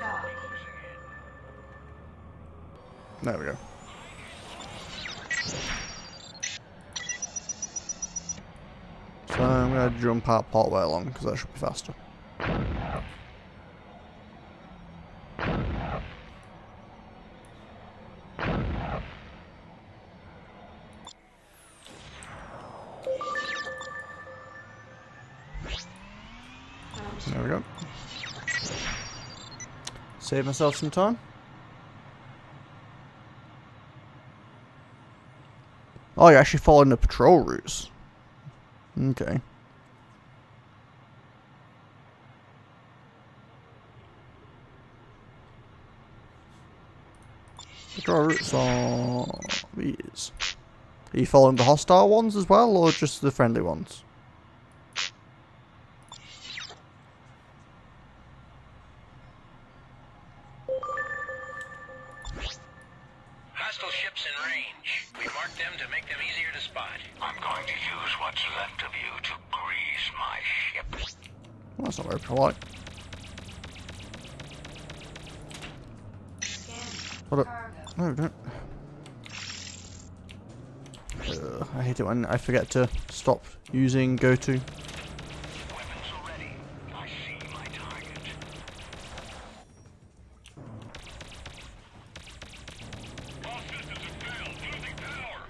Dock. There we go. So I'm going to jump out part way along because that should be faster. There we go. Save myself some time. Oh, you're actually following the patrol routes. Okay. Patrol routes are these. Are you following the hostile ones as well, or just the friendly ones? Hostile ships in range. We marked them to make them easier to spot. I'm going to use what's left of you to grease my ship. Well, that's not very polite. Hold up. No, don't. I hate it when I forget to stop using go-to. Weapons are ready. I see my target. All systems have failed. Losing power.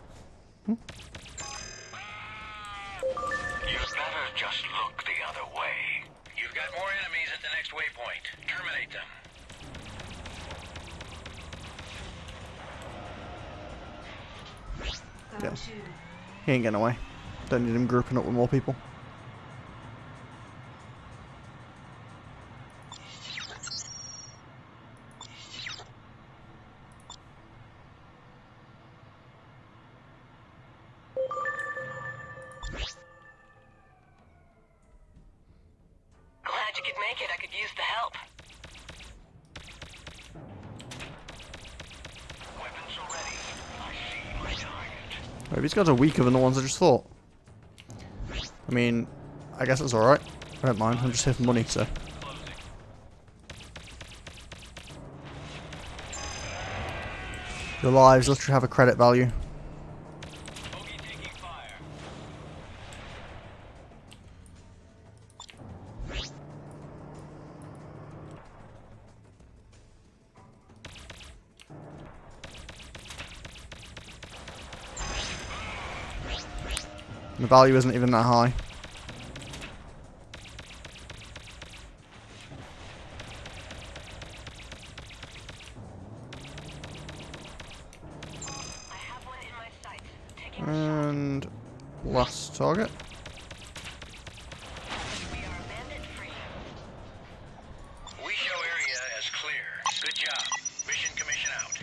You better just look the other way. You've got more enemies at the next waypoint. Terminate them. Yeah. He ain't getting away. Don't need him grouping up with more people. Glad you could make it. I could use the help. Weapons are ready. I see my target. Wait, these guys are weaker than the ones I just fought. I mean, I guess it's alright. I don't mind. I'm just here for money, so. Your lives literally have a credit value. The value isn't even that high. I have one in my sights. Taking a And last target. We are bandit free. We show area as clear. Good job. Mission commission out.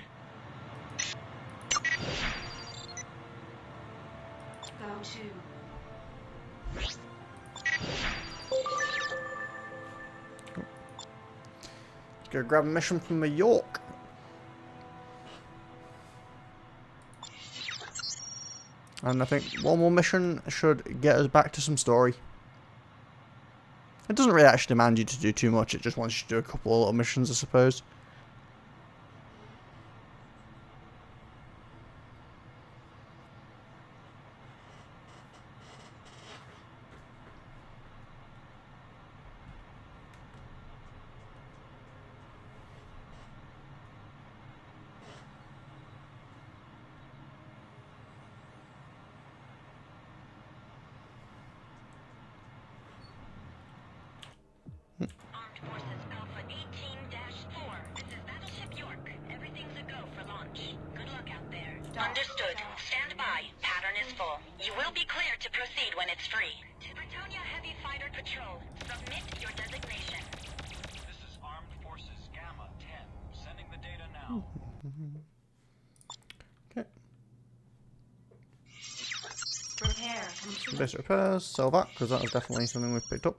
Go to. Go grab a mission from the York. And I think one more mission should get us back to some story. It doesn't really actually demand you to do too much, it just wants you to do a couple of little missions, I suppose. Armed Forces Alpha 18-4. This is Battleship York. Everything's a go for launch. Good luck out there. Understood. Stand by. Pattern is full. You will be cleared to proceed when it's free. Tibertonia Heavy Fighter Patrol. Submit your designation. This is Armed Forces Gamma 10. Sending the data now. Okay. Repair complete. Basic repairs, sell that, because that was definitely something we picked up.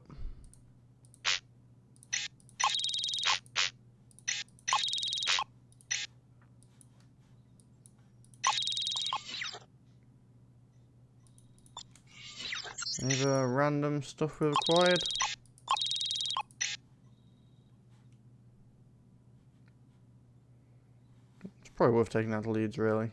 Any other random stuff we've acquired? It's probably worth taking out the leads, really.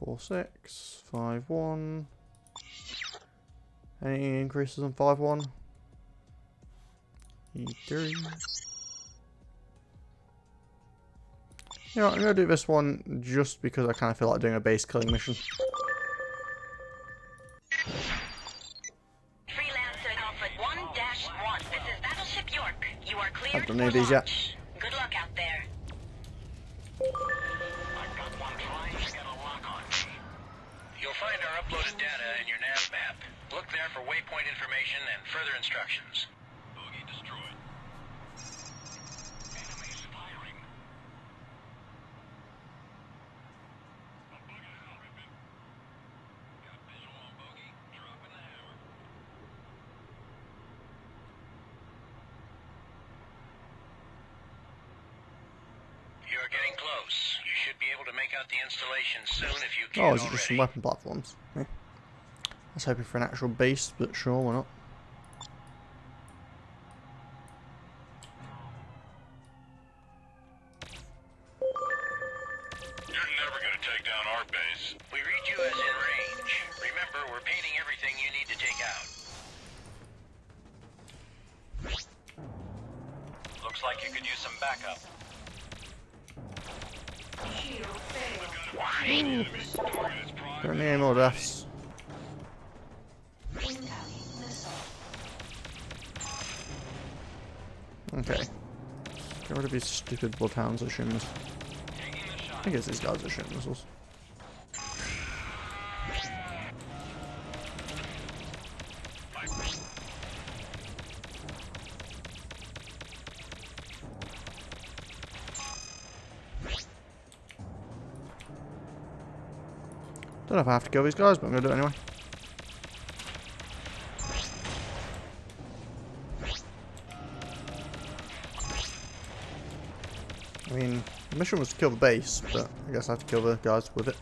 4-6, 5-1. Any increases on 5-1? E3. You know what, I'm going to do this one just because I kind of feel like doing a base killing mission. Freelancer Alpha 1-1. This is Battleship York. You are cleared Haven't done for any of these yet. launch. Good luck out there. I've got one trying to get a lock on me. You'll find our uploaded data in your nav map. Look there for waypoint information and further instructions. Bogey destroyed. Enemies firing. Got visual on Bogey. Dropping the hammer. You're getting close. You should be able to make out the installation soon if you Oh, can is it just some already. weapon platforms? Yeah. I was hoping for an actual base, but sure, why not? You're never gonna take down our base. We read you as in range. Remember, we're painting everything you need to take out. Looks like you could use some backup. Shield failed. Don't need any more deaths. Incoming missile. Okay. Get rid of these stupid bloodhounds that shoot missiles. I guess these guys are shooting missiles. Don't know if I have to kill these guys, but I'm gonna do it anyway. I mean, the mission was to kill the base, but I guess I have to kill the guys with it.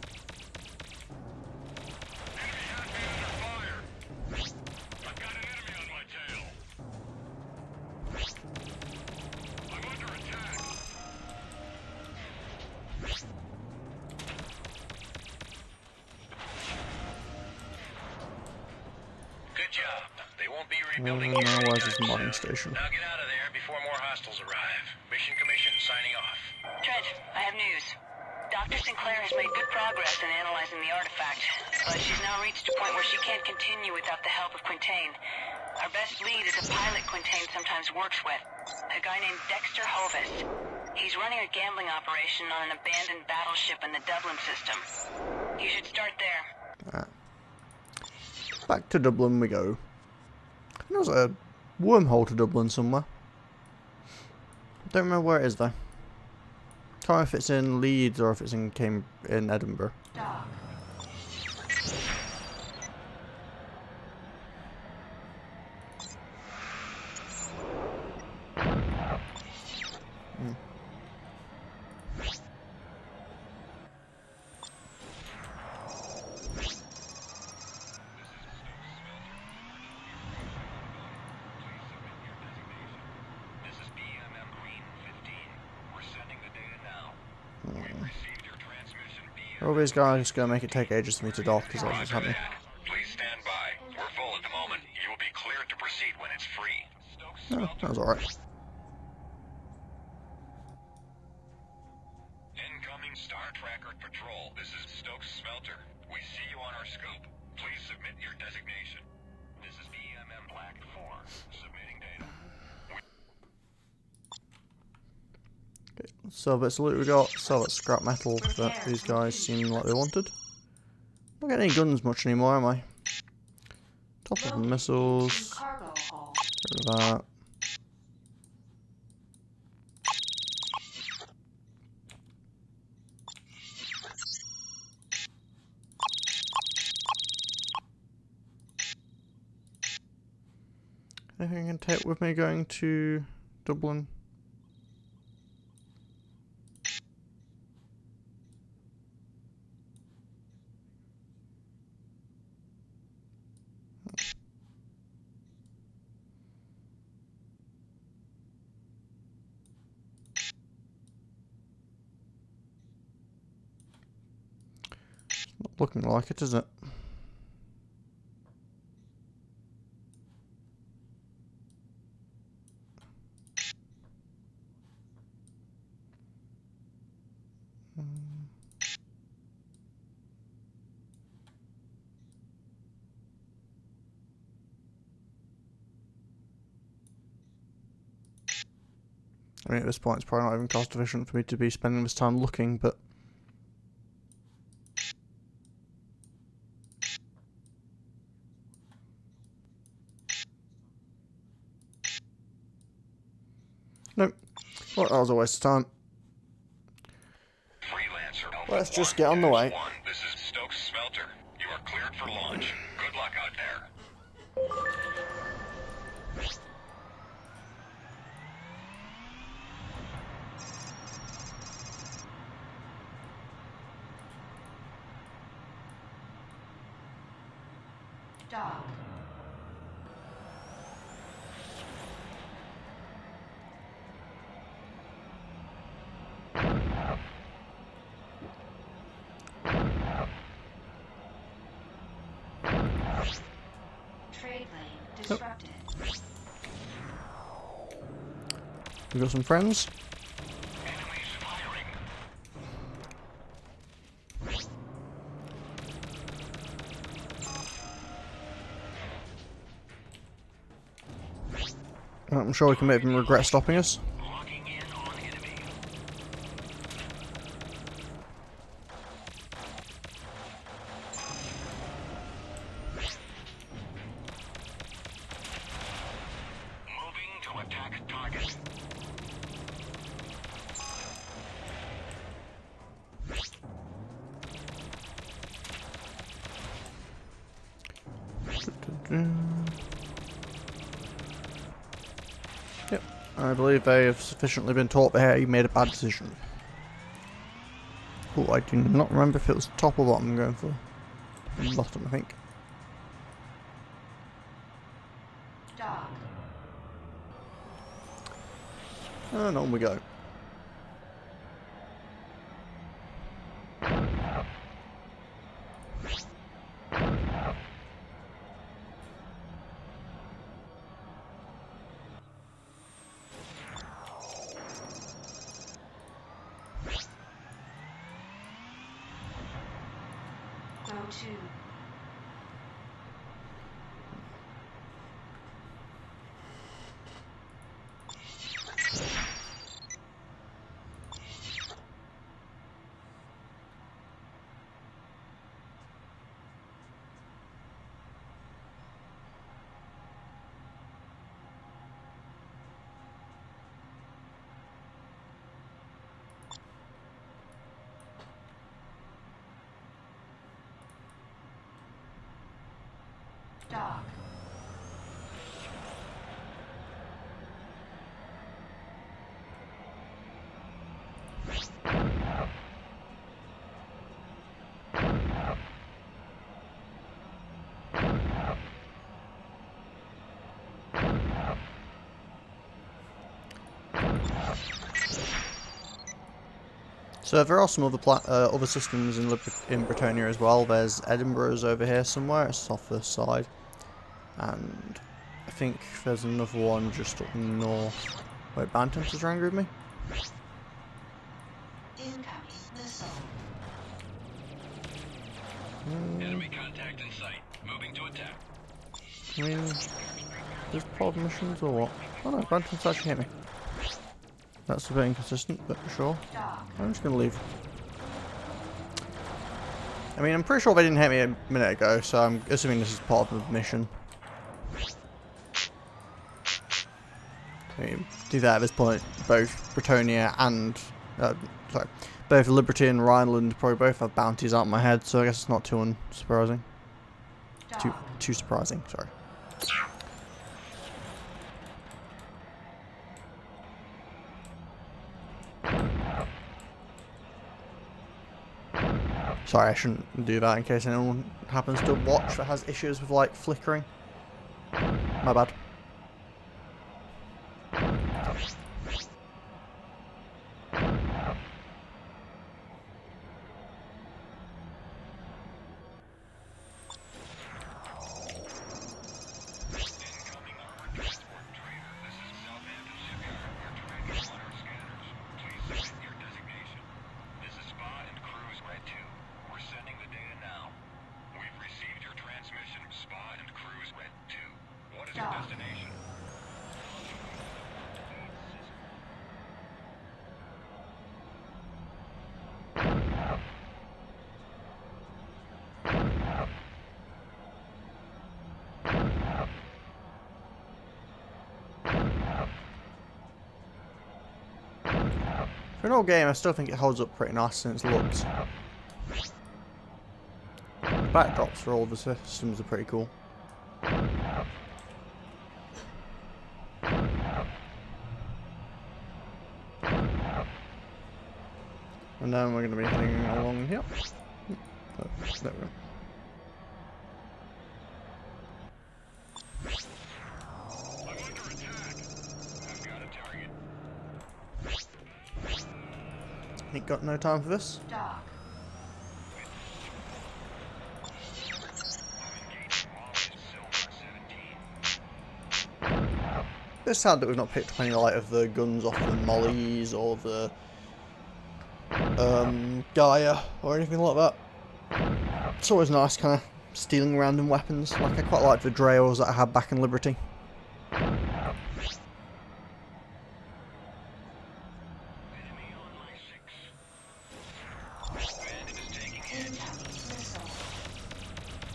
Good job. They won't be rebuilding Now here where's this anytime mining soon. station? Now get out of there before more hostiles arrive. Mission Commission signing off. Trent, I have news. Dr. Sinclair has made good progress in analyzing the artifact, but she's now reached a point where she can't continue without the help of Quintain. Our best lead is a pilot Quintain sometimes works with, a guy named Dexter Hovis. He's running a gambling operation on an abandoned battleship in the Dublin system. You should start there. Back to Dublin we go. There's a wormhole to Dublin somewhere. Don't remember where it is though. Can't remember if it's in Leeds or if it's in Edinburgh. Dock. This is BMM Green 15. We're sending the data now. We've received your transmission All these guys gonna make it take ages for me to dock because that's what's happening. Please stand by. We're full at the moment. You will be cleared to proceed when it's free. No, that was alright. Incoming Star Tracker Patrol. This is Stokes Smelter. We see you on our scope. Please submit your designation. This is BMM Black 4. Submitting data. So bits of loot we got. Sell that scrap metal that these guys seem like they wanted. Not getting any guns much anymore, am I? Top of the missiles. Cargo hull. Get rid of that. Anything I can take with me going to Dublin? Looking like it, isn't it? I mean, at this point, it's probably not even cost efficient for me to be spending this time looking, but... Nope. Well, that was a waste of time. Freelancer. Let's just get on the way. This is Stokes Smelter. You are cleared for launch. Good luck out there. Dock. Trade lane disrupted. We got some friends. Enemies firing. I'm sure we can make them regret stopping us. Locking in on enemy. Moving to attack target. Yep, I believe they have sufficiently been taught that he made a bad decision. Oh, I do not remember if it was top or bottom I'm going for. Bottom, I think. Dock. And on we go. Go to. Dock. So there are some other systems in Britannia as well. There's Edinburgh's over here somewhere. It's off the side, and I think there's another one just up north. Wait, Bantam's is angry with me. Incoming missile. Enemy contact in sight. Moving to attack. I mean, there's pod missions or what? Oh no, Bantam's actually hit me. That's a bit inconsistent, but sure. I'm just gonna leave. I mean, I'm pretty sure they didn't hit me a minute ago, so I'm assuming this is part of the mission. I mean, do that at this point. Both Britannia and sorry, both Liberty and Rhineland probably both have bounties out in my head, so I guess it's not too unsurprising. Too surprising. Sorry. Sorry, I shouldn't do that in case anyone happens to watch that has issues with like flickering. My bad. Dock. destination. For an old game, I still think it holds up pretty nice in its looks. The backdrops for all the systems are pretty cool. And then we're going to be heading along here. Oh, there we go. I'm under attack. I've got a target. Ain't got no time for this. Dock. It's sad that we've not picked up any like of the guns off the mollies or the Gaia or anything like that. It's always nice kind of stealing random weapons. Like I quite like the Drails that I had back in Liberty.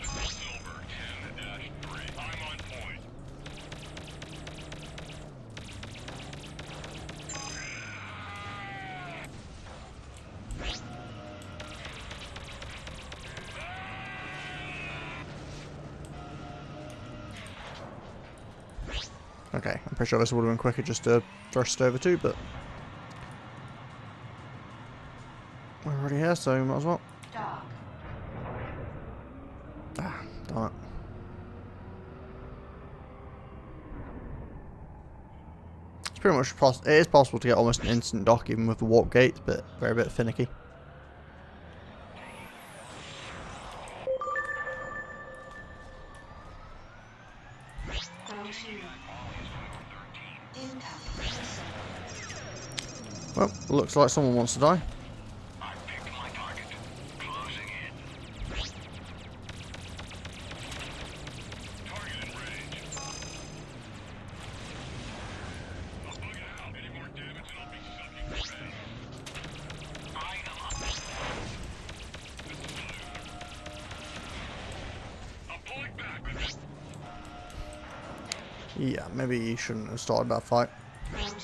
Silver 10-3. I'm on point. Okay, I'm pretty sure this would have been quicker just to thrust over to, but we're already here, so might as well. Dock. Ah, darn it. It's pretty much it is possible to get almost an instant dock even with the warp gates, but very bit finicky. Go to incoming missile. Well, looks like someone wants to die. I picked my target. Closing in. Target in range. I'll bug it out. Any more damage and I'll be sucking for pay. Eyeing them up. This is blue. I'm pulling back with this. Yeah, maybe you shouldn't have started that fight. Go to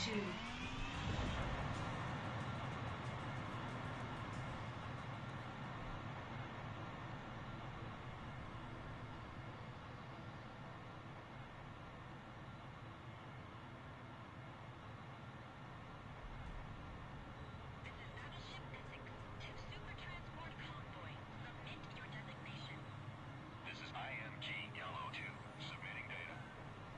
This is IMG Yellow 2, submitting data.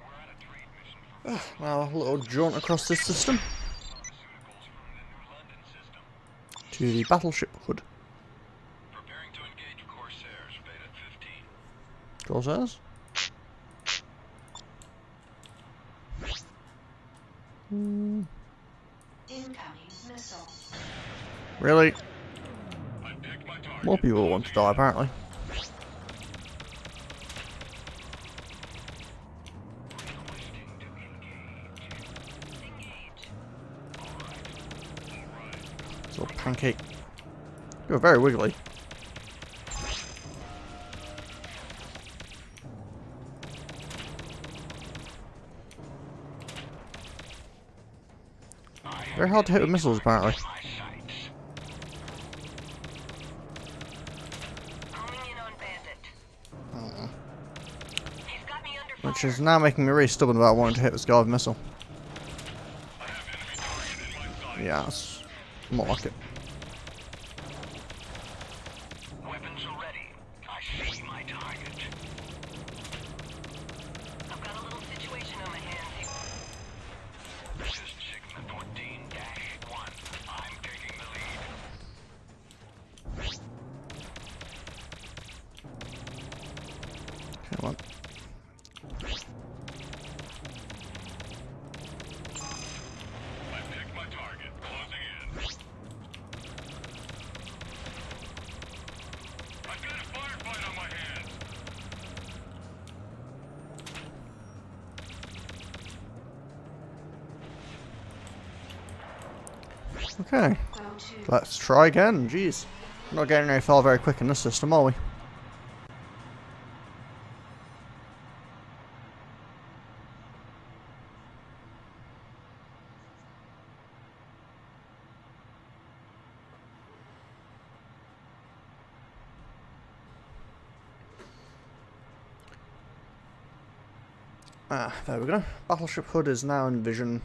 We're on a trade mission for Now, a little jaunt across this system pharmaceuticals from the New London system. to the battleship hood. Preparing to engage Corsairs, Beta 15. Corsairs. incoming missile. Really? I picked my target. More people want to die, apparently. Little pancake. You're very wiggly. Very hard to hit with missiles, apparently. Homing in on Bandit. He's got me under Which fire. is now making me really stubborn about wanting to hit this guy with a missile. I have enemy target in my sight. Yeah, that's more like it. Weapons are ready. I see my target. I've got a little situation on my hands here. This is Sigma 14-1. I'm taking the lead. Come on. I picked my target. Closing in. I've got a firefight on my hands. Okay, Go to let's try again. Jeez, we're not getting very far very quick in this system, are we? Ah, there we go. Battleship HUD is now in vision.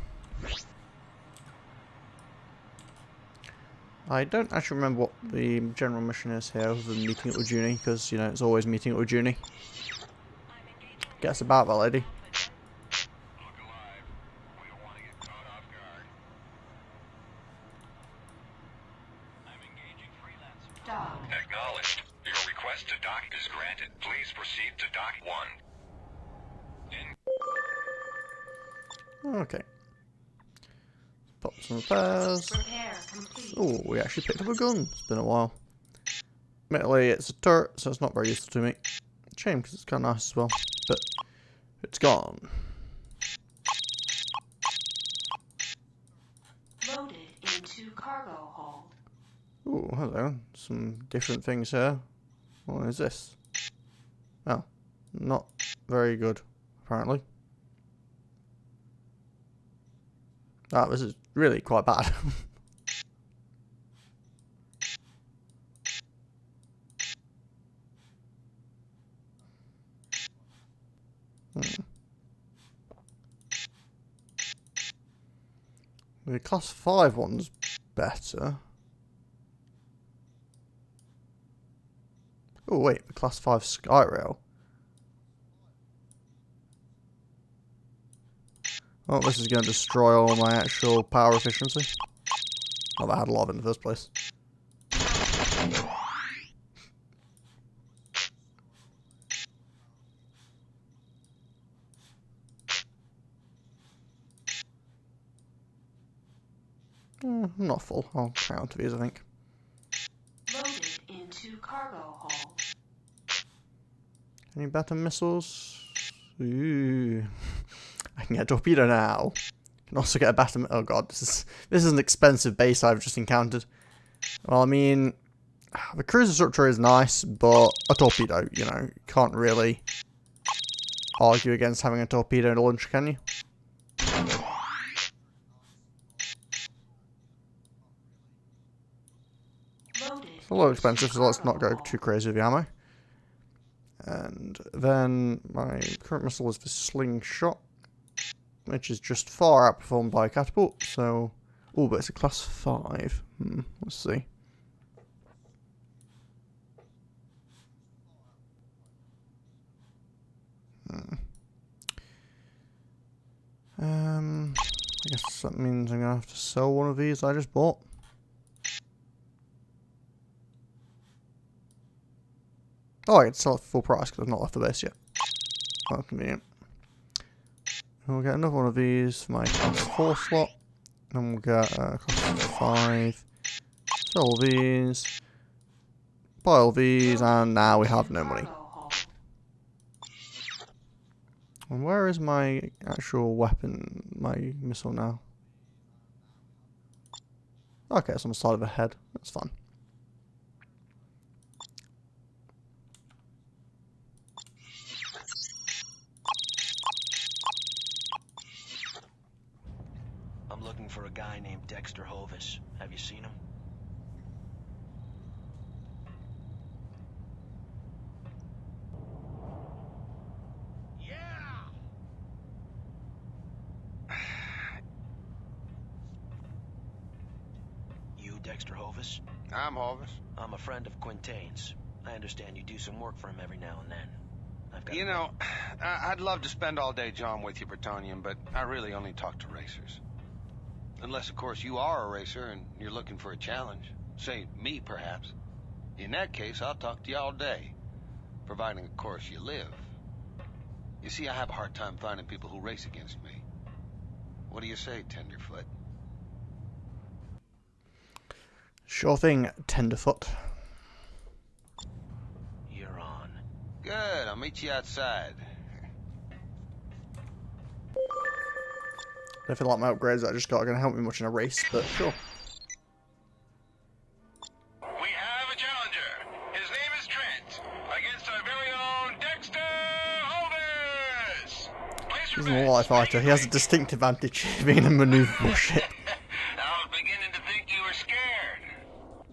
I don't actually remember what the general mission is here, other than meeting up with Junie, because, you know, it's always meeting up with Junie. Guess about that lady. Look alive. We don't want to get caught off guard. I'm engaging Freelancer. dock. Acknowledged. Your request to dock is granted. Please proceed to dock 1. Okay. Pop some repairs. Repair complete. Oh, we actually picked up a gun. It's been a while. Admittedly, it's a turret, so it's not very useful to me. Shame, because it's kind of nice as well. But it's gone. Loaded into cargo hold. Oh, hello. Some different things here. What is this? Oh, not very good, apparently. Ah, this is really quite bad. The class 5 one's better. Oh wait, the class 5 Skyrail. Oh, this is going to destroy all my actual power efficiency. Not that I had a lot of it in the first place. Not full. I'll try on to these, I think. Loaded into cargo hold. Any better missiles? Ooh. I can get a torpedo now. I can also get a better... Oh god, this is an expensive base I've just encountered. Well, I mean, the cruiser structure is nice, but a torpedo, you know, can't really argue against having a torpedo in a launcher, can you? It's a little expensive, so let's not go too crazy with the ammo. And then my current missile is the slingshot, which is just far outperformed by a catapult, so... Oh, but it's a class 5. Let's see. I guess that means I'm going to have to sell one of these I just bought. Oh, I can sell it for full price because I've not left the base yet. Oh, convenient. We'll get another one of these for my class 4 slot. And we'll get class 5. Sell all these. Buy all these, and now we have no money. And where is my actual weapon, my missile now? Okay, it's on the side of the head. That's fine. I'm looking for a guy named Dexter Hovis. Have you seen him? You Dexter Hovis? I'm Hovis. I'm a friend of Quintain's. I understand you do some work for him every now and then. I've got You know, I'd love to spend all day John with you, Bretonian, but I really only talk to racers. Unless, of course, you are a racer and you're looking for a challenge. Say, me, perhaps. In that case, I'll talk to you all day. Providing, of course, you live. You see, I have a hard time finding people who race against me. What do you say, Tenderfoot? Sure thing, Tenderfoot. You're on. Good, I'll meet you outside. I feel like my upgrades that I just got are going to help me much in a race, but sure. He's a light fighter. He has a distinct advantage being a maneuverable ship. I was beginning to think you were scared.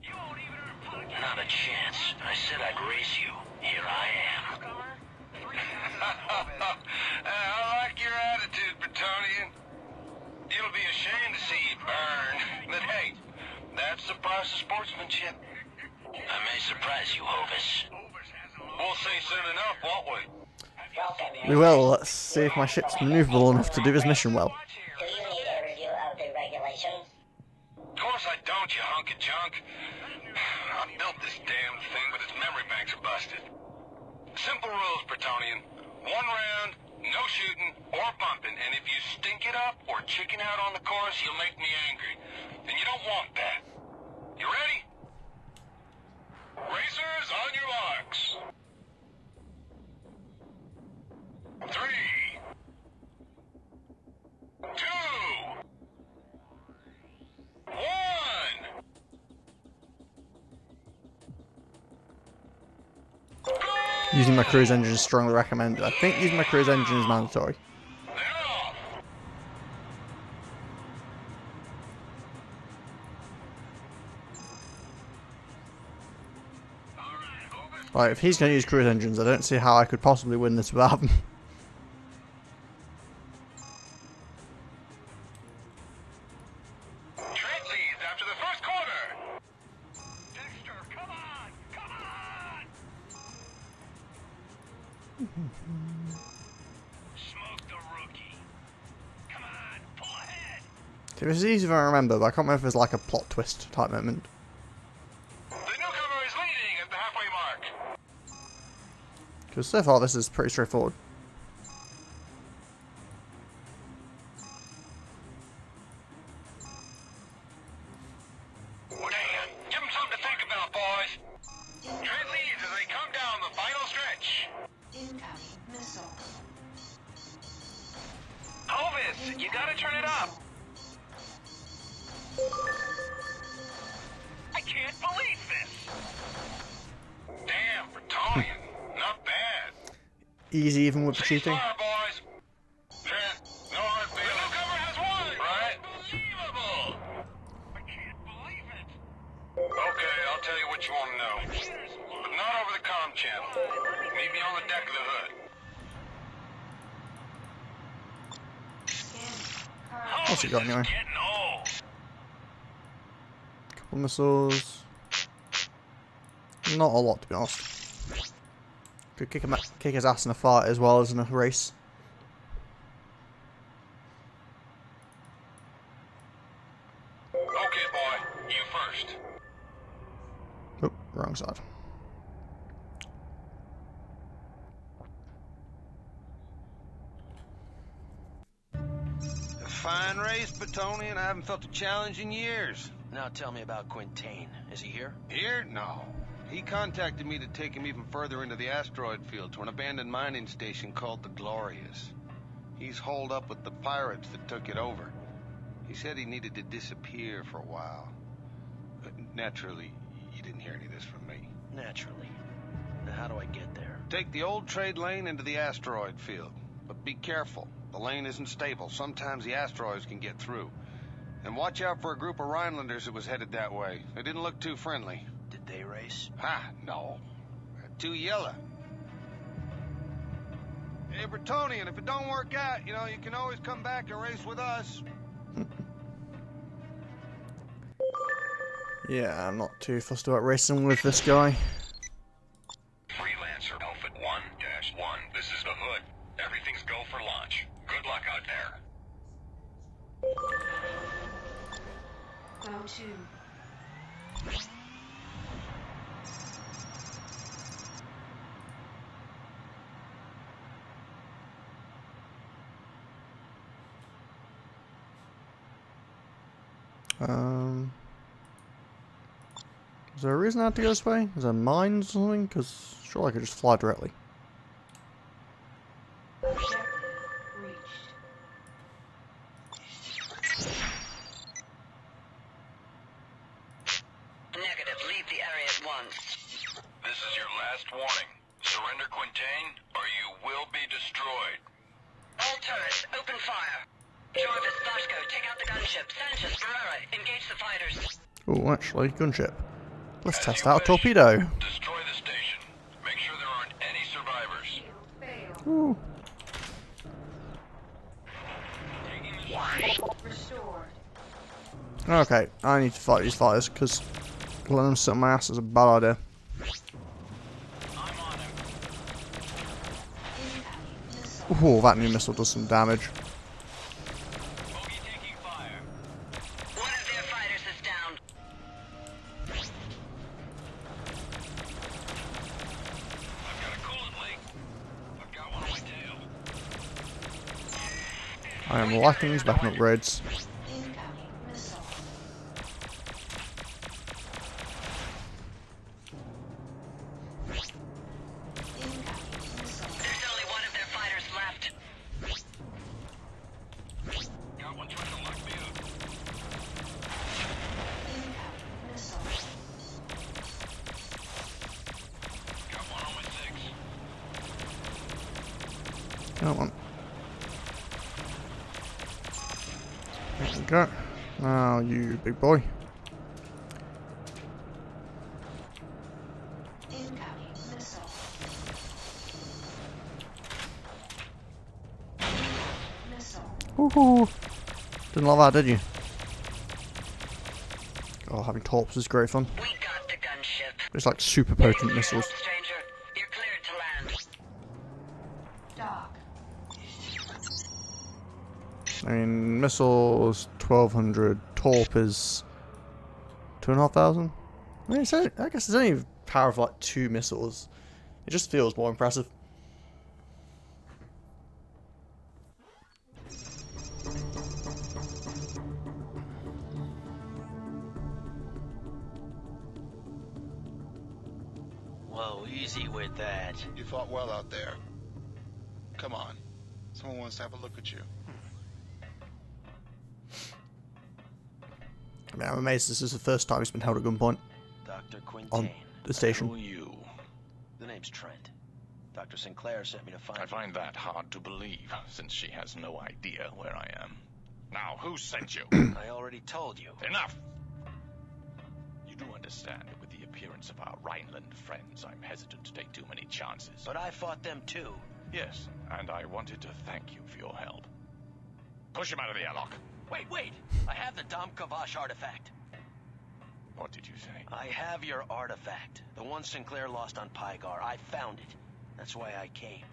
You won't even earn pocket. Not a chance. I said I'd race you. Here I am. I like your attitude, Bretonian. It'll be a shame to see you burn. But hey, that's the price of sportsmanship. I may surprise you, Hovis. We'll see soon enough, won't we? We will. Let's see if my ship's maneuverable enough to do his mission well. Do you need a review of the regulations? Of course I don't, you hunk of junk. I built this damn thing, but its memory banks are busted. Simple rules, Bretonian. 1 round, no shooting or bumping, and if you stink it up or chicken out on the course, you'll make me angry. And you don't want that. You ready? Racers, on your marks. 3, 2, 1. Using my cruise engine is strongly recommended. I think using my cruise engine is mandatory. Right, if he's going to use cruise engines, I don't see how I could possibly win this without him. Trent leads after the first quarter. Dexter, come on! Come on! Smoke the rookie. Come on, pull ahead. It was easy if I remember, but I can't remember if there's like a plot twist type moment. The newcomer is leading at the halfway mark. Because so far this is pretty straightforward. Damn, give them something to think about, boys. Trent leads as they come down the final stretch. Incoming missile. Hovis, you gotta turn it up. I can't believe this. Damn, Bretonian. Not bad. Easy even with the cheating. Ceasefire, boys. Trent, no hard feelings. The newcomer has won. Right? Unbelievable. I can't believe it. Okay, I'll tell you what you want to know. But not over the comm channel. Meet me on the deck of the hood. What's he got anyway? Getting old. Couple missiles. Not a lot, to be honest. Could kick his ass in a fight as well as in a race. Okay, boy. You first. Oh, wrong side. A fine race, Bretonian. I haven't felt a challenge in years. Now tell me about Quintain. Is he here? Here? No. He contacted me to take him even further into the asteroid field to an abandoned mining station called the Glorious. He's holed up with the pirates that took it over. He said he needed to disappear for a while. Naturally, you didn't hear any of this from me. Naturally. Now how do I get there? Take the old trade lane into the asteroid field. But be careful. The lane isn't stable. Sometimes the asteroids can get through. And watch out for a group of Rhinelanders that was headed that way. They didn't look too friendly. Did they race? Ha, no. Too yellow. Hey, Bretonian, if it don't work out, you can always come back and race with us. Yeah, I'm not too fussed about racing with this guy. Freelancer Outfit 1-1. This is the hood. Everything's go for launch. Good luck out there. Go to. Is there a reason I have to go this way? Is there mines or something? Because sure I could just fly directly. Negative. Leave the area at once. This is your last warning. Surrender Quintain, or you will be destroyed. All turrets, open fire. Jarvis, Boschko, take out the gunship. Sanchez, Barrera, engage the fighters. Oh, actually, gunship. Let's test out a torpedo. Destroy the station. Make sure there aren't any survivors. Ooh. Restored. Okay, I need to fight these fighters because letting them sit on my ass is a bad idea. Ooh, that new missile does some damage. One of their fighters is down. I've got a coolant leak. I've got one on my tail. I am liking these weapon upgrades. Incoming missile. There's only one of their fighters left. Got one trying to lock me up. Incoming missile. Got one on my six. Come on. There we go. Now you big boy. Incoming missile. Missile. Woohoo! Didn't like that, did you? Oh, having torps is great fun. We got the gunship. It's like super potent missiles. Stranger, you're cleared to land. Dock. I mean, missiles 1200, torp is 2500. I mean, I guess it's only a power of like 2 missiles. It just feels more impressive. Whoa, easy with that. You fought well out there. Come on. Someone wants to have a look at you. I mean, I'm amazed this is the first time he's been held at gunpoint Dr. Quintain. on the station. Who are you? The name's Trent. Dr. Sinclair sent me to find I find that hard to believe, since she has no idea where I am. Now, who sent you? I already told you. Enough! You do understand that with the appearance of our Rhineland friends, I'm hesitant to take too many chances. But I fought them too. Yes, and I wanted to thank you for your help. Push him out of the airlock. Wait! I have the Dom Kavash artifact. What did you say? I have your artifact. The one Sinclair lost on Pygar. I found it. That's why I came.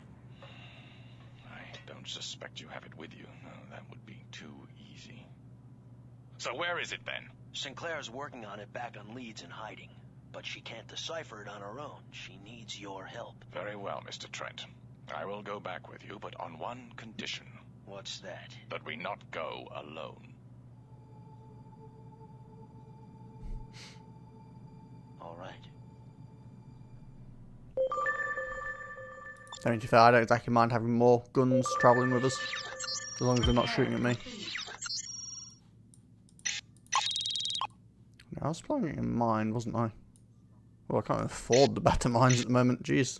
I don't suspect you have it with you. No, that would be too easy. So where is it then? Sinclair's working on it back on Leeds in hiding. But she can't decipher it on her own. She needs your help. Very well, Mr. Trent. I will go back with you, but on one condition. What's that? That we not go alone. All right. I mean, to be fair, I don't exactly mind having more guns travelling with us, as long as they're not shooting at me. I was playing in mine, wasn't I? Well, I can't afford the better mines at the moment, jeez.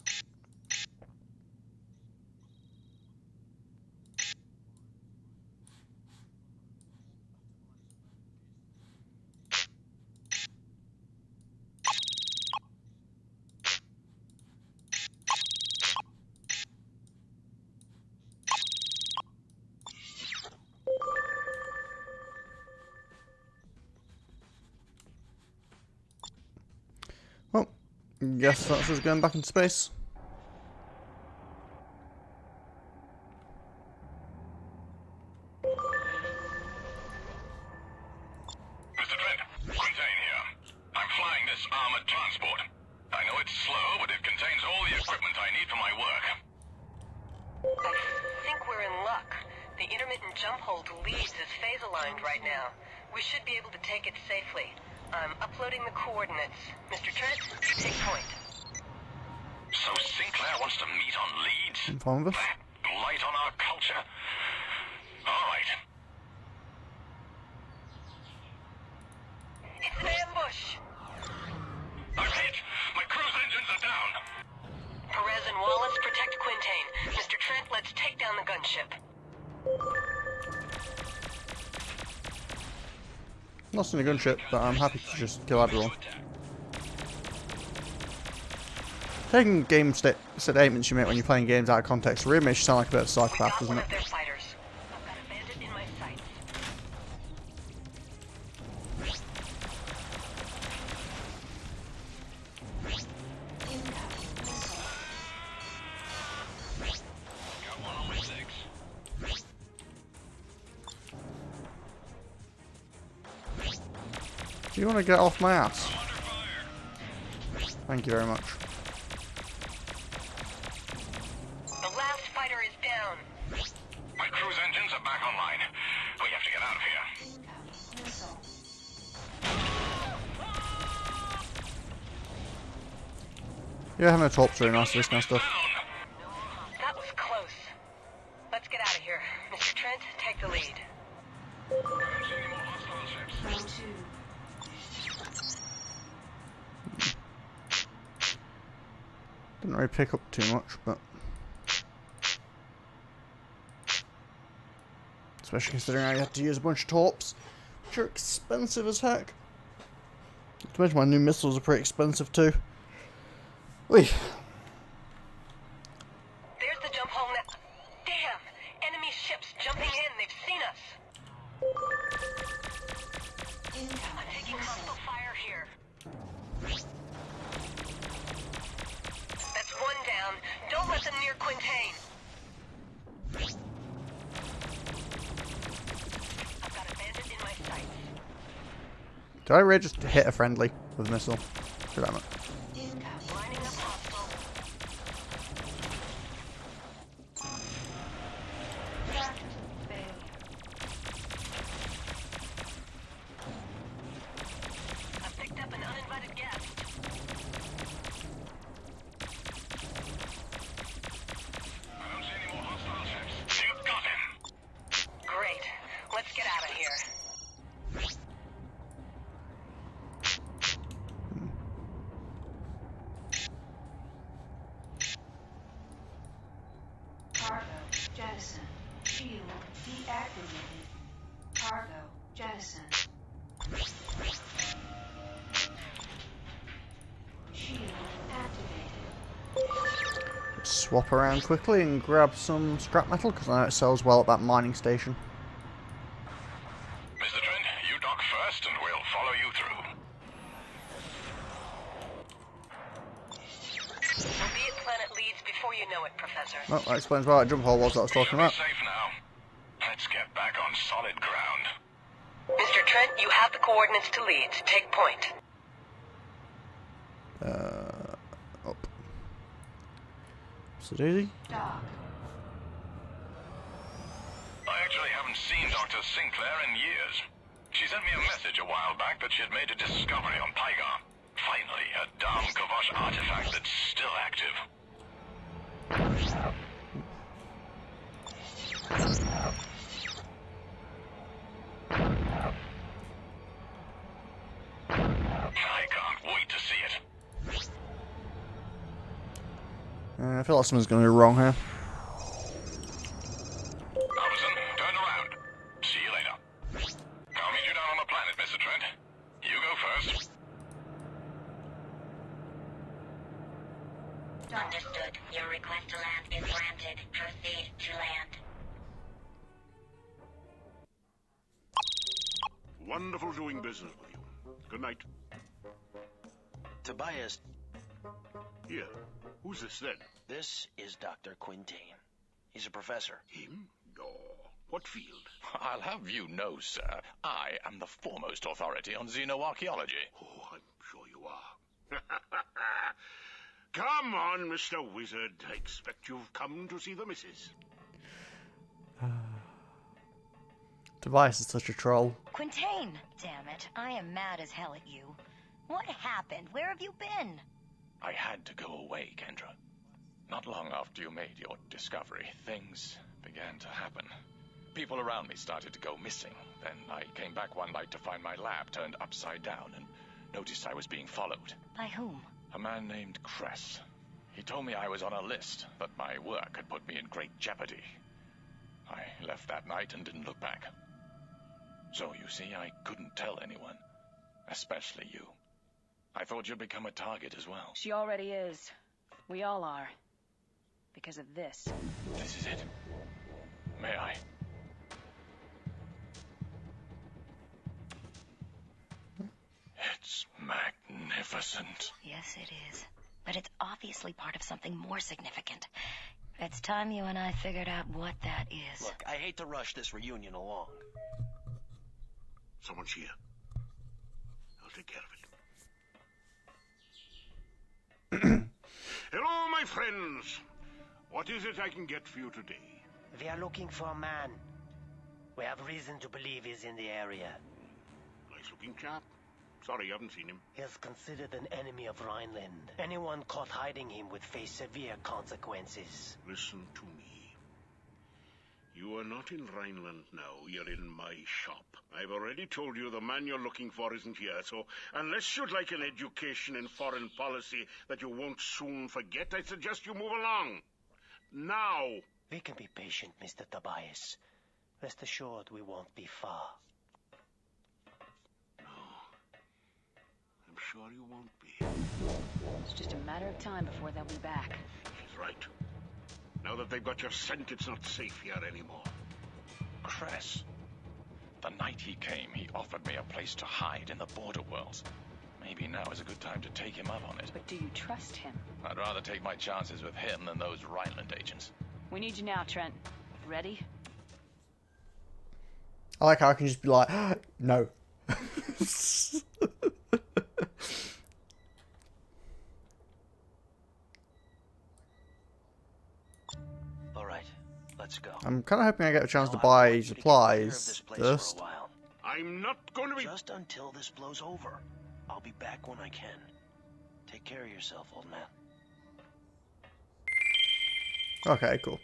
Well, guess that's us going back into space. Mr. Trent, Quintain here. I'm flying this armored transport. I know it's slow, but it contains all the equipment I need for my work. I think we're in luck. The intermittent jump hole to Leeds is phase-aligned right now. We should be able to take it safely. I'm uploading the coordinates. Mr. Trent, take point. So Sinclair wants to meet on Leeds? In front of us. Light on our culture? All right. It's an ambush! I'm hit! My cruise engines are down! Perez and Wallace, protect Quintain. Mr. Trent, let's take down the gunship. Not seen a gunship, but I'm happy to just kill everyone. Taking game statements you make when you're playing games out of context really makes you sound like a bit of a psychopath, doesn't it? Their fighters. I've got a bandit in my sights. Got one on my 6. Do you want to get off my ass? Thank you very much. The last fighter is down. My crew's engines are back online. We have to get out of here. Missile. Yeah, having a talk really nice for this kind of stuff. That was close. Let's get out of here. Mr. Trent, take the lead. Round 2. Didn't really pick up too much, but especially considering I had to use a bunch of torps, which are expensive as heck. Not to mention my new missiles are pretty expensive too. Whee. There's the jump hole now. Damn! Enemy ships jumping in. They've seen us. I'm taking hostile fire here. That's one down. Don't let them near Quintain. I've got a bandit in my sights. Did I really just hit a friendly with a missile? God damn it. Lining up hostile. Failure. I've picked up an uninvited guest. I don't see any more hostile ships. You've got him. Great. Let's get out of here. Cargo jettison. Shield deactivated. Cargo jettison. Shield activated. Swap around quickly and grab some scrap metal because I know it sells well at that mining station. Mr. Trent, you dock first and we'll follow you through. We'll be at Planet Leeds before you know it, Professor. Well, that explains why that jump hole was that I was talking We'll about. be safe now. Let's get back on solid ground. Mr. Trent, you have the coordinates to Leeds. Take point. Up. So daisy? Dock. I actually haven't seen Dr. Sinclair in years. She sent me a message a while back that she had made a discovery on Pygar. Finally, a Dam Kavash artifact that's still active. I can't wait to see it. I feel like something's going to go wrong here. Robinson, turn around. See you later. I'll meet you down on the planet, Mr. Trent. You go first. Understood. Your request to land is granted. Proceed to land. Wonderful doing business with you. Good night. Tobias, Here. Who's this then? this is Dr. Quintain. He's a professor. Him? Oh, what field? I'll have you know, sir, I am the foremost authority on xenoarchaeology. Oh, I'm sure you are. Come on, Mr. Wizard. I expect you've come to see the missus. Tobias is such a troll. Quintain! Damn it, I am mad as hell at you. What happened? Where have you been? I had to go away, Kendra. Not long after you made your discovery, things began to happen. People around me started to go missing. Then I came back one night to find my lab turned upside down and noticed I was being followed. By whom? A man named Cress. He told me I was on a list, that my work had put me in great jeopardy. I left that night and didn't look back. So you see, I couldn't tell anyone. Especially you. I thought you'd become a target as well. She already is. We all are. Because of this. This is it. May I? It's magnificent. Yes, it is. But it's obviously part of something more significant. It's time you and I figured out what that is. Look, I hate to rush this reunion along. Someone's here. I'll take care of it. Hello, my friends. What is it I can get for you today? We are looking for a man. We have reason to believe he's in the area. Nice-looking chap. Sorry, you haven't seen him. He is considered an enemy of Rhineland. Anyone caught hiding him would face severe consequences. Listen to me. You are not in Rhineland now. You're in my shop. I've already told you the man you're looking for isn't here, so unless you'd like an education in foreign policy that you won't soon forget, I suggest you move along. Now! We can be patient, Mr. Tobias. Rest assured we won't be far. I'm sure you won't be. It's just a matter of time before they'll be back. She's right. Now that they've got your scent, it's not safe here anymore. Cress. The night he came, he offered me a place to hide in the border worlds. Maybe now is a good time to take him up on it. But do you trust him? I'd rather take my chances with him than those Rhineland agents. We need you now, Trent. Ready? I like how I can just be like, no. Alright, let's go. I'm kind of hoping I get a chance to buy supplies first. I'm not going to be... Just until this blows over. I'll be back when I can. Take care of yourself, old man. Okay, cool.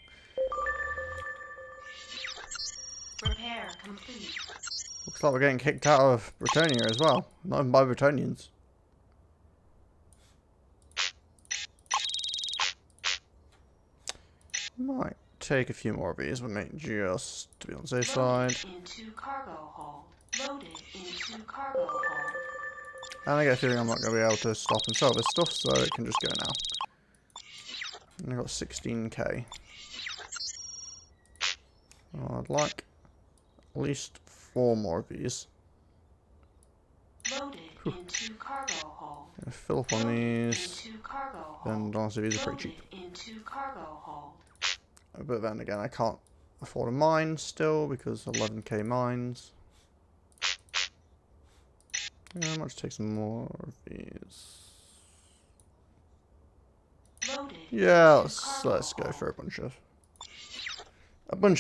Repair complete. Looks like we're getting kicked out of Bretonia as well. Not even by Bretonians. Might take a few more of these, wouldn't it? Just to be on the safe side. Into cargo hold. Loaded into cargo hold. And I get a feeling I'm not going to be able to stop and sell this stuff, so it can just go now. And I got 16k. I'd like at least 4 more of these. Loaded into cargo hold. Gonna fill up on these. Into cargo hold. Then honestly, these are pretty cheap. Into cargo hold. But then again, I can't afford a mine still because 11k mines. Yeah, I might just take some more of these. Loaded. Yeah, let's go for a bunch of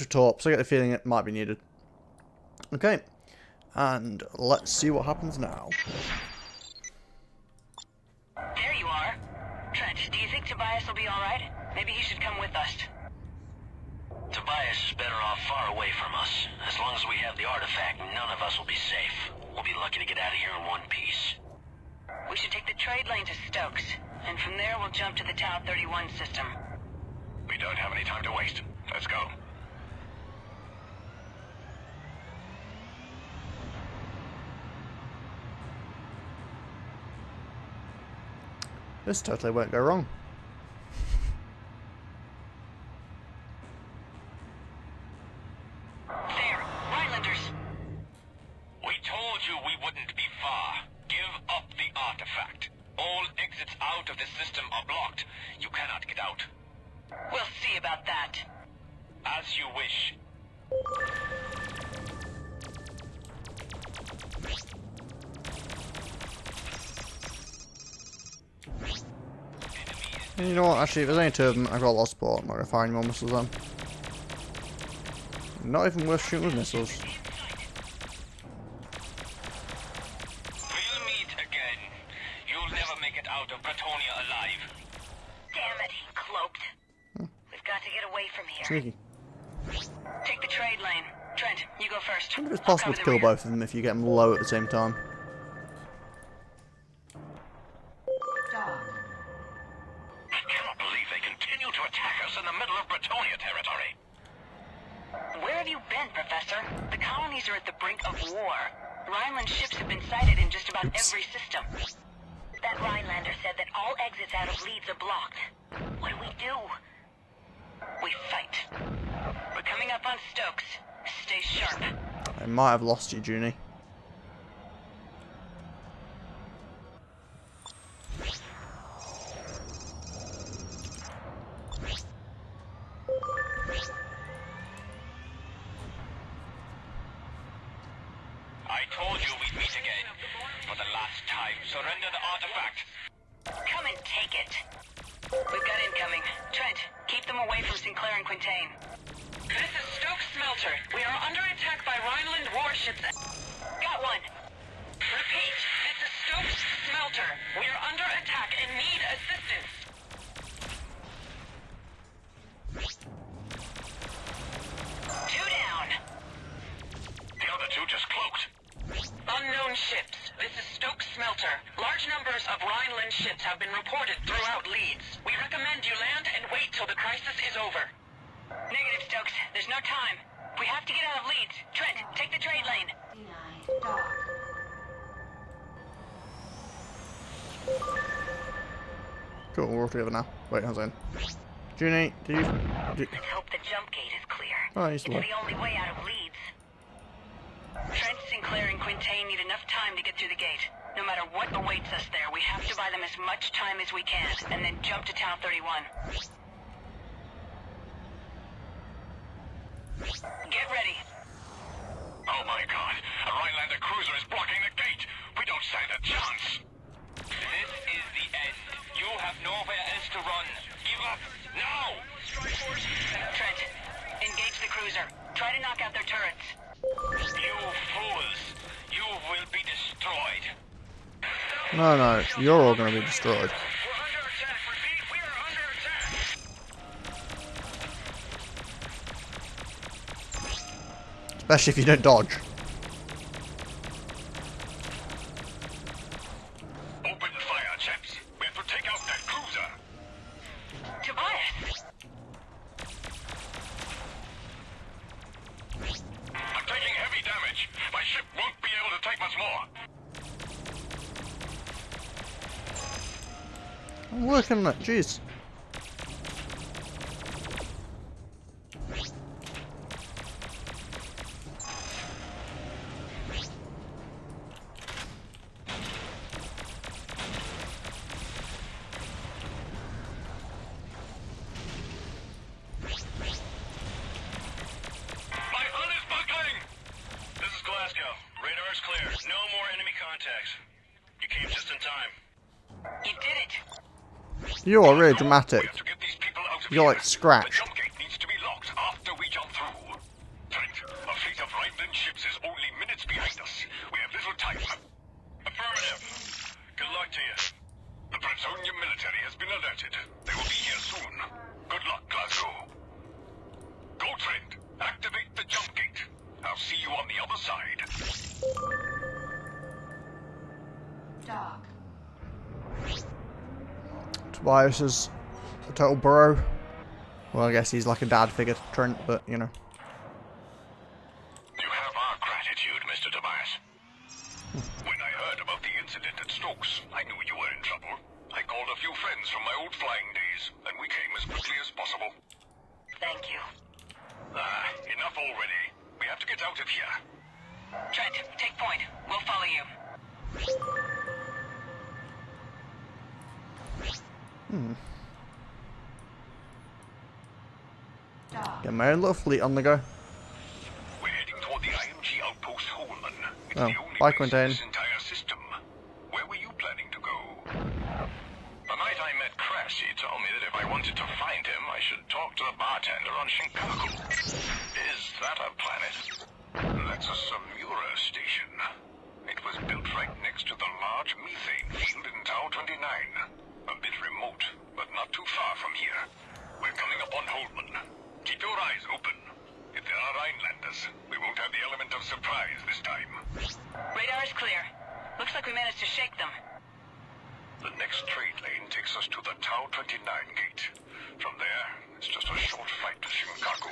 torps. I get the feeling it might be needed. Okay, and let's see what happens now. There you are. Trent, do you think Tobias will be alright? Maybe he should come with us. Tobias is better off far away from us. As long as we have the artifact, none of us will be safe. We'll be lucky to get out of here in one piece. We should take the trade lane to Stokes, and from there we'll jump to the Tau 31 system. We don't have any time to waste. Let's go. This totally won't go wrong. There, Rhinelanders. We told you we wouldn't be far. Give up the artifact. All exits out of the system are blocked. You cannot get out. We'll see about that. As you wish. You know what, actually, if there's any 2 of them, I've got a lot of support. I'm not going to fire any more missiles on. Not even worth shooting with missiles. We'll meet again. You'll never make it out of Bretonia alive. Damn it, cloaked. We've got to get away from here. Sneaky. Take the trade lane. Trent, you go first. I wonder if it's possible to kill both of them if you get them low at the same time. I cannot believe they continue to attack us in the middle of Bretonia territory. Where have you been, Professor? The colonies are at the brink of war. Rhineland ships have been sighted in just about every system. That Rhinelander said that all exits out of Leeds are blocked. What do we do? We fight. We're coming up on Stokes. Stay sharp. I might have lost you, Junie. I told you we'd meet again. For the last time, surrender the artifact. Come and take it. We've got incoming. Trent, keep them away from Sinclair and Quintain. This is Stokes Smelter. We are under attack by Rhineland warships. Got one. Repeat, this is Stokes Smelter. We are under attack and need assistance. Two down. The other two just cloaked. Unknown ships. This is Stokes Smelter. Large numbers of Rhineland ships have been reported throughout Leeds. We recommend you land and wait till the crisis is over. Negative, Stokes. There's no time. We have to get out of Leeds. Trent, take the trade lane. Cool, we're all together now. Wait, how's that? Junie, Let's hope the jump gate is clear. Oh, it's the only way out of Leeds. Trent, Sinclair, and Quintain need enough time to get through the gate. No matter what awaits us there, we have to buy them as much time as we can, and then jump to Town 31. Get ready. Oh my god, a Rhinelander cruiser is blocking the gate. We don't stand a chance. This is the end. You have nowhere else to run. Give up, now! Trent, engage the cruiser. Try to knock out their turrets. You fools! You will be destroyed. No, you're all going to be destroyed. Especially if you don't dodge. Open fire, chaps. We have to take out that cruiser. Tobias! I'm taking heavy damage. My ship won't be able to take much more. I'm working on it, jeez. You are really dramatic. You're like scratched. The jump gate needs to be locked after we jump through. Trent, a fleet of Rhineland ships is only minutes behind us. We have little time. Affirmative. Good luck to you. The Bretonian military has been alerted. They will be here soon. Good luck, Glasgow. Go, Trent. Activate the jump gate. I'll see you on the other side. Dock. Tobias is a total bro. Well, I guess he's like a dad figure to Trent, but you know. You have our gratitude, Mr. Tobias. When I heard about the incident at Stokes, I knew you were in trouble. I called a few friends from my old flying days, and we came as quickly as possible. Thank you. Enough already. We have to get out of here. Trent, take point. We'll follow you. Get my own little fleet on the go. We're heading toward the IMG outpost Holman. It's Oh, the only bye, base in Quintain. this entire system. Where were you planning to go? The night I met Crass, he told me that if I wanted to find him, I should talk to the bartender on Shinkaku. Is that a planet? That's a Samura station. It was built right next to the large methane field in Tau 29. A bit remote, but not too far from here. We're coming up on Holman. Keep your eyes open. If there are Rhinelanders, we won't have the element of surprise this time. Radar is clear. Looks like we managed to shake them. The next trade lane takes us to the Tau 29 gate. From there, it's just a short flight to Shinkaku.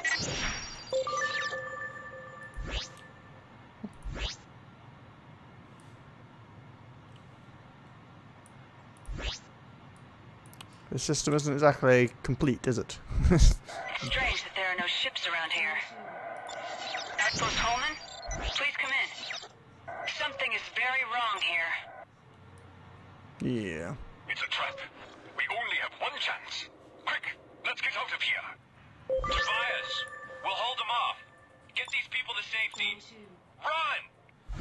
The system isn't exactly complete, is it? Strange that there are no ships around here. Outpost Holman? Please come in. Something is very wrong here. Yeah. It's a trap. We only have one chance. Quick, let's get out of here. Tobias, we'll hold them off. Get these people to safety. Run!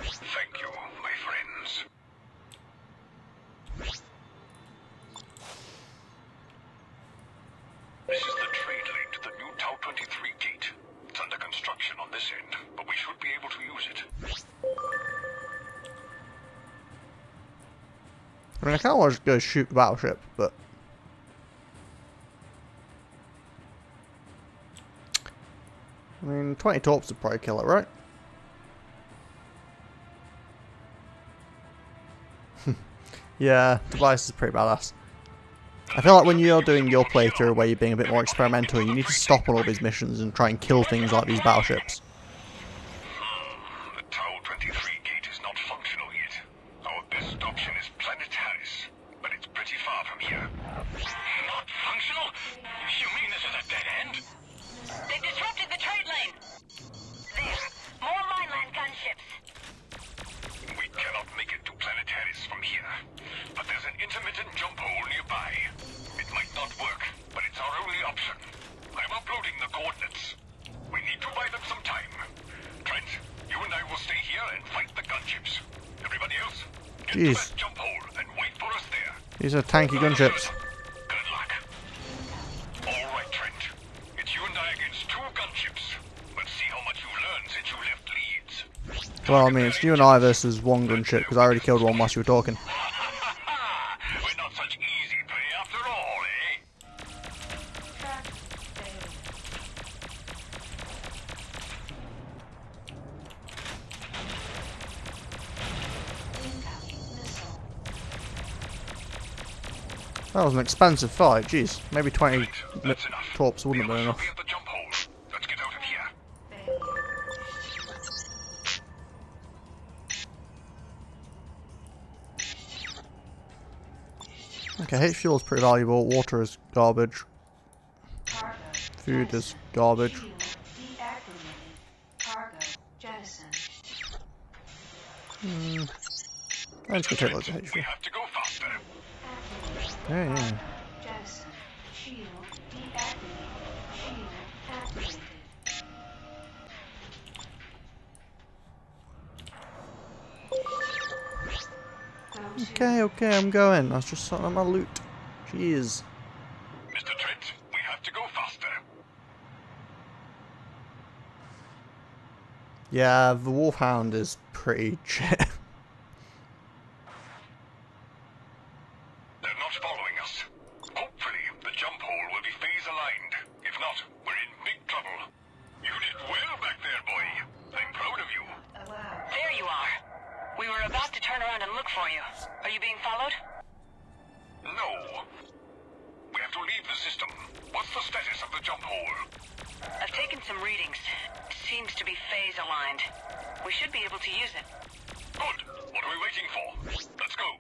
Thank you, my friends. This is the trade lane to the new Tau 23 gate. It's under construction on this end, but we should be able to use it. I mean, I kind of want to just go shoot the battleship, but... I mean, 20 torps would probably kill it, right? Yeah, Tobias is pretty badass. I feel like when you're doing your playthrough where you're being a bit more experimental, you need to stop on all these missions and try and kill things like these battleships. The Tau 23 gate is not functional yet. Our best option is Planet Harris, but it's pretty far from here. Not functional? You mean this is a dead end? They've disrupted the trade lane. There. More Rhineland gunships. We cannot make it to Planet Harris from here, but there's an intermittent jump hole nearby. It might not work, but it's our only option. I'm uploading the coordinates. We need to buy them some time. Trent, you and I will stay here and fight the gunships. Everybody else, get to that jump hole and wait for us there. These are tanky gunships. Good luck. All right, Trent. It's you and I against two gunships. Let's see how much you learned since you left Leeds. Well, I mean, it's you and I versus one gunship, because I already killed one whilst you were talking. We're not such easy prey after all, eh? That was an expensive fight, jeez. Maybe 20 torps wouldn't have been enough. At the jump hole. Let's get out of here. Okay, H fuel is pretty valuable, water is garbage, food is garbage. I'm just gonna take loads of H fuel. Have to go faster. Yeah, yeah. Okay, I'm going. I was just sorting out my loot. Jeez. Mr. Trent, we have to go faster. Yeah, the Wolfhound is pretty shit. They're not following us. Hopefully, the jump hole will be phase aligned. If not, we're in big trouble. You did well back there, boy. I'm proud of you. There you are. We were about to turn around and look for you. Are you being followed? No. We have to leave the system. What's the status of the jump hole? I've taken some readings. Seems to be phase aligned. We should be able to use it. Good. What are we waiting for? Let's go.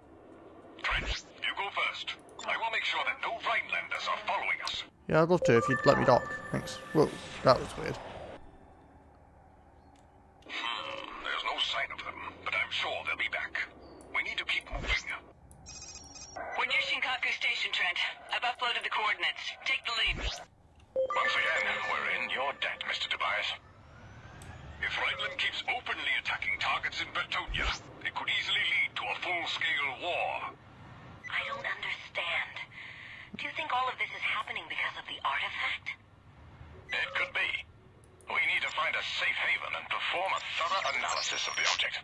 Trent, you go first. I will make sure that no Rhinelanders are following us. Yeah, I'd love to if you'd let me dock. Thanks. Whoa, that was weird. There's no sign of them, but I'm sure they'll be back. We need to keep moving. We're near Shinkaku Station, Trent. I've uploaded the coordinates. Take the lead. Once again, we're in your debt, Mr. Tobias. If Rhineland keeps openly attacking targets in Bretonia, it could easily lead to a full-scale war. I don't understand. Do you think all of this is happening because of the artifact? It could be. We need to find a safe haven and perform a thorough analysis of the object.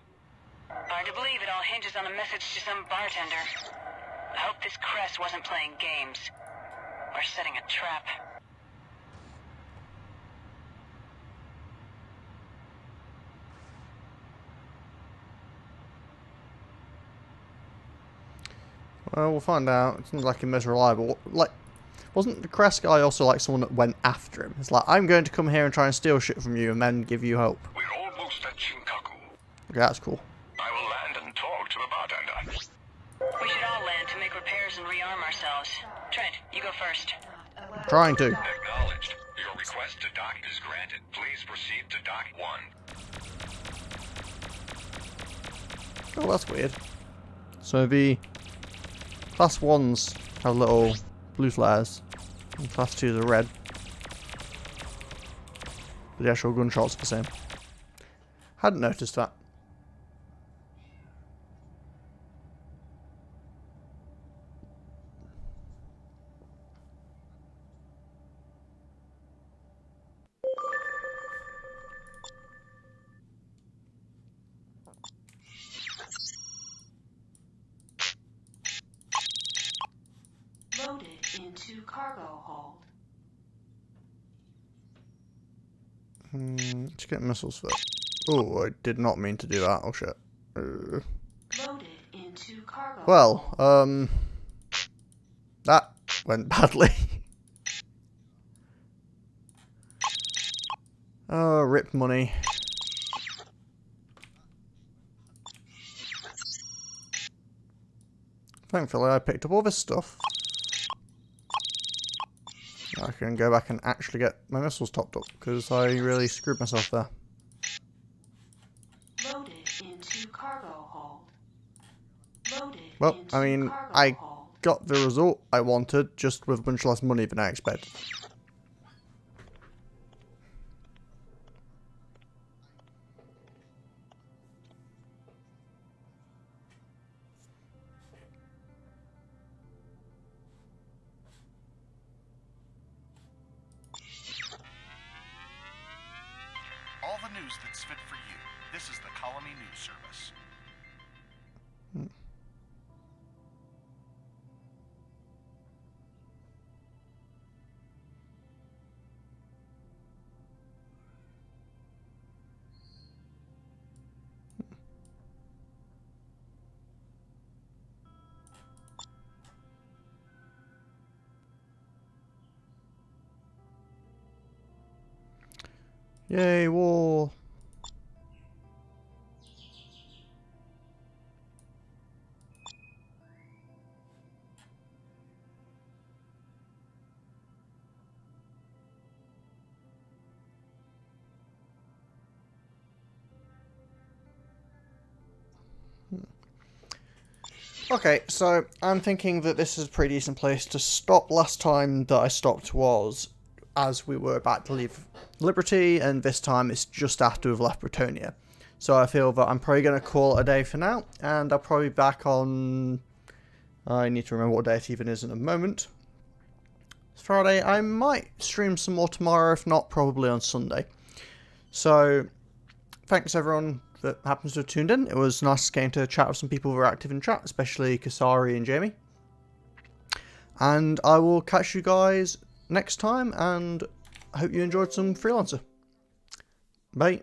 Hard to believe it all hinges on a message to some bartender. I hope this Cress wasn't playing games. Or setting a trap. Well, we'll find out. It seems like him as reliable. Like, wasn't the Crest guy also like someone that went after him? It's like, I'm going to come here and try and steal shit from you and then give you hope. We're almost at Shinkaku. Okay, that's cool. I will land and talk to the bartender. We should all land to make repairs and rearm ourselves. Trent, you go first. Trying to. Acknowledged. Your request to dock is granted. Please proceed to dock 1. Oh, that's weird. So the class 1s have little blue flares, and class 2s are red. But the actual gunshots are the same. Hadn't noticed that. Loaded into cargo hold. Let's get missiles first. Oh, I did not mean to do that. Oh shit. Loaded into cargo Well, that went badly. Oh, rip money. Thankfully, I picked up all this stuff. I can go back and actually get my missiles topped up, because I really screwed myself there. Loaded into cargo hold. Loaded Well, into I mean, cargo I hold. got the result I wanted, just with a bunch less money than I expected. All the news that's fit for you. This is the Colony News Service. Yay, war! Okay, so I'm thinking that this is a pretty decent place to stop. Last time that I stopped was as we were about to leave Liberty, and this time it's just after we've left Bretonia. So I feel that I'm probably going to call it a day for now, and I'll probably be back on... I need to remember what day it even is in a moment. It's Friday. I might stream some more tomorrow, if not, probably on Sunday. So, thanks everyone that happens to have tuned in. It was nice getting to chat with some people who were active in chat, especially Kasari and Jamie. And I will catch you guys next time, and I hope you enjoyed some Freelancer. Bye.